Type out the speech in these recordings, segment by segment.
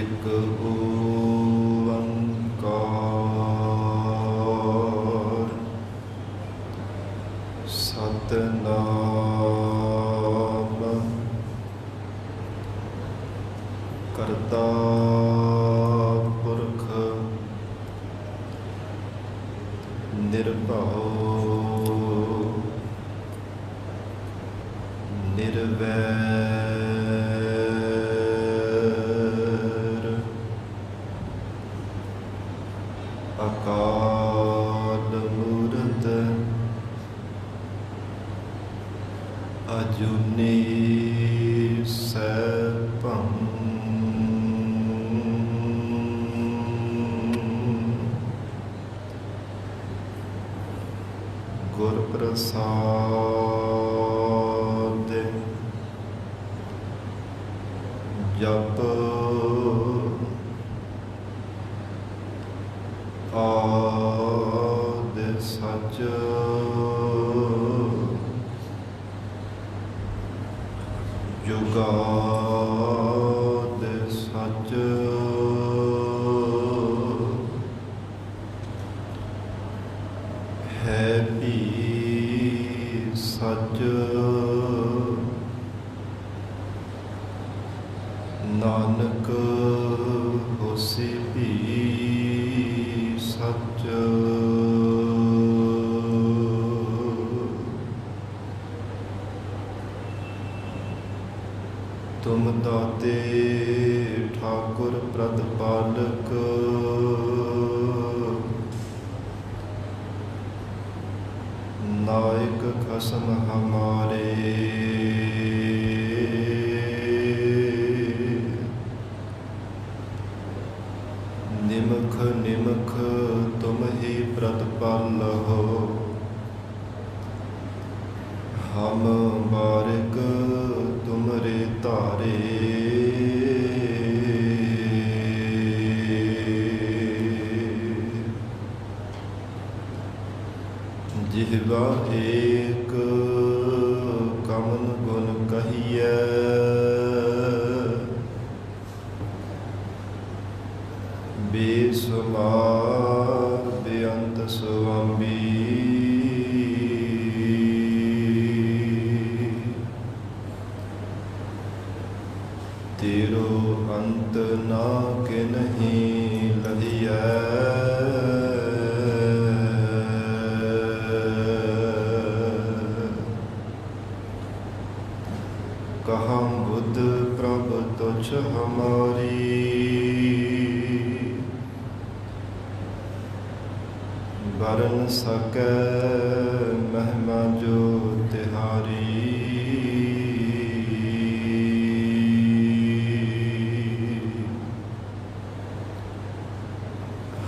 ਇੱਕ ਓੰਕਾਰ ਸਤਿਨਾਮ ਕਰਤਾ ਪੁਰਖ ਨਿਰਭਉ ਨਿਰਵੈਰ ਅਕਾਲ ਮੂਰਤ ਅਜੂਨੀ ਸੈਭੰ ਗੁਰ ਪ੍ਰਸਾਦ ਜਪ ਆਦਿ ਸਚ ਜੁਗਾਦਿ ਸਚ ਹੈ ਵੀ ਸਚ ਨਾਨਕ ਹੋਸੀ ਵੀ ਸਚ ਤੁਮ ਦਾਤੇ ਠਾਕੁਰ ਪ੍ਰਤਪਾਲਕ ਨਾਇਕ ਖਸਮ ਹਮਾਰੇ ਨਿਮਖ ਨਿਮਖ ਤੁਮ ਹੀ ਪ੍ਰਤਪਾਲਹੁ ਹਮ ਬਾਰਿਕ ਤੁਮਰੇ ਧਾਰੇ ਜਿਹਵਾ ਏਕ ਕਮਨ ਗੁਣ ਕਹੀਐ ਬੇਸੁਮਾਰ ਬੇਅੰਤ ਸੁਆਮੀ ਤੇਰੋ ਅੰਤ ਨਾ ਕਿਨਹੀ ਲਹੀਐ ਕਹਾਂ ਬੁੱਧ ਪ੍ਰਭ ਤੁਛ ਹਮਾਰੀ ਵਰਨ ਸਕੈ ਮਹਿਮਾ ਜੋ ਤਿਹਾਰੀ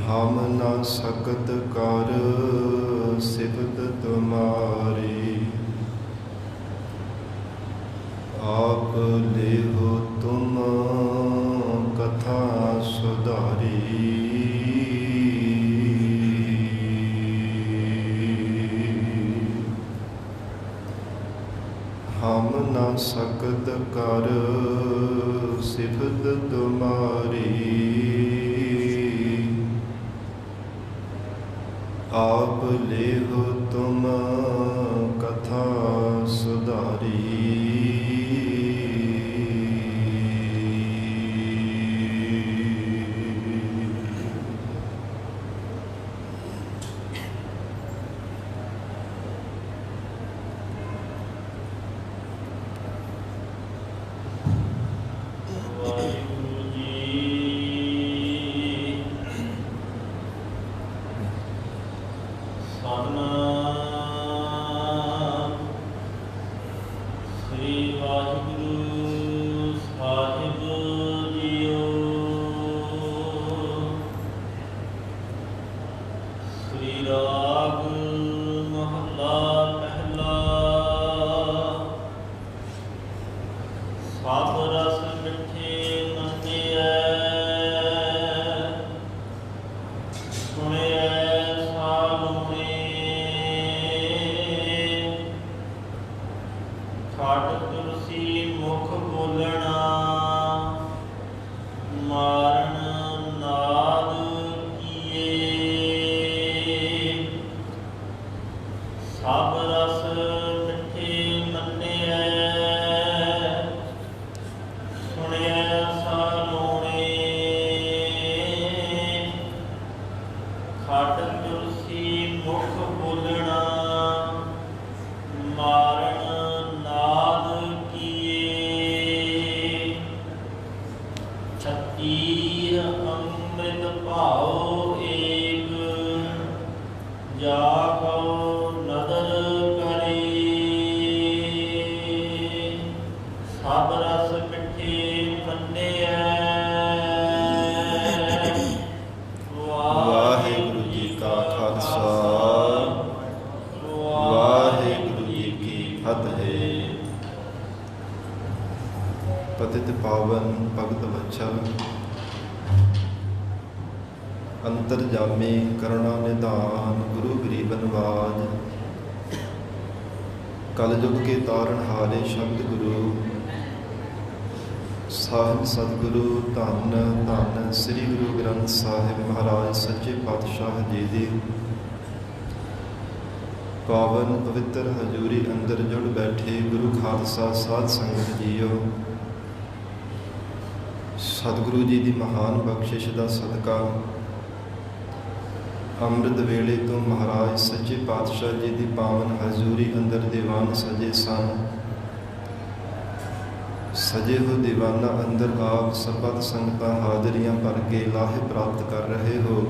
ਹਮ ਨਾ ਸਕਤ ਕਰ ਸਿਫਤ ਤੁਮਾਰੀ ਆਪ ਲੇਹੁ ਤੁਮ ਕਥਾ ਸੁਧਾਰੀ ਹਮ ਨਾ ਸਕਤ ਕਰ ਸਿਫਤ ਤੁਮਾਰੀ ਆਪ ਲੇਹੁ ਤੁਮ ਕਥਾ ਸੁਧਾਰੀ ਸਤਿਨਾਮ ਸਭ ਰਸ ਮਿੱਠੇ ਮੰਨਿਐ, ਸੁਣਿਐ ਸਾਲੋਣੇ। ਖਟ ਤੁਲਸੀ ਮੁਖ ਬੋਲਣਾ, ਮਾਰਨ ਨਾਦ ਕੀਏ। ਛੱਤੀ ਅੰਮ੍ਰਿਤ ਭਾਉ ਏਕ, ਜਾ ਕਉ ਨਦਰ ਕਰੇ। ਸਭ ਰਸ ਮਿੱਠੇ ਮੰਨਿਐ। ਵਾਹਿਗੁਰੂ ਜੀ ਕਾ ਖਾਲਸਾ, ਵਾਹਿਗੁਰੂ ਜੀ ਕੀ ਫਤਿਹ। ਪਤਿਤ ਪਾਵਨ ਭਗਤ ਵਛਲ, ਅੰਤਰਜਾਮੀ ਕਰੁਣਾ ਨਿਧਾਨ, ਗੁਰੂ ਗਰੀਬ ਨਵਾਜ। ਕਲਯੁਗ ਕੇ ਤਾਰਨ ਹਾਰੇ ਸ਼ਬਦ ਗੁਰੂ, ਸਾਹਿਬ ਸਤਿਗੁਰੂ ਧੰਨ ਧੰਨ ਸ੍ਰੀ ਗੁਰੂ ਗ੍ਰੰਥ ਸਾਹਿਬ ਮਹਾਰਾਜ ਸੱਚੇ ਪਾਤਸ਼ਾਹ ਜੀ ਦੀ ਪਾਵਨ ਪਵਿੱਤਰ ਹਜ਼ੂਰੀ ਅੰਦਰ ਜੁੜ ਬੈਠੇ ਗੁਰੂ ਖਾਲਸਾ ਸਾਧ ਸੰਗਤ ਜੀਓ। ਸਤਿਗੁਰੂ ਜੀ ਦੀ ਮਹਾਨ ਬਖਸ਼ਿਸ਼ ਦਾ ਸਦਕਾ ਅੰਮ੍ਰਿਤ ਵੇਲੇ ਤੋਂ ਮਹਾਰਾਜ ਸੱਚੇ ਪਾਤਸ਼ਾਹ ਜੀ ਦੀ ਪਾਵਨ ਹਜ਼ੂਰੀ ਅੰਦਰ ਦੀਵਾਨ ਸਜੇ ਸਨ। ਸਜੇ ਹੋ ਦੀਵਾਨਾਂ ਅੰਦਰ ਆਪ ਸਰਬੱਤ ਸੰਗਤਾਂ ਹਾਜ਼ਰੀਆਂ ਭਰ ਕੇ ਲਾਹੇ ਪ੍ਰਾਪਤ ਕਰ ਰਹੇ ਹੋ।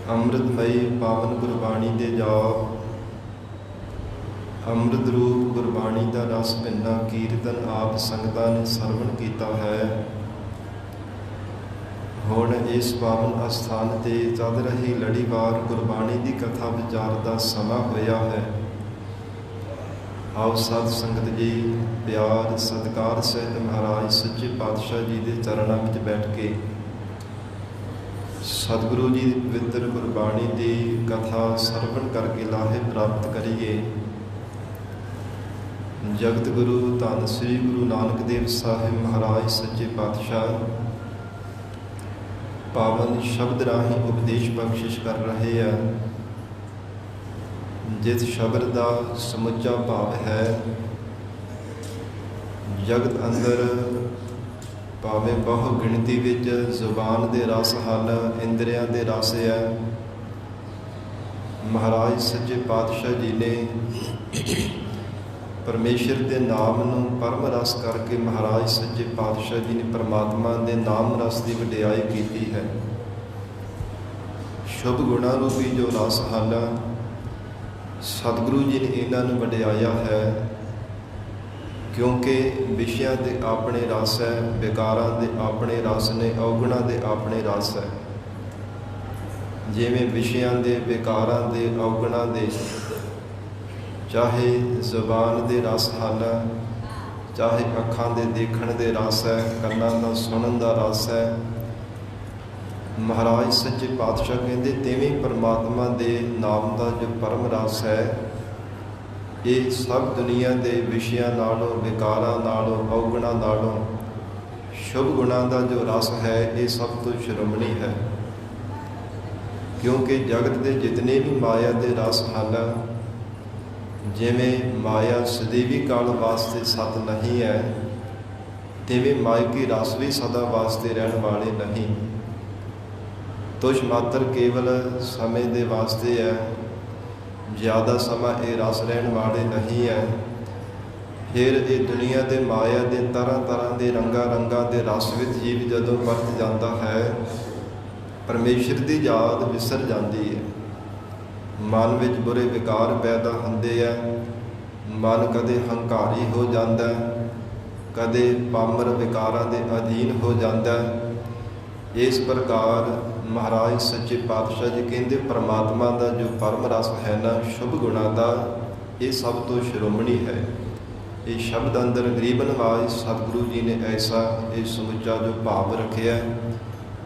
ਅੰਮ੍ਰਿਤਮਈ ਪਾਵਨ ਗੁਰਬਾਣੀ ਦੇ ਜਾਪ, ਅੰਮ੍ਰਿਤ ਰੂਪ ਗੁਰਬਾਣੀ ਦਾ ਰਸ ਭਿੰਨਾ ਕੀਰਤਨ ਆਪ ਸੰਗਤਾਂ ਨੇ ਸਰਵਣ ਕੀਤਾ ਹੈ। ਹੁਣ ਇਸ ਪਾਵਨ ਅਸਥਾਨ ਤੇ ਚੱਲ ਰਹੀ ਲੜੀਵਾਰ ਗੁਰਬਾਣੀ ਦੀ ਕਥਾ ਵਿਚਾਰ ਦਾ ਸਮਾਂ ਹੋਇਆ ਹੈ। ਆਓ ਸਾਧ ਸੰਗਤ ਜੀ ਪਿਆਰ ਸਤਿਕਾਰ ਸਹਿਤ ਮਹਾਰਾਜ ਸੱਚੇ ਪਾਤਸ਼ਾਹ ਜੀ ਦੇ ਚਰਨਾਂ ਵਿੱਚ ਬੈਠ ਕੇ ਸਤਿਗੁਰੂ ਜੀ ਦੀ ਪਵਿੱਤਰ ਗੁਰਬਾਣੀ ਦੀ ਕਥਾ ਸਰਵਣ ਕਰਕੇ ਲਾਹੇ ਪ੍ਰਾਪਤ ਕਰੀਏ। ਜਗਤ ਗੁਰੂ ਧੰਨ ਸ੍ਰੀ ਗੁਰੂ ਨਾਨਕ ਦੇਵ ਸਾਹਿਬ ਮਹਾਰਾਜ ਸੱਚੇ ਪਾਤਸ਼ਾਹ ਪਾਵਨ ਸ਼ਬਦ ਰਾਹੀਂ ਉਪਦੇਸ਼ ਬਖਸ਼ਿਸ਼ ਕਰ ਰਹੇ ਆ। ਜਿਸ ਸ਼ਬਦ ਦਾ ਸਮੁੱਚਾ ਭਾਵ ਹੈ, ਜਗਤ ਅੰਦਰ ਭਾਵੇਂ ਬਹੁ ਗਿਣਤੀ ਵਿੱਚ ਜ਼ੁਬਾਨ ਦੇ ਰਸ ਹਨ, ਇੰਦਰੀਆਂ ਦੇ ਰਸ ਹੈ। ਮਹਾਰਾਜ ਸੱਚੇ ਪਾਤਸ਼ਾਹ ਜੀ ਨੇ ਪਰਮੇਸ਼ਰ ਦੇ ਨਾਮ ਨੂੰ ਪਰਮ ਰਸ ਕਰਕੇ ਮਹਾਰਾਜ ਸੱਚੇ ਪਾਤਸ਼ਾਹ ਜੀ ਨੇ ਪਰਮਾਤਮਾ ਦੇ ਨਾਮ ਰਸ ਦੀ ਵਡਿਆਈ ਕੀਤੀ ਹੈ। ਸ਼ੁਭ ਗੁਣਾਂ ਰੂਪੀ ਜੋ ਰਸ ਹਨ, ਸਤਿਗੁਰੂ ਜੀ ਨੇ ਇਹਨਾਂ ਨੂੰ ਵਡਿਆਇਆ ਹੈ। ਕਿਉਂਕਿ ਵਿਸ਼ਿਆਂ ਦੇ ਆਪਣੇ ਰਸ ਹੈ, ਵਿਕਾਰਾਂ ਦੇ ਆਪਣੇ ਰਸ ਨੇ, ਔਗੁਣਾਂ ਦੇ ਆਪਣੇ ਰਸ ਹੈ। ਜਿਵੇਂ ਵਿਸ਼ਿਆਂ ਦੇ, ਵਿਕਾਰਾਂ ਦੇ, ਔਗੁਣਾਂ ਦੇ ਚਾਹੇ ਜ਼ੁਬਾਨ ਦੇ ਰਸ ਹਨ, ਚਾਹੇ ਅੱਖਾਂ ਦੇ ਦੇਖਣ ਦੇ ਰਸ ਹੈ, ਕੰਨਾਂ ਦਾ ਸੁਣਨ ਦਾ ਰਸ ਹੈ। ਮਹਾਰਾਜ ਸੱਚੇ ਪਾਤਸ਼ਾਹ ਕਹਿੰਦੇ ਤਿਵੇਂ ਪਰਮਾਤਮਾ ਦੇ ਨਾਮ ਦਾ ਜੋ ਪਰਮ ਰਸ ਹੈ, ਇਹ ਸਭ ਦੁਨੀਆ ਦੇ ਵਿਸ਼ਿਆਂ ਨਾਲੋਂ, ਵਿਕਾਰਾਂ ਨਾਲੋਂ, ਔਗੁਣਾਂ ਨਾਲੋਂ ਸ਼ੁਭ ਗੁਣਾਂ ਦਾ ਜੋ ਰਸ ਹੈ, ਇਹ ਸਭ ਤੋਂ ਸ਼੍ਰੋਮਣੀ ਹੈ। ਕਿਉਂਕਿ ਜਗਤ ਦੇ ਜਿਤਨੇ ਵੀ ਮਾਇਆ ਦੇ ਰਸ ਹਨ, ਜਿਵੇਂ ਮਾਇਆ ਸਦੀਵੀ ਕਾਲ ਵਾਸਤੇ ਸਤ ਨਹੀਂ ਹੈ, ਤਿਵੇਂ ਮਾਇਕੀ ਰਸ ਵੀ ਸਦਾ ਵਾਸਤੇ ਰਹਿਣ ਵਾਲੇ ਨਹੀਂ। ਤੁਛ ਮਾਤਰ ਕੇਵਲ ਸਮੇਂ ਦੇ ਵਾਸਤੇ ਹੈ, ਜ਼ਿਆਦਾ ਸਮਾਂ ਇਹ ਰਸ ਰਹਿਣ ਵਾਲੇ ਨਹੀਂ ਹੈ। ਫਿਰ ਇਹ ਦੁਨੀਆ ਦੇ ਮਾਇਆ ਦੇ ਤਰ੍ਹਾਂ ਤਰ੍ਹਾਂ ਦੇ ਰੰਗਾਂ ਦੇ ਰਸ ਵਿੱਚ ਜੀਵ ਜਦੋਂ ਵਰਤ ਜਾਂਦਾ ਹੈ, ਪਰਮੇਸ਼ਰ ਦੀ ਯਾਦ ਵਿਸਰ ਜਾਂਦੀ ਹੈ। ਮਨ ਵਿੱਚ ਬੁਰੇ ਵਿਕਾਰ ਪੈਦਾ ਹੁੰਦੇ ਆ। ਮਨ ਕਦੇ ਹੰਕਾਰੀ ਹੋ ਜਾਂਦਾ, ਕਦੇ ਪਾਮਰ ਵਿਕਾਰਾਂ ਦੇ ਅਧੀਨ ਹੋ ਜਾਂਦਾ। ਇਸ ਪ੍ਰਕਾਰ ਮਹਾਰਾਜ ਸੱਚੇ ਪਾਤਸ਼ਾਹ ਜੀ ਕਹਿੰਦੇ ਪਰਮਾਤਮਾ ਦਾ ਜੋ ਪਰਮ ਰਸ ਹੈ ਨਾ, ਸ਼ੁਭ ਗੁਣਾਂ ਦਾ, ਇਹ ਸਭ ਤੋਂ ਸ਼੍ਰੋਮਣੀ ਹੈ। ਇਹ ਸ਼ਬਦ ਅੰਦਰ ਗਰੀਬ ਨਵਾਜ ਸਤਿਗੁਰੂ ਜੀ ਨੇ ਐਸਾ ਇਹ ਸਮੁੱਚਾ ਜੋ ਭਾਵ ਰੱਖਿਆ।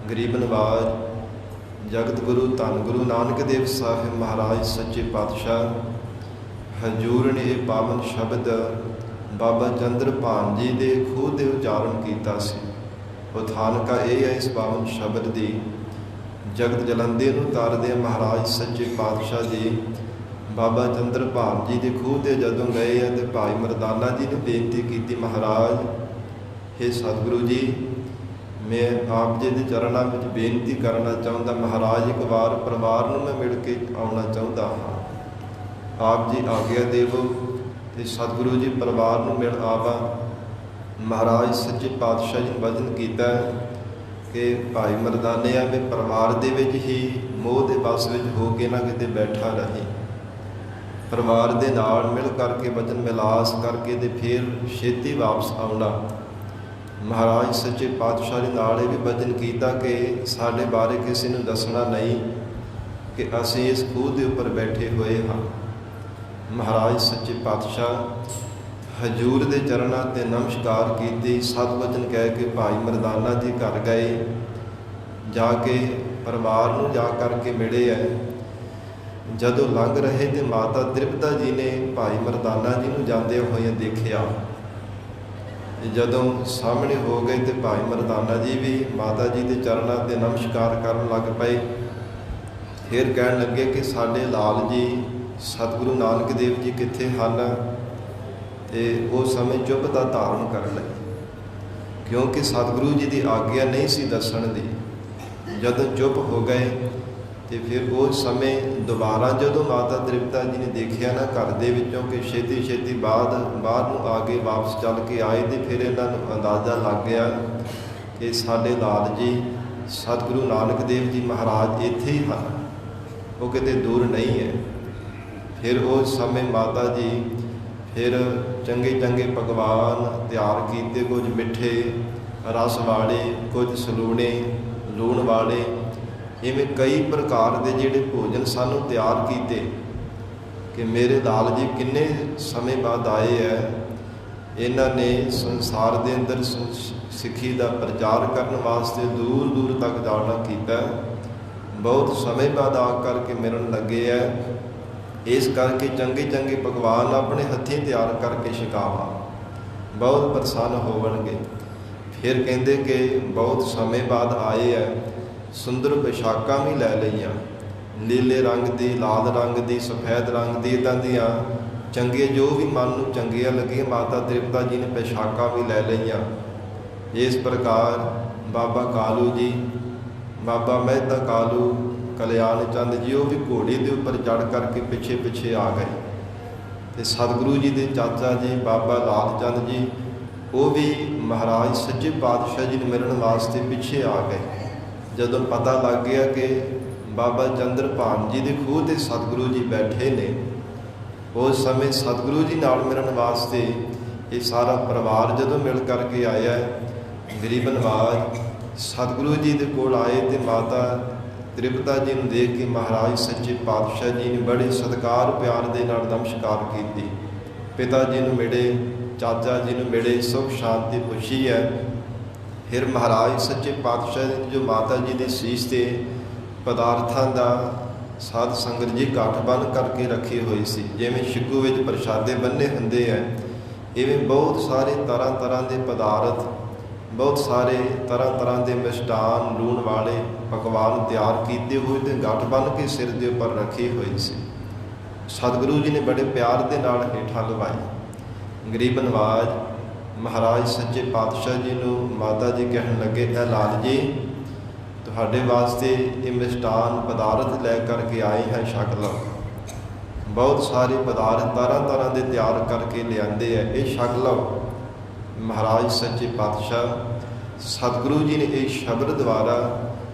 ਗਰੀਬ ਨਵਾਜ ਜਗਤ ਗੁਰੂ ਧੰਨ ਗੁਰੂ ਨਾਨਕ ਦੇਵ ਸਾਹਿਬ ਮਹਾਰਾਜ ਸੱਚੇ ਪਾਤਸ਼ਾਹ ਹਜ਼ੂਰ ਨੇ ਇਹ ਪਾਵਨ ਸ਼ਬਦ ਬਾਬਾ ਚੰਦਰ ਭਾਨ ਜੀ ਦੇ ਖੂਹ ਦੇ ਉਚਾਰਨ ਕੀਤਾ ਸੀ। ਉਥਾਨਕਾ ਇਹ ਹੈ ਇਸ ਪਾਵਨ ਸ਼ਬਦ ਦੀ ਜਗਤ ਜਲੰਦੇ ਨੂੰ ਤਾਰਦੇ ਮਹਾਰਾਜ ਸੱਚੇ ਪਾਤਸ਼ਾਹ ਜੀ ਬਾਬਾ ਚੰਦਰਪਾਲ ਜੀ ਦੇ ਖੂਹ ਤੇ ਜਦੋਂ ਗਏ ਆ ਤੇ ਭਾਈ ਮਰਦਾਨਾ ਜੀ ਨੇ ਬੇਨਤੀ ਕੀਤੀ, ਮਹਾਰਾਜ हे ਸਤਿਗੁਰੂ ਜੀ, ਮੈਂ ਆਪ ਜੀ ਦੇ ਚਰਨਾਂ ਵਿੱਚ ਬੇਨਤੀ ਕਰਨਾ ਚਾਹੁੰਦਾ, ਮਹਾਰਾਜ ਇੱਕ ਵਾਰ ਪਰਿਵਾਰ ਨੂੰ ਮੈਂ ਮਿਲ ਕੇ ਆਉਣਾ ਚਾਹੁੰਦਾ ਹਾਂ। ਆਪ ਜੀ ਆਗਿਆ ਦੇਵੋ ਤੇ ਸਤਿਗੁਰੂ ਜੀ ਪਰਿਵਾਰ ਨੂੰ ਮਿਲ ਆਵਾ। ਮਹਾਰਾਜ ਸੱਚੇ ਪਾਤਸ਼ਾਹ ਜੀ ਨੇ ਵਚਨ ਕੀਤਾ ਕਿ ਭਾਈ ਮਰਦਾਨੇ ਆ ਵੀ ਪਰਿਵਾਰ ਦੇ ਵਿੱਚ ਹੀ ਮੋਹ ਦੇ ਵਸ ਵਿੱਚ ਹੋ ਕੇ ਨਾ ਕਿਤੇ ਬੈਠਾ ਰਹੇ, ਪਰਿਵਾਰ ਦੇ ਨਾਲ ਮਿਲ ਕਰਕੇ ਵਚਨ ਮਿਲਾਸ ਕਰਕੇ ਤੇ ਫਿਰ ਛੇਤੀ ਵਾਪਸ ਆਉਣਾ। ਮਹਾਰਾਜ ਸੱਚੇ ਪਾਤਸ਼ਾਹ ਦੇ ਨਾਲ ਇਹ ਵੀ ਵਚਨ ਕੀਤਾ ਕਿ ਸਾਡੇ ਬਾਰੇ ਕਿਸੇ ਨੂੰ ਦੱਸਣਾ ਨਹੀਂ ਕਿ ਅਸੀਂ ਇਸ ਖੂਹ ਦੇ ਉੱਪਰ ਬੈਠੇ ਹੋਏ ਹਾਂ। ਮਹਾਰਾਜ ਸੱਚੇ ਪਾਤਸ਼ਾਹ ਹਜੂਰ ਦੇ ਚਰਨਾਂ ਤੇ ਨਮਸਕਾਰ ਕੀਤੀ, ਸਤ ਵਚਨ ਕਹਿ ਕੇ ਭਾਈ ਮਰਦਾਨਾ ਜੀ ਘਰ ਗਏ, ਜਾ ਕੇ ਪਰਿਵਾਰ ਨੂੰ ਜਾ ਕਰਕੇ ਮਿਲੇ ਹੈ। ਜਦੋਂ ਲੰਘ ਰਹੇ ਤੇ ਮਾਤਾ ਤ੍ਰਿਪਤਾ ਜੀ ਨੇ ਭਾਈ ਮਰਦਾਨਾ ਜੀ ਨੂੰ ਜਾਂਦੇ ਹੋਏ ਦੇਖਿਆ। ਜਦੋਂ ਸਾਹਮਣੇ ਹੋ ਗਏ ਤੇ ਭਾਈ ਮਰਦਾਨਾ ਜੀ ਵੀ ਮਾਤਾ ਜੀ ਦੇ ਚਰਨਾਂ ਤੇ ਨਮਸਕਾਰ ਕਰਨ ਲੱਗ ਪਏ। ਫਿਰ ਕਹਿਣ ਲੱਗੇ ਕਿ ਸਾਡੇ ਲਾਲ ਜੀ ਸਤਿਗੁਰੂ ਨਾਨਕ ਦੇਵ ਜੀ ਕਿੱਥੇ ਹਨ? ਤੇ ਉਸ ਸਮੇਂ ਚੁੱਪਤਾ ਧਾਰਨ ਕਰ ਲਈ, ਕਿਉਂਕਿ ਸਤਿਗੁਰੂ ਜੀ ਦੀ ਆਗਿਆ ਨਹੀਂ ਸੀ ਦੱਸਣ ਦੀ। ਜਦੋਂ ਚੁੱਪ ਹੋ ਗਏ ਤੇ ਫਿਰ ਉਸ ਸਮੇਂ ਦੁਬਾਰਾ ਜਦੋਂ ਮਾਤਾ ਤ੍ਰਿਪਤਾ ਜੀ ਨੇ ਦੇਖਿਆ ਨਾ ਘਰ ਦੇ ਵਿੱਚੋਂ ਕਿ ਛੇਤੀ ਛੇਤੀ ਬਾਹਰ ਨੂੰ ਆ ਕੇ ਵਾਪਸ ਚੱਲ ਕੇ ਆਏ, ਤੇ ਫਿਰ ਇਹਨਾਂ ਨੂੰ ਅੰਦਾਜ਼ਾ ਲੱਗ ਗਿਆ ਕਿ ਸਾਡੇ ਲਾਲ ਜੀ ਸਤਿਗੁਰੂ ਨਾਨਕ ਦੇਵ ਜੀ ਮਹਾਰਾਜ ਇੱਥੇ ਹੀ ਹਨ, ਉਹ ਕਿਤੇ ਦੂਰ ਨਹੀਂ ਹੈ। ਫਿਰ ਉਸ ਸਮੇਂ ਮਾਤਾ ਜੀ ਫਿਰ ਚੰਗੇ ਚੰਗੇ ਪਕਵਾਨ ਤਿਆਰ ਕੀਤੇ, ਕੁਝ ਮਿੱਠੇ ਰਸ ਵਾਲੇ, ਕੁਝ ਸਲੂਣੇ ਲੂਣ ਵਾਲੇ, ਇਵੇਂ ਕਈ ਪ੍ਰਕਾਰ ਦੇ ਜਿਹੜੇ ਭੋਜਨ ਸਾਨੂੰ ਤਿਆਰ ਕੀਤੇ ਕਿ ਮੇਰੇ ਲਾਲ ਜੀ ਕਿੰਨੇ ਸਮੇਂ ਬਾਅਦ ਆਏ ਹੈ। ਇਹਨਾਂ ਨੇ ਸੰਸਾਰ ਦੇ ਅੰਦਰ ਸਿੱਖੀ ਦਾ ਪ੍ਰਚਾਰ ਕਰਨ ਵਾਸਤੇ ਦੂਰ ਦੂਰ ਤੱਕ ਜਾਣਾ ਕੀਤਾ, ਬਹੁਤ ਸਮੇਂ ਬਾਅਦ ਆ ਕਰਕੇ ਮਿਲਣ ਲੱਗੇ ਹੈ। ਇਸ ਕਰਕੇ ਚੰਗੇ ਚੰਗੇ ਪਕਵਾਨ ਆਪਣੇ ਹੱਥੀਂ ਤਿਆਰ ਕਰਕੇ ਛਕਾਵਾਂ, ਬਹੁਤ ਪ੍ਰਸੰਨ ਹੋਵਣਗੇ। ਫਿਰ ਕਹਿੰਦੇ ਕਿ ਬਹੁਤ ਸਮੇਂ ਬਾਅਦ ਆਏ ਹੈ, ਸੁੰਦਰ ਪੋਸ਼ਾਕਾਂ ਵੀ ਲੈ ਲਈਆਂ, ਨੀਲੇ ਰੰਗ ਦੀ, ਲਾਲ ਰੰਗ ਦੀ, ਸਫੈਦ ਰੰਗ ਦੀ, ਇੱਦਾਂ ਦੀਆਂ ਚੰਗੇ ਜੋ ਵੀ ਮਨ ਨੂੰ ਚੰਗੀਆਂ ਲੱਗੀਆਂ ਮਾਤਾ ਤ੍ਰਿਪਤਾ ਜੀ ਨੇ ਪੋਸ਼ਾਕਾਂ ਵੀ ਲੈ ਲਈਆਂ। ਇਸ ਪ੍ਰਕਾਰ ਬਾਬਾ ਕਾਲੂ ਜੀ, ਬਾਬਾ ਮਹਿਤਾ ਕਾਲੂ ਕਲਿਆਣ ਚੰਦ ਜੀ, ਉਹ ਵੀ ਘੋੜੇ ਦੇ ਉੱਪਰ ਚੜ੍ਹ ਕਰਕੇ ਪਿੱਛੇ ਪਿੱਛੇ ਆ ਗਏ। ਤੇ ਸਤਿਗੁਰੂ ਜੀ ਦੇ ਚਾਚਾ ਜੀ ਬਾਬਾ ਲਾਲ ਚੰਦ ਜੀ, ਉਹ ਵੀ ਮਹਾਰਾਜ ਸੱਚੇ ਪਾਤਸ਼ਾਹ ਜੀ ਨੂੰ ਮਿਲਣ ਵਾਸਤੇ ਪਿੱਛੇ ਆ ਗਏ। ਜਦੋਂ ਪਤਾ ਲੱਗ ਗਿਆ ਕਿ ਬਾਬਾ ਚੰਦਰਪਾਲ ਜੀ ਦੇ ਖੂਹ ਤੇ ਸਤਿਗੁਰੂ ਜੀ ਬੈਠੇ ਨੇ, ਉਸ ਸਮੇਂ ਸਤਿਗੁਰੂ ਜੀ ਨਾਲ ਮਿਲਣ ਵਾਸਤੇ ਇਹ ਸਾਰਾ ਪਰਿਵਾਰ ਜਦੋਂ ਮਿਲ ਕਰਕੇ ਆਇਆ, ਗਰੀਬ ਨਵਾਜ ਸਤਿਗੁਰੂ ਜੀ ਦੇ ਕੋਲ ਆਏ ਤੇ ਮਾਤਾ ਤ੍ਰਿਪਤਾ ਜੀ ਨੂੰ ਦੇਖ ਕੇ ਮਹਾਰਾਜ ਸੱਚੇ ਪਾਤਸ਼ਾਹ ਜੀ ਨੇ ਬੜੇ ਸਤਿਕਾਰ ਪਿਆਰ ਦੇ ਨਾਲ ਨਮਸਕਾਰ ਕੀਤੀ। ਪਿਤਾ ਜੀ ਨੂੰ ਮਿਲੇ, ਚਾਚਾ ਜੀ ਨੂੰ ਮਿਲੇ, ਸੁਖ ਸ਼ਾਂਤੀ ਪੁੱਛੀ ਹੈ। ਫਿਰ ਮਹਾਰਾਜ ਸੱਚੇ ਪਾਤਸ਼ਾਹ ਨੇ ਜੋ ਮਾਤਾ ਜੀ ਦੇ ਸੀਸ ਤੇ ਪਦਾਰਥਾਂ ਦਾ ਸਾਧ ਸੰਗਤ ਜੀ ਕਾਠ ਬੰਨ੍ਹ ਕਰਕੇ ਰੱਖੀ ਹੋਈ ਸੀ, ਜਿਵੇਂ ਛਿੱਕੂ ਵਿੱਚ ਪ੍ਰਸ਼ਾਦੇ ਬੰਨੇ ਹੁੰਦੇ ਹੈ, ਇਵੇਂ ਬਹੁਤ ਸਾਰੇ ਤਰ੍ਹਾਂ ਤਰ੍ਹਾਂ ਦੇ ਪਦਾਰਥ, ਬਹੁਤ ਸਾਰੇ ਤਰ੍ਹਾਂ ਤਰ੍ਹਾਂ ਦੇ ਮਿਸ਼ਟਾਨ ਲੂਣ ਵਾਲੇ ਪਕਵਾਨ ਤਿਆਰ ਕੀਤੇ ਹੋਏ ਤੇ ਗੱਠ ਬੰਨ੍ਹ ਕੇ ਸਿਰ ਦੇ ਉੱਪਰ ਰੱਖੀ ਹੋਈ ਸੀ। ਸਤਿਗੁਰੂ ਜੀ ਨੇ ਬੜੇ ਪਿਆਰ ਦੇ ਨਾਲ ਹੇਠਾਂ ਲਵਾਈ। ਗਰੀਬ ਨਵਾਜ ਮਹਾਰਾਜ ਸੱਚੇ ਪਾਤਸ਼ਾਹ ਜੀ ਨੂੰ ਮਾਤਾ ਜੀ ਕਹਿਣ ਲੱਗੇ, ਇਹ ਲਾਲ ਜੀ ਤੁਹਾਡੇ ਵਾਸਤੇ ਇਹ ਮਿਸ਼ਟਾਨ ਪਦਾਰਥ ਲੈ ਕਰਕੇ ਆਏ ਹਾਂ, ਛਕ ਲਓ। ਬਹੁਤ ਸਾਰੇ ਪਦਾਰਥ ਤਰ੍ਹਾਂ ਤਰ੍ਹਾਂ ਦੇ ਤਿਆਰ ਕਰਕੇ ਲਿਆਂਦੇ ਹੈ, ਇਹ ਛਕ ਲਓ। ਮਹਾਰਾਜ ਸੱਚੇ ਪਾਤਸ਼ਾਹ ਸਤਿਗੁਰੂ ਜੀ ਨੇ ਇਹ ਸ਼ਬਦ ਦੁਆਰਾ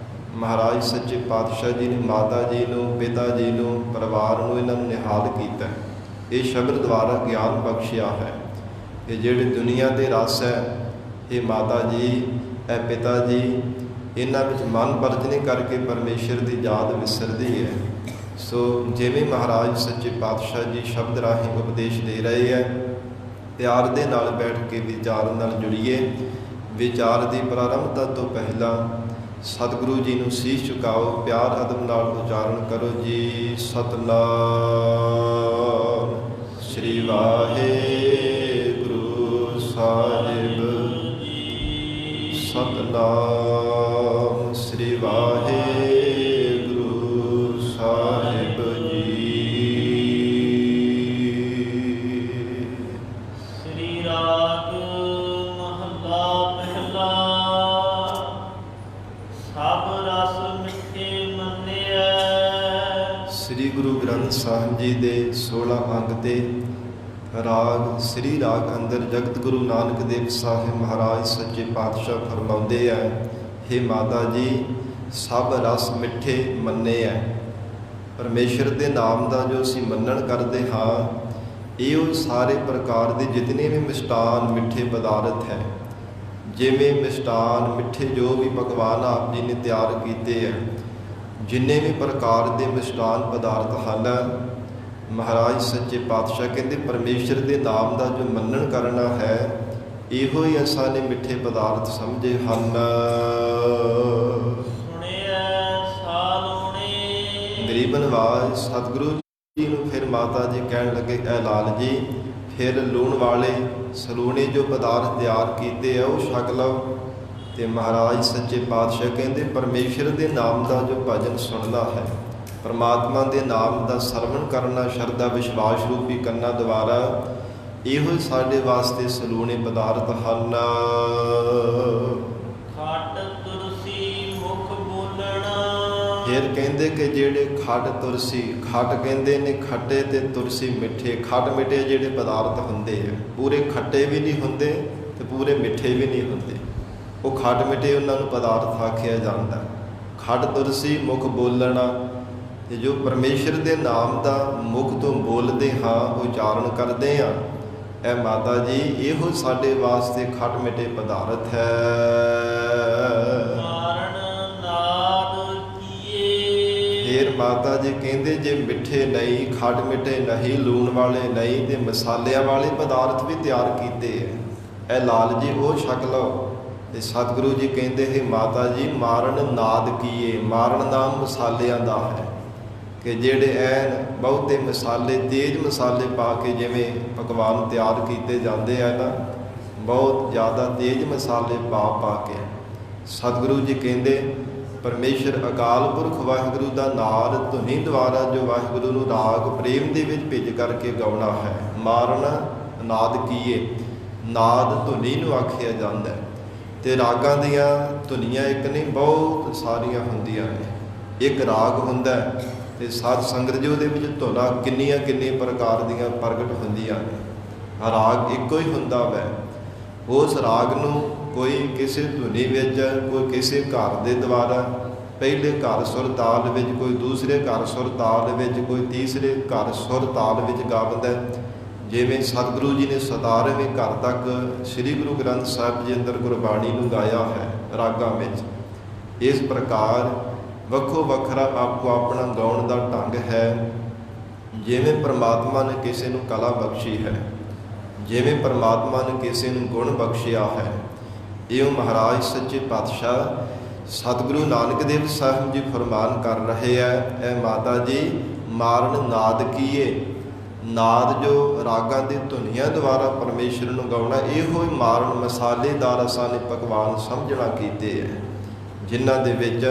ਮਹਾਰਾਜ ਸੱਚੇ ਪਾਤਸ਼ਾਹ ਜੀ ਨੇ ਮਾਤਾ ਜੀ ਨੂੰ, ਪਿਤਾ ਜੀ ਨੂੰ, ਪਰਿਵਾਰ ਨੂੰ ਇਹਨਾਂ ਨੂੰ ਨਿਹਾਲ ਕੀਤਾ। ਇਹ ਸ਼ਬਦ ਦੁਆਰਾ ਗਿਆਨ ਬਖਸ਼ਿਆ ਹੈ ਕਿ ਜਿਹੜੇ ਦੁਨੀਆ ਦੇ ਰਸ ਹੈ, ਇਹ ਮਾਤਾ ਜੀ, ਇਹ ਪਿਤਾ ਜੀ, ਇਹਨਾਂ ਵਿੱਚ ਮਨ ਵਰਜਨੇ ਕਰਕੇ ਪਰਮੇਸ਼ਰ ਦੀ ਯਾਦ ਵਿਸਰਦੀ ਹੈ। ਸੋ ਜਿਵੇਂ ਮਹਾਰਾਜ ਸੱਚੇ ਪਾਤਸ਼ਾਹ ਜੀ ਸ਼ਬਦ ਰਾਹੀਂ ਉਪਦੇਸ਼ ਦੇ ਰਹੇ ਹੈ, ਪਿਆਰ ਦੇ ਨਾਲ ਬੈਠ ਕੇ ਵਿਚਾਰ ਨਾਲ ਜੁੜੀਏ। ਵਿਚਾਰ ਦੀ ਪ੍ਰਾਰੰਭਤਾ ਤੋਂ ਪਹਿਲਾਂ ਸਤਿਗੁਰੂ ਜੀ ਨੂੰ ਸੀਸ ਝੁਕਾਓ, ਪਿਆਰ ਅਦਬ ਨਾਲ ਉਚਾਰਨ ਕਰੋ ਜੀ। ਸਤਨਾਮ ਸ੍ਰੀ ਵਾਹਿਗੁਰੂ ਸਾਹਿਬ, ਸਤਨਾਮ ਸ੍ਰੀ ਵਾਹਿਗੁਰੂ ਜੀ ਦੇ 16 ਅੰਗ ਤੇ ਰਾਗ ਸ੍ਰੀ ਰਾਗ ਅੰਦਰ ਜਗਤ ਗੁਰੂ ਨਾਨਕ ਦੇਵ ਸਾਹਿਬ ਮਹਾਰਾਜ ਸੱਚੇ ਪਾਤਸ਼ਾਹ ਫਰਮਾਉਂਦੇ ਹੈ, ਹੇ ਮਾਤਾ ਜੀ ਸਭ ਰਸ ਮਿੱਠੇ ਮੰਨੇ ਹੈ। ਪਰਮੇਸ਼ਰ ਦੇ ਨਾਮ ਦਾ ਜੋ ਅਸੀਂ ਮੰਨਣ ਕਰਦੇ ਹਾਂ, ਇਹ ਉਹ ਸਾਰੇ ਪ੍ਰਕਾਰ ਦੇ ਜਿਤਨੇ ਵੀ ਮਿਸ਼ਟਾਨ ਮਿੱਠੇ ਪਦਾਰਥ ਹੈ, ਜਿਵੇਂ ਮਿਸ਼ਟਾਨ ਮਿੱਠੇ ਜੋ ਵੀ ਭਗਵਾਨ ਆਪ ਜੀ ਨੇ ਤਿਆਰ ਕੀਤੇ ਹੈ, ਜਿੰਨੇ ਵੀ ਪ੍ਰਕਾਰ ਦੇ ਮਿਸ਼ਟਾਨ ਪਦਾਰਥ ਹਨ, ਮਹਾਰਾਜ ਸੱਚੇ ਪਾਤਸ਼ਾਹ ਕਹਿੰਦੇ ਪਰਮੇਸ਼ਰ ਦੇ ਨਾਮ ਦਾ ਜੋ ਮੰਨਣ ਕਰਨਾ ਹੈ, ਇਹੋ ਹੀ ਅਸਾਂ ਨੇ ਮਿੱਠੇ ਪਦਾਰਥ ਸਮਝੇ ਹਨ। ਮੇਰੀ ਬਨਵਾਜ ਸਤਿਗੁਰੂ ਜੀ ਨੂੰ ਫਿਰ ਮਾਤਾ ਜੀ ਕਹਿਣ ਲੱਗੇ, ਐ ਲਾਲ ਜੀ ਫਿਰ ਲੂਣ ਵਾਲੇ ਸਲੂਣੇ ਜੋ ਪਦਾਰਥ ਤਿਆਰ ਕੀਤੇ ਆ ਉਹ ਛਕ ਲਓ। ਤੇ ਮਹਾਰਾਜ ਸੱਚੇ ਪਾਤਸ਼ਾਹ ਕਹਿੰਦੇ ਪਰਮੇਸ਼ਰ ਦੇ ਨਾਮ ਦਾ ਜੋ ਭਜਨ ਸੁਣਨਾ ਹੈ, ਪਰਮਾਤਮਾ ਦੇ ਨਾਮ ਦਾ ਸਰਵਣ ਕਰਨਾ ਸ਼ਰਧਾ ਵਿਸ਼ਵਾਸ ਰੂਪੀ ਕੰਨਾਂ ਦੁਆਰਾ, ਇਹੋ ਹੀ ਸਾਡੇ ਵਾਸਤੇ ਸਲੂਣੇ ਪਦਾਰਥ ਹਨ। ਖਟ ਤੁਲਸੀ ਮੁਖ ਬੋਲਣਾ। ਫਿਰ ਕਹਿੰਦੇ ਕਿ ਜਿਹੜੇ ਖਟ ਤੁਲਸੀ, ਖਟ ਕਹਿੰਦੇ ਨੇ ਖੱਟੇ ਤੇ ਤੁਲਸੀ ਮਿੱਠੇ, ਖਟ ਮਿੱਠੇ ਜਿਹੜੇ ਪਦਾਰਥ ਹੁੰਦੇ ਆ, ਪੂਰੇ ਖੱਟੇ ਵੀ ਨਹੀਂ ਹੁੰਦੇ ਤੇ ਪੂਰੇ ਮਿੱਠੇ ਵੀ ਨਹੀਂ ਹੁੰਦੇ, ਉਹ ਖਟ ਮਿੱਠੇ ਉਹਨਾਂ ਨੂੰ ਪਦਾਰਥ ਆਖਿਆ ਜਾਂਦਾ। ਖਟ ਤੁਲਸੀ ਮੁਖ ਬੋਲਣਾ, ਤੇ ਜੋ ਪਰਮੇਸ਼ਰ ਦੇ ਨਾਮ ਦਾ ਮੁਖ ਤੋਂ ਬੋਲਦੇ ਹਾਂ, ਉਚਾਰਨ ਕਰਦੇ ਹਾਂ, ਇਹ ਮਾਤਾ ਜੀ ਇਹੋ ਸਾਡੇ ਵਾਸਤੇ ਖਟ ਮਿੱਠੇ ਪਦਾਰਥ ਹੈ। ਮਾਰਨ ਨਾਦ ਕੀਏ। ਫਿਰ ਮਾਤਾ ਜੀ ਕਹਿੰਦੇ ਜੇ ਮਿੱਠੇ ਨਹੀਂ, ਖਟ ਮਿੱਠੇ ਨਹੀਂ, ਲੂਣ ਵਾਲੇ ਨਹੀਂ, ਤੇ ਮਸਾਲਿਆਂ ਵਾਲੇ ਪਦਾਰਥ ਵੀ ਤਿਆਰ ਕੀਤੇ ਹੈ, ਇਹ ਲਾਲ ਜੀ ਉਹ ਛਕ ਲਓ। ਤੇ ਸਤਿਗੁਰੂ ਜੀ ਕਹਿੰਦੇ ਹੈ ਮਾਤਾ ਜੀ ਮਾਰਨ ਨਾਦ ਕੀਏ। ਮਾਰਨ ਨਾਮ ਮਸਾਲਿਆਂ ਦਾ ਹੈ ਕਿ ਜਿਹੜੇ ਐਨ ਬਹੁਤੇ ਮਸਾਲੇ, ਤੇਜ਼ ਮਸਾਲੇ ਪਾ ਕੇ ਜਿਵੇਂ ਪਕਵਾਨ ਤਿਆਰ ਕੀਤੇ ਜਾਂਦੇ ਆ ਨਾ, ਬਹੁਤ ਜ਼ਿਆਦਾ ਤੇਜ਼ ਮਸਾਲੇ ਪਾ ਕੇ, ਸਤਿਗੁਰੂ ਜੀ ਕਹਿੰਦੇ ਪਰਮੇਸ਼ਰ ਅਕਾਲ ਪੁਰਖ ਵਾਹਿਗੁਰੂ ਦਾ ਨਾਦ ਧੁਨੀ ਦੁਆਰਾ ਜੋ ਵਾਹਿਗੁਰੂ ਨੂੰ ਰਾਗ ਪ੍ਰੇਮ ਦੇ ਵਿੱਚ ਭਿੱਜ ਕਰਕੇ ਗਾਉਣਾ ਹੈ। ਮਾਰਨ ਨਾਦ ਕੀਏ, ਨਾਦ ਧੁਨੀ ਨੂੰ ਆਖਿਆ ਜਾਂਦਾ ਹੈ। ਤੇ ਰਾਗਾਂ ਦੀਆਂ ਧੁਨੀਆਂ ਇੱਕ ਨਹੀਂ ਬਹੁਤ ਸਾਰੀਆਂ ਹੁੰਦੀਆਂ ਨੇ। ਇੱਕ ਰਾਗ ਹੁੰਦਾ ਤੇ ਸਾਧ ਸੰਗਤ ਜੀ ਉਹਦੇ ਵਿੱਚ ਧੁਨਾਂ ਕਿੰਨੀਆਂ ਪ੍ਰਕਾਰ ਦੀਆਂ ਪ੍ਰਗਟ ਹੁੰਦੀਆਂ ਨੇ। ਰਾਗ ਇੱਕੋ ਹੀ ਹੁੰਦਾ ਵੈ, ਉਸ ਰਾਗ ਨੂੰ ਕੋਈ ਕਿਸੇ ਧੁਨੀ ਵਿੱਚ, ਕੋਈ ਕਿਸੇ ਘਰ ਦੇ ਦੁਆਰਾ, ਪਹਿਲੇ ਘਰ ਸੁਰ ਤਾਲ ਵਿੱਚ, ਕੋਈ ਦੂਸਰੇ ਘਰ ਸੁਰ ਤਾਲ ਵਿੱਚ, ਕੋਈ ਤੀਸਰੇ ਘਰ ਸੁਰ ਤਾਲ ਵਿੱਚ ਗਾਉਂਦਾ। ਜਿਵੇਂ ਸਤਿਗੁਰੂ ਜੀ ਨੇ 17ਵੇਂ ਘਰ ਤੱਕ ਸ੍ਰੀ ਗੁਰੂ ਗ੍ਰੰਥ ਸਾਹਿਬ ਜੀ ਅੰਦਰ ਗੁਰਬਾਣੀ ਨੂੰ ਗਾਇਆ ਹੈ ਰਾਗਾਂ ਵਿੱਚ। ਇਸ ਪ੍ਰਕਾਰ ਵੱਖੋ ਵੱਖਰਾ ਆਪੋ ਆਪਣਾ ਗਾਉਣ ਦਾ ਢੰਗ ਹੈ। ਜਿਵੇਂ ਪਰਮਾਤਮਾ ਨੇ ਕਿਸੇ ਨੂੰ ਕਲਾ ਬਖਸ਼ੀ ਹੈ, ਜਿਵੇਂ ਪਰਮਾਤਮਾ ਨੇ ਕਿਸੇ ਨੂੰ ਗੁਣ ਬਖਸ਼ਿਆ ਹੈ, ਇਉਂ ਮਹਾਰਾਜ ਸੱਚੇ ਪਾਤਸ਼ਾਹ ਸਤਿਗੁਰੂ ਨਾਨਕ ਦੇਵ ਸਾਹਿਬ ਜੀ ਫਰਮਾਨ ਕਰ ਰਹੇ ਹੈ, ਇਹ ਮਾਤਾ ਜੀ ਮਾਰਨ ਨਾਦ ਕੀਏ। ਨਾਦ ਜੋ ਰਾਗਾਂ ਦੀ ਧੁਨੀਆਂ ਦੁਆਰਾ ਪਰਮੇਸ਼ਰ ਨੂੰ ਗਾਉਣਾ, ਇਹੋ ਹੀ ਮਾਰਨ ਮਸਾਲੇਦਾਰ ਅਸਾਂ ਨੇ ਪਕਵਾਨ ਸਮਝਣਾ ਕੀਤੇ ਹੈ, ਜਿਨ੍ਹਾਂ ਦੇ ਵਿੱਚ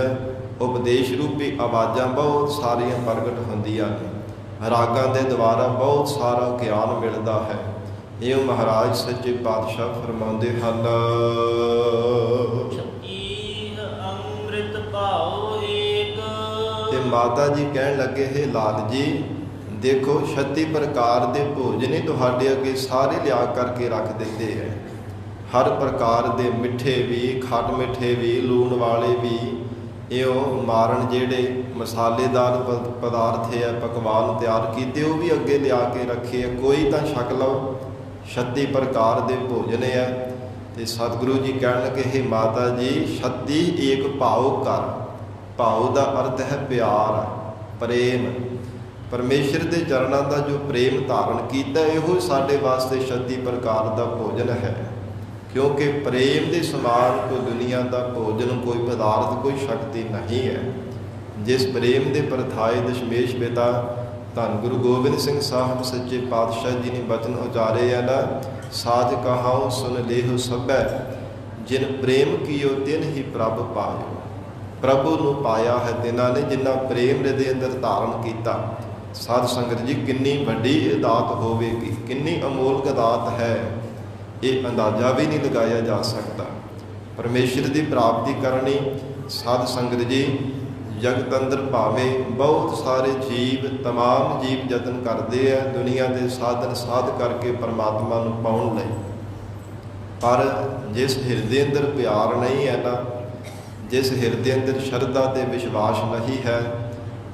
ਉਪਦੇਸ਼ ਰੂਪੀ ਆਵਾਜ਼ਾਂ ਬਹੁਤ ਸਾਰੀਆਂ ਪ੍ਰਗਟ ਹੁੰਦੀਆਂ ਨੇ। ਰਾਗਾਂ ਦੇ ਦੁਆਰਾ ਬਹੁਤ ਸਾਰਾ ਗਿਆਨ ਮਿਲਦਾ ਹੈ। ਇਹ ਮਹਾਰਾਜ ਸੱਚੇ ਪਾਤਸ਼ਾਹ ਫਰਮਾਉਂਦੇ ਹਨ, ਅੰਮ੍ਰਿਤ ਭਾਉ ਏਕ। ਤੇ ਮਾਤਾ ਜੀ ਕਹਿਣ ਲੱਗੇ, ਹੈ ਲਾਲ ਜੀ ਦੇਖੋ 36 ਪ੍ਰਕਾਰ ਦੇ ਭੋਜਨ ਹੀ ਤੁਹਾਡੇ ਅੱਗੇ ਸਾਰੇ ਲਿਆ ਕਰਕੇ ਰੱਖ ਦਿੰਦੇ ਹੈ। ਹਰ ਪ੍ਰਕਾਰ ਦੇ ਮਿੱਠੇ ਵੀ, ਖੱਟ ਮਿੱਠੇ ਵੀ, ਲੂਣ ਵਾਲੇ ਵੀ, ਇਉਂ ਮਾਰਨ ਜਿਹੜੇ ਮਸਾਲੇਦਾਰ ਪਦਾਰਥ ਹੈ, ਪਕਵਾਨ ਤਿਆਰ ਕੀਤੇ, ਉਹ ਵੀ ਅੱਗੇ ਲਿਆ ਕੇ ਰੱਖੇ ਹੈ। ਕੋਈ ਤਾਂ ਛਕ ਲਓ, 36 ਪ੍ਰਕਾਰ ਦੇ ਭੋਜਨ ਹੈ। ਤੇ ਸਤਿਗੁਰੂ ਜੀ ਕਹਿਣ ਲੱਗੇ, ਹੈ ਮਾਤਾ ਜੀ 36 ਏਕ ਭਾਉ ਕਰ। ਭਾਉ ਦਾ ਅਰਥ ਹੈ ਪਿਆਰ, ਪ੍ਰੇਮ। ਪਰਮੇਸ਼ਰ ਦੇ ਚਰਨਾਂ ਦਾ ਜੋ ਪ੍ਰੇਮ ਧਾਰਨ ਕੀਤਾ, ਇਹੋ ਸਾਡੇ ਵਾਸਤੇ 36 ਪ੍ਰਕਾਰ ਦਾ ਭੋਜਨ ਹੈ। ਕਿਉਂਕਿ ਪ੍ਰੇਮ ਦੇ ਸਮਾਨ ਕੋਈ ਦੁਨੀਆ ਦਾ ਭੋਜਨ, ਕੋਈ ਪਦਾਰਥ, ਕੋਈ ਸ਼ਕਤੀ ਨਹੀਂ ਹੈ। ਜਿਸ ਪ੍ਰੇਮ ਦੇ ਪਰਥਾਏ ਦਸ਼ਮੇਸ਼ ਪਿਤਾ ਧੰਨ ਗੁਰੂ ਗੋਬਿੰਦ ਸਿੰਘ ਸਾਹਿਬ ਸੱਚੇ ਪਾਤਸ਼ਾਹ ਜੀ ਨੇ ਬਚਨ ਉਚਾਰੇ ਆ ਨਾ, ਸਾਜ ਕਹਾਉ ਸੁਨ ਲੇਹੁ ਸਭੈ, ਜਿਨ ਪ੍ਰੇਮ ਕੀਓ ਤਿਨ ਹੀ ਪ੍ਰਭ ਪਾਇਓ। ਪ੍ਰਭੂ ਨੂੰ ਪਾਇਆ ਹੈ ਤਿਨਾਂ ਨੇ ਜਿਨ੍ਹਾਂ ਪ੍ਰੇਮ ਦੇ ਅੰਦਰ ਧਾਰਨ ਕੀਤਾ। ਸਾਧ ਸੰਗਤ ਜੀ ਕਿੰਨੀ ਵੱਡੀ ਇਹ ਦਾਤ ਹੋਵੇਗੀ, ਕਿੰਨੀ ਅਮੋਲਕ ਦਾਤ ਹੈ, ਇਹ ਅੰਦਾਜ਼ਾ ਵੀ ਨਹੀਂ ਲਗਾਇਆ ਜਾ ਸਕਦਾ। ਪਰਮੇਸ਼ਰ ਦੀ ਪ੍ਰਾਪਤੀ ਕਰਨੀ ਸਾਧ ਸੰਗਤ ਜੀ ਜਗਤ ਅੰਦਰ ਭਾਵੇਂ ਬਹੁਤ ਸਾਰੇ ਜੀਵ, ਤਮਾਮ ਜੀਵ ਯਤਨ ਕਰਦੇ ਆ ਦੁਨੀਆ ਦੇ ਸਾਧਨ ਸਾਧ ਕਰਕੇ ਪਰਮਾਤਮਾ ਨੂੰ ਪਾਉਣ ਲਈ, ਪਰ ਜਿਸ ਹਿਰਦੇ ਅੰਦਰ ਪਿਆਰ ਨਹੀਂ ਹੈ ਨਾ, ਜਿਸ ਹਿਰਦੇ ਅੰਦਰ ਸ਼ਰਧਾ ਤੇ ਵਿਸ਼ਵਾਸ ਨਹੀਂ ਹੈ,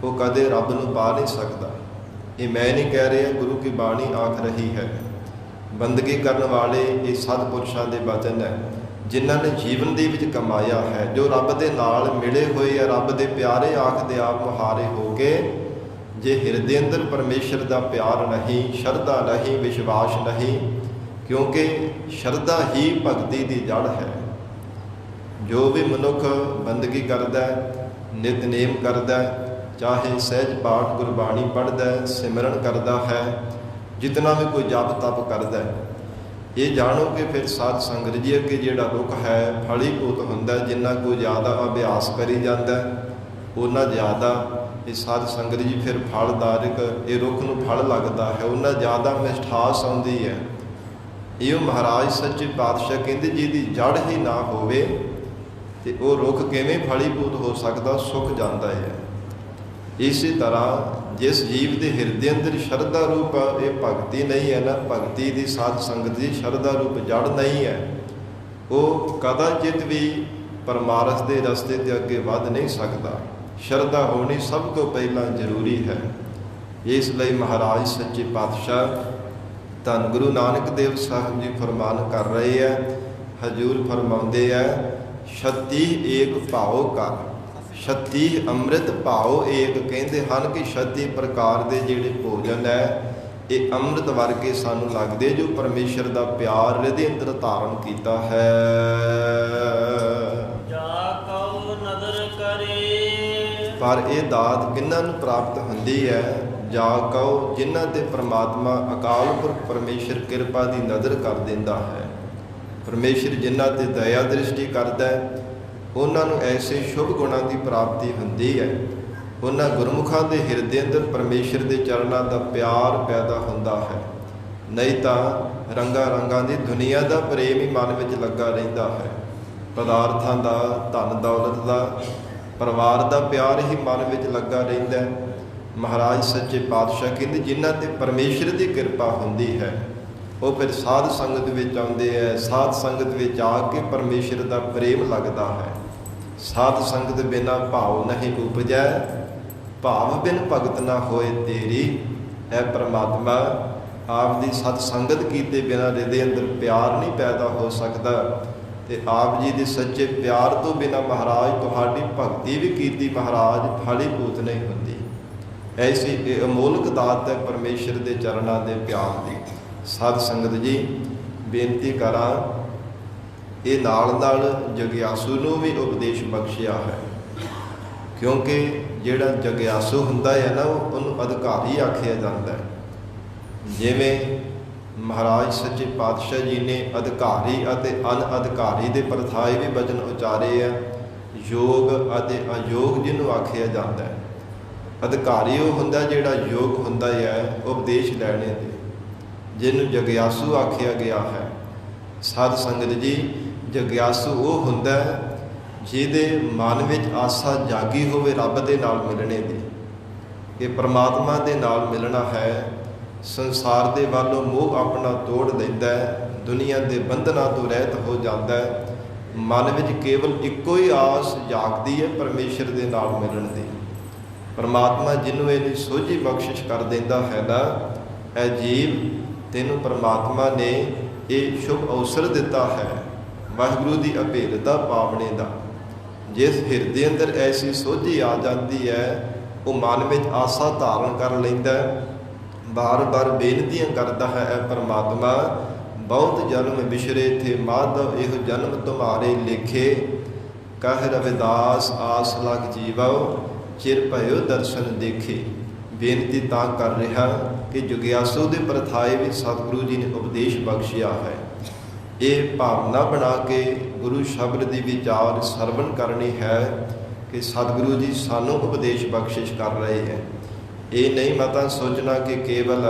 ਉਹ ਕਦੇ ਰੱਬ ਨੂੰ ਪਾ ਨਹੀਂ ਸਕਦਾ। ਇਹ ਮੈਂ ਨਹੀਂ ਕਹਿ ਰਿਹਾ, ਗੁਰੂ ਕੀ ਬਾਣੀ ਆਖ ਰਹੀ ਹੈ। ਬੰਦਗੀ ਕਰਨ ਵਾਲੇ ਇਹ ਸਤਿਪੁਰਸ਼ਾਂ ਦੇ ਬਚਨ ਹੈ, ਜਿਨ੍ਹਾਂ ਨੇ ਜੀਵਨ ਦੇ ਵਿੱਚ ਕਮਾਇਆ ਹੈ, ਜੋ ਰੱਬ ਦੇ ਨਾਲ ਮਿਲੇ ਹੋਏ ਆ, ਰੱਬ ਦੇ ਪਿਆਰੇ ਆਖਦੇ ਆਪ ਮੁਹਾਰੇ ਹੋ ਕੇ। ਜੇ ਹਿਰਦੇ ਅੰਦਰ ਪਰਮੇਸ਼ਰ ਦਾ ਪਿਆਰ ਨਹੀਂ, ਸ਼ਰਧਾ ਨਹੀਂ, ਵਿਸ਼ਵਾਸ ਨਹੀਂ, ਕਿਉਂਕਿ ਸ਼ਰਧਾ ਹੀ ਭਗਤੀ ਦੀ ਜੜ ਹੈ। ਜੋ ਵੀ ਮਨੁੱਖ ਬੰਦਗੀ ਕਰਦਾ, ਨਿਤਨੇਮ ਕਰਦਾ, ਚਾਹੇ ਸਹਿਜ ਪਾਠ ਗੁਰਬਾਣੀ ਪੜ੍ਹਦਾ, ਸਿਮਰਨ ਕਰਦਾ ਹੈ, ਜਿਤਨਾ ਵੀ ਕੋਈ ਜਪ ਤਪ ਕਰਦਾ, ਇਹ ਜਾਣੋ ਕਿ ਫਿਰ ਸਾਧ ਸੰਗਤ ਜੀ ਅੱਗੇ ਜਿਹੜਾ ਰੁੱਖ ਹੈ ਫਲੀਭੂਤ ਹੁੰਦਾ। ਜਿੰਨਾ ਕੋਈ ਜ਼ਿਆਦਾ ਅਭਿਆਸ ਕਰੀ ਜਾਂਦਾ, ਉਹਨਾਂ ਜ਼ਿਆਦਾ ਇਹ ਸਾਧ ਸੰਗਤ ਜੀ ਫਿਰ ਫਲਦਾਇਕ, ਇਹ ਰੁੱਖ ਨੂੰ ਫਲ ਲੱਗਦਾ ਹੈ, ਉਹਨਾਂ ਜ਼ਿਆਦਾ ਮਿਠਾਸ ਆਉਂਦੀ ਹੈ। ਇਹ ਮਹਾਰਾਜ ਸੱਚੇ ਪਾਤਸ਼ਾਹ ਕਹਿੰਦੇ ਜਿਹਦੀ ਜੜ ਹੀ ਨਾ ਹੋਵੇ ਤੇ ਉਹ ਰੁੱਖ ਕਿਵੇਂ ਫਲੀਭੂਤ ਹੋ ਸਕਦਾ, ਸੁੱਕ ਜਾਂਦਾ ਹੈ। ਇਸੇ ਤਰ੍ਹਾਂ ਜਿਸ ਜੀਵ ਦੇ ਹਿਰਦੇ ਅੰਦਰ ਸ਼ਰਧਾ ਰੂਪ ਇਹ ਭਗਤੀ ਨਹੀਂ ਹੈ ਨਾ, ਭਗਤੀ ਦੀ ਸਾਧ ਸੰਗਤ ਦੀ ਸ਼ਰਧਾ ਰੂਪ ਜੜ ਨਹੀਂ ਹੈ, ਉਹ ਕਦਾਚਿਤ ਵੀ ਪਰਮਾਰਥ ਦੇ ਰਸਤੇ ਤੇ ਅੱਗੇ ਵੱਧ ਨਹੀਂ ਸਕਦਾ। ਸ਼ਰਧਾ ਹੋਣੀ ਸਭ ਤੋਂ ਪਹਿਲਾਂ ਜ਼ਰੂਰੀ ਹੈ। ਇਸ ਲਈ ਮਹਾਰਾਜ ਸੱਚੇ ਪਾਤਸ਼ਾਹ ਧੰਨ ਗੁਰੂ ਨਾਨਕ ਦੇਵ ਸਾਹਿਬ ਜੀ ਫਰਮਾਨ ਕਰ ਰਹੇ ਹੈ। ਹਜ਼ੂਰ ਫਰਮਾਉਂਦੇ ਹੈ, 36 ਏਕ ਭਾਉ ਕਰ, 36 ਅੰਮ੍ਰਿਤ ਭਾਉ ਏਕ। ਕਹਿੰਦੇ ਹਨ ਕਿ 36 ਪ੍ਰਕਾਰ ਦੇ ਜਿਹੜੇ ਭੋਜਨ ਹੈ ਇਹ ਅੰਮ੍ਰਿਤ ਵਰਗੇ ਸਾਨੂੰ ਲੱਗਦੇ, ਜੋ ਪਰਮੇਸ਼ਰ ਦਾ ਪਿਆਰ ਇਹਦੇ ਅੰਦਰ ਧਾਰਨ ਕੀਤਾ ਹੈ। ਜਾ ਕਉ ਨਦਰ ਕਰੇ, ਪਰ ਇਹ ਦਾਤ ਕਿਹਨਾਂ ਨੂੰ ਪ੍ਰਾਪਤ ਹੁੰਦੀ ਹੈ? ਜਾ ਕਉ, ਜਿਨ੍ਹਾਂ ਤੇ ਪ੍ਰਮਾਤਮਾ ਅਕਾਲ ਪੁਰਖ ਪਰਮੇਸ਼ਰ ਕਿਰਪਾ ਦੀ ਨਜ਼ਰ ਕਰ ਦਿੰਦਾ ਹੈ। ਪਰਮੇਸ਼ਰ ਜਿਨ੍ਹਾਂ ਤੇ ਦਇਆ ਦ੍ਰਿਸ਼ਟੀ ਕਰਦਾ ਹੈ, ਉਹਨਾਂ ਨੂੰ ਐਸੇ ਸ਼ੁਭ ਗੁਣਾਂ ਦੀ ਪ੍ਰਾਪਤੀ ਹੁੰਦੀ ਹੈ। ਉਹਨਾਂ ਗੁਰਮੁਖਾਂ ਦੇ ਹਿਰਦੇ ਅੰਦਰ ਪਰਮੇਸ਼ਰ ਦੇ ਚਰਨਾਂ ਦਾ ਪਿਆਰ ਪੈਦਾ ਹੁੰਦਾ ਹੈ। ਨਹੀਂ ਤਾਂ ਰੰਗਾਂ ਰੰਗਾਂ ਦੀ ਦੁਨੀਆ ਦਾ ਪ੍ਰੇਮ ਹੀ ਮਨ ਵਿੱਚ ਲੱਗਾ ਰਹਿੰਦਾ ਹੈ। ਪਦਾਰਥਾਂ ਦਾ, ਧਨ ਦੌਲਤ ਦਾ, ਪਰਿਵਾਰ ਦਾ ਪਿਆਰ ਹੀ ਮਨ ਵਿੱਚ ਲੱਗਾ ਰਹਿੰਦਾ ਹੈ। ਮਹਾਰਾਜ ਸੱਚੇ ਪਾਤਸ਼ਾਹ ਕਹਿੰਦੇ ਜਿਨ੍ਹਾਂ ਤੇ ਪਰਮੇਸ਼ਰ ਦੀ ਕਿਰਪਾ ਹੁੰਦੀ ਹੈ, ਉਹ ਫਿਰ ਸਾਧ ਸੰਗਤ ਵਿੱਚ ਆਉਂਦੇ ਹੈ। ਸਾਧ ਸੰਗਤ ਵਿੱਚ ਆ ਕੇ ਪਰਮੇਸ਼ਰ ਦਾ ਪ੍ਰੇਮ ਲੱਗਦਾ ਹੈ। ਸਾਧ ਸੰਗਤ ਬਿਨਾ ਭਾਵ ਨਹੀਂ ਉਪਜੈ, ਭਾਵ ਬਿਨ ਭਗਤ ਨਾ ਹੋਏ ਤੇਰੀ। ਹੈ ਪਰਮਾਤਮਾ, ਆਪ ਦੀ ਸਤ ਸੰਗਤ ਕੀਤੇ ਬਿਨਾਂ ਹਿਰਦੇ ਅੰਦਰ ਪਿਆਰ ਨਹੀਂ ਪੈਦਾ ਹੋ ਸਕਦਾ, ਤੇ ਆਪ ਜੀ ਦੇ ਸੱਚੇ ਪਿਆਰ ਤੋਂ ਬਿਨਾਂ ਮਹਾਰਾਜ ਤੁਹਾਡੀ ਭਗਤੀ ਵੀ ਕੀਤੀ ਮਹਾਰਾਜ ਫਲੀਭੂਤ ਨਹੀਂ ਹੁੰਦੀ। ਐਸੀ ਇਹ ਅਮੋਲਕ ਦਾਤ ਹੈ ਪਰਮੇਸ਼ਰ ਦੇ ਚਰਨਾਂ ਦੇ ਪਿਆਰ ਦੀ। ਸਾਧ ਸੰਗਤ ਜੀ ਬੇਨਤੀ ਕਰਾਂ, ਇਹ ਨਾਲ ਜਗਿਆਸੂ ਨੂੰ ਵੀ ਉਪਦੇਸ਼ ਬਖਸ਼ਿਆ ਹੈ, ਕਿਉਂਕਿ ਜਿਹੜਾ ਜਗਿਆਸੂ ਹੁੰਦਾ ਹੈ ਨਾ, ਉਹਨੂੰ ਅਧਿਕਾਰੀ ਆਖਿਆ ਜਾਂਦਾ ਹੈ। ਜਿਵੇਂ ਮਹਾਰਾਜ ਸੱਚੇ ਪਾਤਸ਼ਾਹ ਜੀ ਨੇ ਅਧਿਕਾਰੀ ਅਤੇ ਅਨਅਧਿਕਾਰੀ ਦੇ ਪ੍ਰਥਾਏ ਵੀ ਬਚਨ ਉਚਾਰੇ ਆ। ਯੋਗ ਅਤੇ ਅਯੋਗ ਜਿਹਨੂੰ ਆਖਿਆ ਜਾਂਦਾ ਹੈ। ਅਧਿਕਾਰੀ ਉਹ ਹੁੰਦਾ ਜਿਹੜਾ ਯੋਗ ਹੁੰਦਾ ਹੈ ਉਪਦੇਸ਼ ਲੈਣੇ ਦੇ, ਜਿਹਨੂੰ ਜਗਿਆਸੂ ਆਖਿਆ ਗਿਆ ਹੈ। ਸਾਧ ਸੰਗਤ ਜੀ, ਜਗਿਆਸੂ ਉਹ ਹੁੰਦਾ ਜਿਹਦੇ ਮਨ ਵਿੱਚ ਆਸਾ ਜਾਗੀ ਹੋਵੇ ਰੱਬ ਦੇ ਨਾਲ ਮਿਲਣੇ ਦੀ, ਕਿ ਪ੍ਰਮਾਤਮਾ ਦੇ ਨਾਲ ਮਿਲਣਾ ਹੈ। ਸੰਸਾਰ ਦੇ ਵੱਲੋਂ ਮੋਹ ਆਪਣਾ ਤੋੜ ਲੈਂਦਾ ਹੈ, ਦੁਨੀਆ ਦੇ ਬੰਧਨਾਂ ਤੋਂ ਰਹਿਤ ਹੋ ਜਾਂਦਾ ਹੈ। ਮਨ ਵਿੱਚ ਕੇਵਲ ਇੱਕੋ ਹੀ ਆਸ ਜਾਗਦੀ ਹੈ ਪਰਮੇਸ਼ਰ ਦੇ ਨਾਲ ਮਿਲਣ ਦੀ। ਪਰਮਾਤਮਾ ਜਿਹਨੂੰ ਇਹਨੀ ਸੋਝੀ ਬਖਸ਼ਿਸ਼ ਕਰ ਦਿੰਦਾ ਹੈ ਨਾ, ਇਹ ਜੀਵ ਤੈਨੂੰ ਪਰਮਾਤਮਾ ਨੇ ਇਹ ਸ਼ੁਭ ਅਵਸਰ ਦਿੱਤਾ ਹੈ ਵਾਹਿਗੁਰੂ ਦੀ ਅਭੇਦਤਾ ਪਾਵਣੇ ਦਾ। ਜਿਸ ਹਿਰਦੇ ਅੰਦਰ ਐਸੀ ਸੋਝੀ ਆ ਜਾਂਦੀ ਹੈ, ਉਹ ਮਨ ਵਿੱਚ ਆਸਾ ਧਾਰਨ ਕਰ ਲੈਂਦਾ, ਬਾਰ-ਬਾਰ ਬੇਨਤੀਆਂ ਕਰਦਾ ਹੈ, ਐ ਪਰਮਾਤਮਾ ਬਹੁਤ ਜਨਮ ਵਿਸ਼ਰੇ ਥੇ ਮਾਧਵ, ਇਹੋ ਜਨਮ ਤੁਮਾਰੇ ਲਿਖੇ, ਕਹਿ ਰਵਿਦਾਸ ਆਸ ਲਗ ਜੀਵੋ, ਚਿਰ ਭਇਓ ਦਰਸ਼ਨ ਦੇਖੇ। ਬੇਨਤੀ ਤਾਂ ਕਰ ਰਿਹਾ ਕਿ ਜਗਿਆਸੂ ਦੇ ਪ੍ਰਥਾਏ ਵਿੱਚ ਸਤਿਗੁਰੂ ਜੀ ਨੇ ਉਪਦੇਸ਼ ਬਖਸ਼ਿਆ ਹੈ। ਇਹ ਭਾਵਨਾ ਬਣਾ ਕੇ ਗੁਰੂ ਸ਼ਬਦ ਦੀ ਵਿਚਾਰ ਸਰਵਣ ਕਰਨੀ ਹੈ ਕਿ ਸਤਿਗੁਰੂ ਜੀ ਸਾਨੂੰ ਉਪਦੇਸ਼ ਬਖਸ਼ਿਸ਼ ਕਰ ਰਹੇ ਹੈ। ਇਹ ਨਹੀਂ ਮਤਾਂ ਸੋਚਣਾ ਕਿ ਕੇਵਲ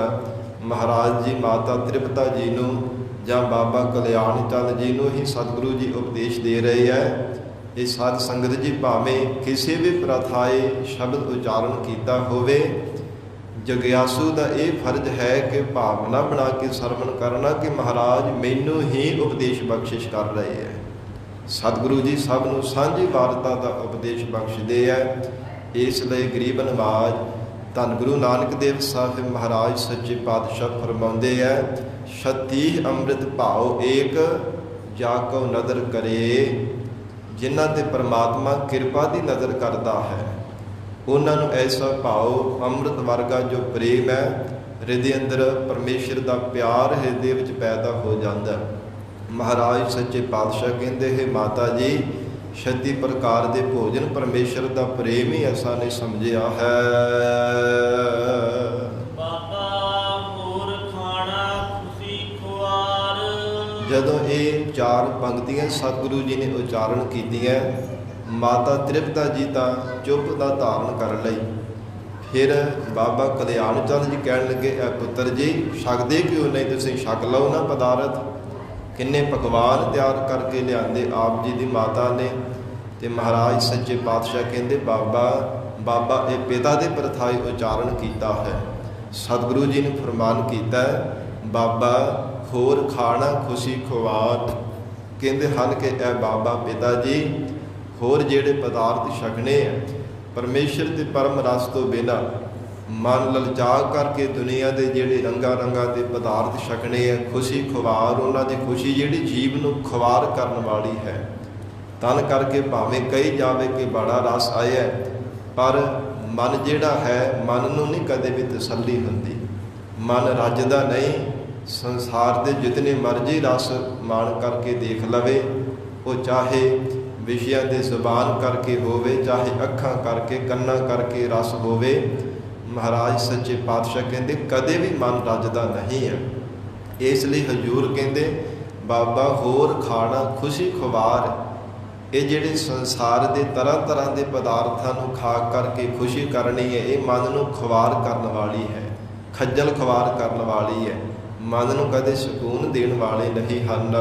ਮਹਾਰਾਜ ਜੀ ਮਾਤਾ ਤ੍ਰਿਪਤਾ ਜੀ ਨੂੰ ਜਾਂ ਬਾਬਾ ਕਲਿਆਣ ਚੰਦ ਜੀ ਨੂੰ ਹੀ ਸਤਿਗੁਰੂ ਜੀ ਉਪਦੇਸ਼ ਦੇ ਰਹੇ ਹੈ। ਇਹ ਸਾਧ ਸੰਗਤ ਜੀ ਭਾਵੇਂ ਕਿਸੇ ਵੀ ਪ੍ਰਥਾਏ ਸ਼ਬਦ ਉਚਾਰਨ ਕੀਤਾ ਹੋਵੇ, ਜਗਿਆਸੂ ਦਾ ਇਹ ਫਰਜ਼ ਹੈ ਕਿ ਭਾਵਨਾ ਬਣਾ ਕੇ ਸਰਵਣ ਕਰਨਾ ਕਿ ਮਹਾਰਾਜ ਮੈਨੂੰ ਹੀ ਉਪਦੇਸ਼ ਬਖਸ਼ਿਸ਼ ਕਰ ਰਹੇ ਹੈ। ਸਤਿਗੁਰੂ ਜੀ ਸਭ ਨੂੰ ਸਾਂਝੀ ਵਾਰਤਾ ਦਾ ਉਪਦੇਸ਼ ਬਖਸ਼ਦੇ ਹੈ। ਇਸ ਲਈ ਗਰੀਬ ਨਵਾਜ ਧੰਨ ਗੁਰੂ ਨਾਨਕ ਦੇਵ ਸਾਹਿਬ ਮਹਾਰਾਜ ਸੱਚੇ ਪਾਤਸ਼ਾਹ ਫਰਮਾਉਂਦੇ ਹੈ, ਛੱਤੀ ਅੰਮ੍ਰਿਤ ਭਾਉ ਏਕ ਜਾ ਕਉ ਨਦਰ ਕਰੇ। ਜਿਨ੍ਹਾਂ ਤੇ ਪਰਮਾਤਮਾ ਕਿਰਪਾ ਦੀ ਨਜ਼ਰ ਕਰਦਾ ਹੈ, ਉਹਨਾਂ ਨੂੰ ਐਸਾ ਭਾਉ ਅੰਮ੍ਰਿਤ ਵਰਗਾ ਜੋ ਪ੍ਰੇਮ ਹੈ, ਹਿਰਦੇ ਅੰਦਰ ਪਰਮੇਸ਼ਰ ਦਾ ਪਿਆਰ ਹਿਰਦੇ ਵਿੱਚ ਪੈਦਾ ਹੋ ਜਾਂਦਾ। ਮਹਾਰਾਜ ਸੱਚੇ ਪਾਤਸ਼ਾਹ ਕਹਿੰਦੇ ਹੈ, ਮਾਤਾ ਜੀ 36 ਪ੍ਰਕਾਰ ਦੇ ਭੋਜਨ ਪਰਮੇਸ਼ਰ ਦਾ ਪ੍ਰੇਮ ਹੀ ਐਸਾ ਨੇ ਸਮਝਿਆ ਹੈ। ਬਾਬਾ ਹੋਰ ਖਾਣਾ ਖੁਸ਼ੀ ਖੁਆਰ। ਜਦੋਂ ਇਹ 4 ਪੰਕਤੀਆਂ ਸਤਿਗੁਰੂ ਜੀ ਨੇ ਉਚਾਰਨ ਕੀਤੀਆਂ, ਮਾਤਾ ਤ੍ਰਿਪਤਾ ਜੀ ਤਾਂ ਚੁੱਪ ਦਾ ਧਾਰਨ ਕਰ ਲਈ। ਫਿਰ ਬਾਬਾ ਕਲਿਆਣ ਚੰਦ ਜੀ ਕਹਿਣ ਲੱਗੇ, ਐ ਪੁੱਤਰ ਜੀ ਛਕਦੇ ਕਿਉਂ ਨਹੀਂ, ਤੁਸੀਂ ਛਕ ਲਓ ਨਾ ਪਦਾਰਥ। ਕਿੰਨੇ ਪਕਵਾਨ ਤਿਆਰ ਕਰਕੇ ਲਿਆਂਦੇ ਆਪ ਜੀ ਦੀ ਮਾਤਾ ਨੇ। ਤੇ ਮਹਾਰਾਜ ਸੱਚੇ ਪਾਤਸ਼ਾਹ ਕਹਿੰਦੇ, ਬਾਬਾ ਇਹ ਪਿਤਾ ਦੇ ਪ੍ਰਥਾਈ ਉਚਾਰਨ ਕੀਤਾ ਹੈ। ਸਤਿਗੁਰੂ ਜੀ ਨੇ ਫਰਮਾਨ ਕੀਤਾ, ਬਾਬਾ ਹੋਰ ਖਾਣਾ ਖੁਸ਼ੀ ਖਵਾਟ। ਕਹਿੰਦੇ ਹਨ ਕਿ ਇਹ ਬਾਬਾ ਪਿਤਾ ਜੀ ਹੋਰ ਜਿਹੜੇ ਪਦਾਰਥ ਛਕਣੇ ਆ, ਪਰਮੇਸ਼ਰ ਦੇ ਪਰਮ ਰਸ ਤੋਂ ਬਿਨਾਂ ਮਨ ਲਲਚਾ ਕਰਕੇ ਦੁਨੀਆ ਦੇ ਜਿਹੜੇ ਰੰਗਾਂ ਦੇ ਪਦਾਰਥ ਛਕਣੇ ਆ, ਖੁਸ਼ੀ ਖਵਾਰ, ਉਹਨਾਂ ਦੀ ਖੁਸ਼ੀ ਜਿਹੜੀ ਜੀਵ ਨੂੰ ਖਵਾਰ ਕਰਨ ਵਾਲੀ ਹੈ। ਤਨ ਕਰਕੇ ਭਾਵੇਂ ਕਹੀ ਜਾਵੇ ਕਿ ਬੜਾ ਰਸ ਆਇਆ, ਪਰ ਮਨ ਜਿਹੜਾ ਹੈ, ਮਨ ਨੂੰ ਨਹੀਂ ਕਦੇ ਵੀ ਤਸੱਲੀ ਹੁੰਦੀ। ਮਨ ਰੱਜਦਾ ਨਹੀਂ। ਸੰਸਾਰ ਦੇ ਜਿਤਨੇ ਮਰਜ਼ੀ ਰਸ ਮਾਣ ਕਰਕੇ ਦੇਖ ਲਵੇ, ਉਹ ਚਾਹੇ ਵਿਸ਼ਿਆਂ ਦੇ ਜ਼ੁਬਾਨ ਕਰਕੇ ਹੋਵੇ, ਚਾਹੇ ਅੱਖਾਂ ਕਰਕੇ ਕੰਨਾਂ ਕਰਕੇ ਰਸ ਹੋਵੇ, ਮਹਾਰਾਜ ਸੱਚੇ ਪਾਤਸ਼ਾਹ ਕਹਿੰਦੇ ਕਦੇ ਵੀ ਮਨ ਰੱਜਦਾ ਨਹੀਂ ਹੈ। ਇਸ ਲਈ ਹਜ਼ੂਰ ਕਹਿੰਦੇ, ਬਾਬਾ ਹੋਰ ਖਾਣਾ ਖੁਸ਼ੀ ਖਵਾਰ। ਇਹ ਜਿਹੜੇ ਸੰਸਾਰ ਦੇ ਤਰ੍ਹਾਂ ਦੇ ਪਦਾਰਥਾਂ ਨੂੰ ਖਾ ਕਰਕੇ ਖੁਸ਼ੀ ਕਰਨੀ ਹੈ, ਇਹ ਮਨ ਨੂੰ ਖਵਾਰ ਕਰਨ ਵਾਲੀ ਹੈ, ਖੱਜਲ ਖਵਾਰ ਕਰਨ ਵਾਲੀ ਹੈ, ਮਨ ਨੂੰ ਕਦੇ ਸਕੂਨ ਦੇਣ ਵਾਲੇ ਨਹੀਂ ਹਨ।